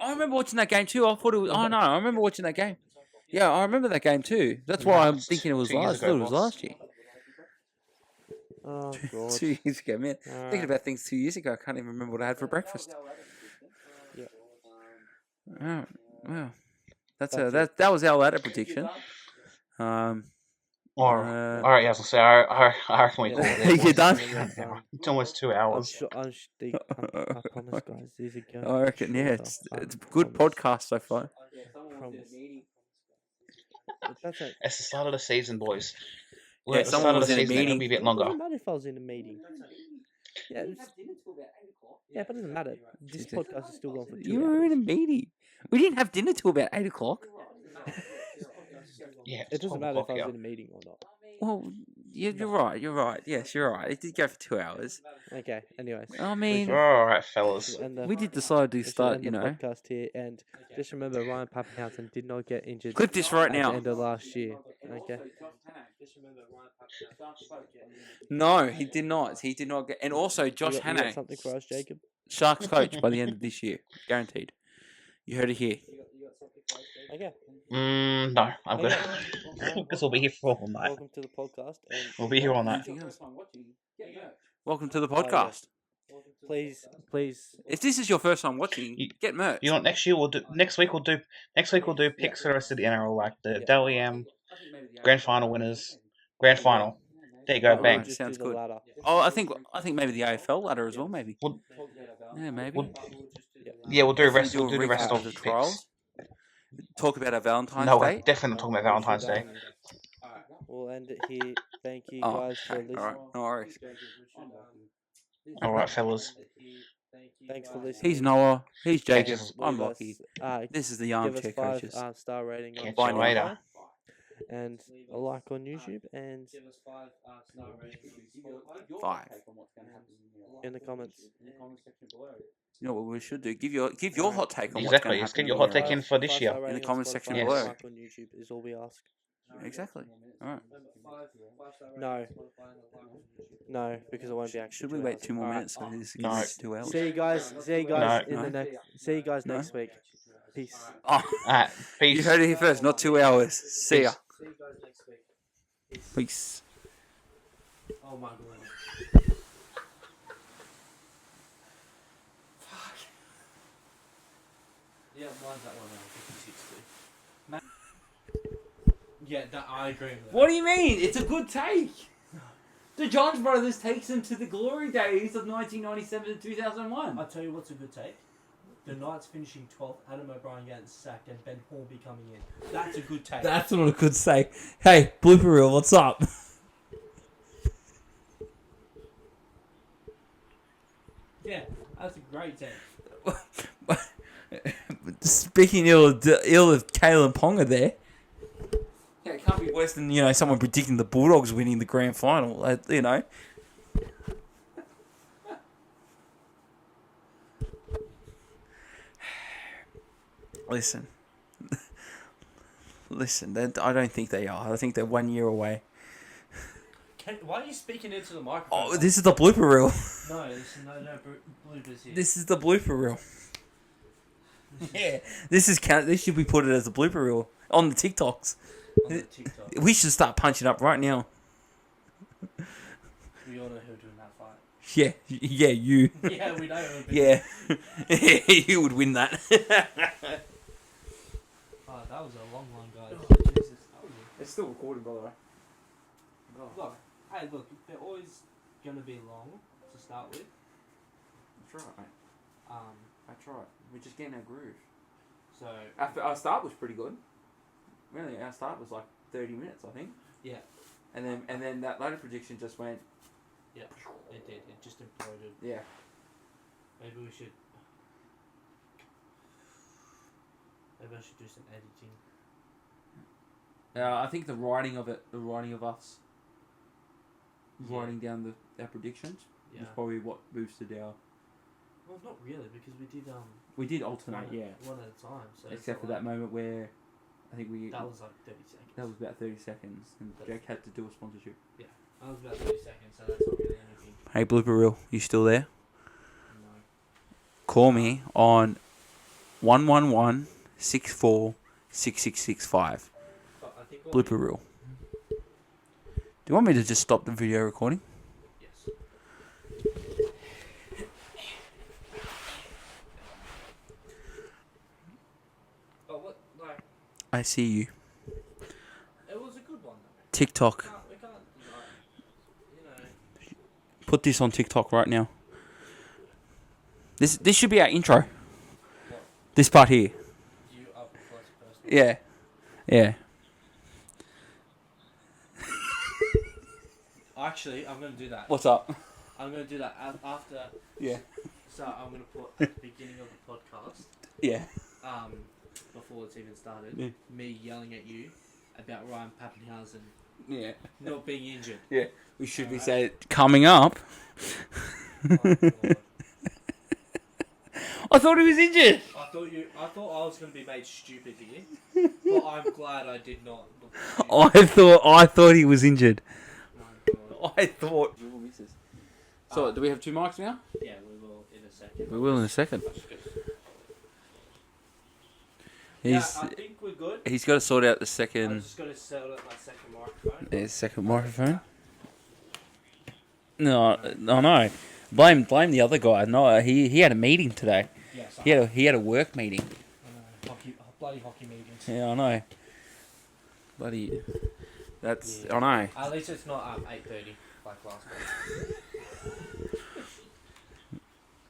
I remember watching that game too. I thought it was. Oh no, I remember watching that game. Yeah, I remember that game too. That's why I'm thinking it was 2 years last. I thought ago, it was boss. last year. Oh god. 2 years ago, man. Alright. Thinking about things 2 years ago, I can't even remember what I had for breakfast. Yeah. Oh, wow. That's That's that was our ladder prediction. All right, yeah, so I reckon we call it. You boys. done? It's almost 2 hours. I promise, guys. These are going. I reckon, yeah, it's a good podcast so far. That's it. It's the start of the season, boys. Yeah, At the someone start of was the in a season, it'll meeting. be a bit It longer. doesn't matter if I was in a meeting. Yeah, but it doesn't matter. This podcast is still going for 2 You were hours. in a meeting. We didn't have dinner till about 8 o'clock. Yeah, It doesn't matter if I was in a meeting or not. Well, you're right. You're right. Yes, you're right. It did go for 2 hours. Okay. Anyways, I mean, All right, fellas. we did decide to we should start. end You the know, podcast here, and just remember Ryan Pappenhausen did not get injured clip this right at the now. end of last year. Okay. No, he did not. He did not get. And also, Josh you got Hannay, something for us, Jacob? Sharks coach by the end of this year, guaranteed. You heard it here. Okay. No, I'm good. Because we'll be here for all night. Welcome to the podcast. And We'll be here all night. Anything else? Welcome to the Oh, yeah. podcast. please. If this is your first time watching, You- get merch. You know, what, next week we'll do picks for the rest of the NRL, like the WM grand final winners, grand final. There you go, Alright. bang. Just Sounds do the good. ladder. Oh, I think maybe the AFL ladder as well. Maybe. We'll- Yeah, maybe. we'll- Yeah, we'll do Definitely rest. We'll do the a rest recap of the the trials. picks. Talk about our Valentine's No, we're Day. definitely not talking about Valentine's Day. We'll end it here. Thank you Oh, guys for listening. All right, no worries. All right, fellas. Thanks for listening. He's Noah. He's Jacob. Just I'm Leave Lockie. us, This is the give us Armchair 5 Coaches. star rating on Catch Bye you now. later. and a like on YouTube and 5. in the comments. You know what we should do? Give your hot take on Exactly. what's Just going get to your happen. hot take in for this year. In the comment section Yes. below. Like on YouTube is all we ask. Exactly. All right. No, because it won't be actually. Should we 2 wait hours. 2 more Alright. minutes so this No. gets 2 hours? See you guys. No. In the next. See you guys No. next week. Peace. Oh, Alright, you peace. heard it here first. Not 2 hours. See ya. Peace. Peace. Oh my god. Yeah, mine's that one now, 50-60. Yeah, I agree with that. What do you mean? It's a good take. The Johns Brothers takes them to the glory days of 1997 to 2001. I'll tell you what's a good take. The Knights finishing 12th, Adam O'Brien getting sacked, and Ben Hornby coming in. That's a good take. That's not a good say. Hey, blooper reel, what's up? Yeah, that's a great take. Speaking ill of Kalen Ponga there. Yeah, it can't be worse than someone predicting the Bulldogs winning the grand final. Listen. I don't think they are. I think they're 1 year away. Why are you speaking into the microphone? Oh, this is the blooper reel. No, this is no bloopers here. This is the blooper reel. Yeah, this should be put as a blooper reel on the TikToks. On the TikTok. We should start punching up right now. We all know who's doing that fight. Yeah, you. Yeah, we know who. Yeah, you would win that. Oh, that was a long one, guys. Jesus, that was It's still recording, by the way. Look, hey, look, they're always gonna be long to start with. That's right, mate. Um, That's right. We're just getting our groove. so Our start was pretty good. Really, our start was like 30 minutes, I think. yeah, And then that later prediction just went. it did. It just imploded. Yeah. Maybe we should. Maybe I should do some editing. I think the writing of us writing down our predictions Yeah. was probably what boosted our. Well, not really, because We did alternate, one, yeah. one at a time. So it's Except for not that moment where I think we. like, that was like 30 seconds. That was about 30 seconds, and Jake had to do a sponsorship. That was about 30 seconds, so that's not really anything. Hey, blooper reel, you still there? No. Call me on 111 64 6665. But I think Blooper reel. Do you want me to just stop the video recording? Yes. But what, like, I see you. it was a good one though. TikTok. We can't, like, you know. Put this on TikTok right now. This should be our intro. What? This part here. You up close first. Yeah. Yeah. Actually, I'm gonna do that. What's up? I'm gonna do that after. Yeah. So I'm gonna put at the beginning of the podcast, Yeah. before it's even started, Yeah. me yelling at you about Ryan Pappenhausen Yeah. not being injured. Yeah. We should be Alright. saying coming up. Oh, God. I thought he was injured. I thought I was gonna be made stupid here, but I'm glad I did not. Look stupid. I thought he was injured. My God. I thought. So, do we have 2 mics now? Yeah, we will in a second. We will in a second. Yeah, He's I think we're good. he's got to sort out the I second just gotta settle up my second microphone. second microphone. No, no. Blame the other guy. No, he had a meeting today. Yes, He had a work meeting. bloody hockey meetings. Yeah, I know. Bloody. That's I know. At least it's not 8:30 like last week.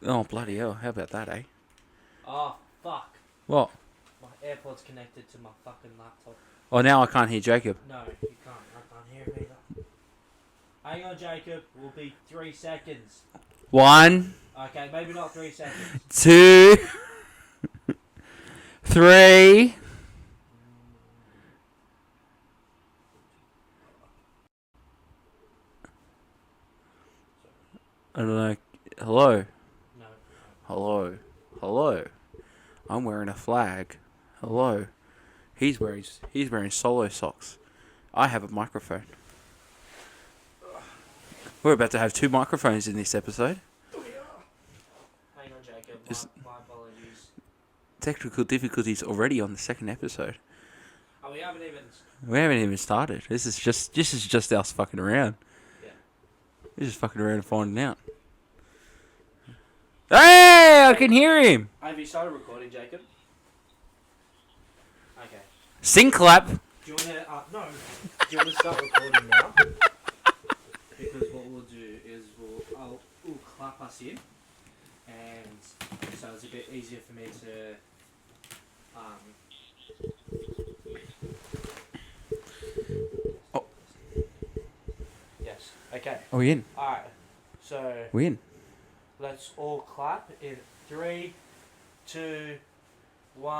Oh bloody hell! How about that, eh? Oh fuck! What? My AirPod's connected to my fucking laptop. Oh, now I can't hear Jacob. No, you can't. I can't hear him either. Hang on, Jacob. Will be 3 seconds. 1, Okay, maybe not 3 seconds. 2, 3. I don't know. Hello. No. Hello. Hello. I'm wearing a flag. Hello. He's wearing solo socks. I have a microphone. We're about to have 2 microphones in this episode. Hang on, Jacob. Is- My apologies. Technical difficulties already on the second episode. Oh, we haven't even. We haven't even started. This is just us fucking around. Yeah. We're just fucking around and finding out. Hey, I can hear him. Have you started recording, Jacob? Okay. Sing clap. Do you want to? No. Do you want to start recording now? Because what we'll do is we'll clap us in, and so it's a bit easier for me to. Oh. Yes. Okay. Are we in? All right. So We in? let's all clap in 3, 2, 1.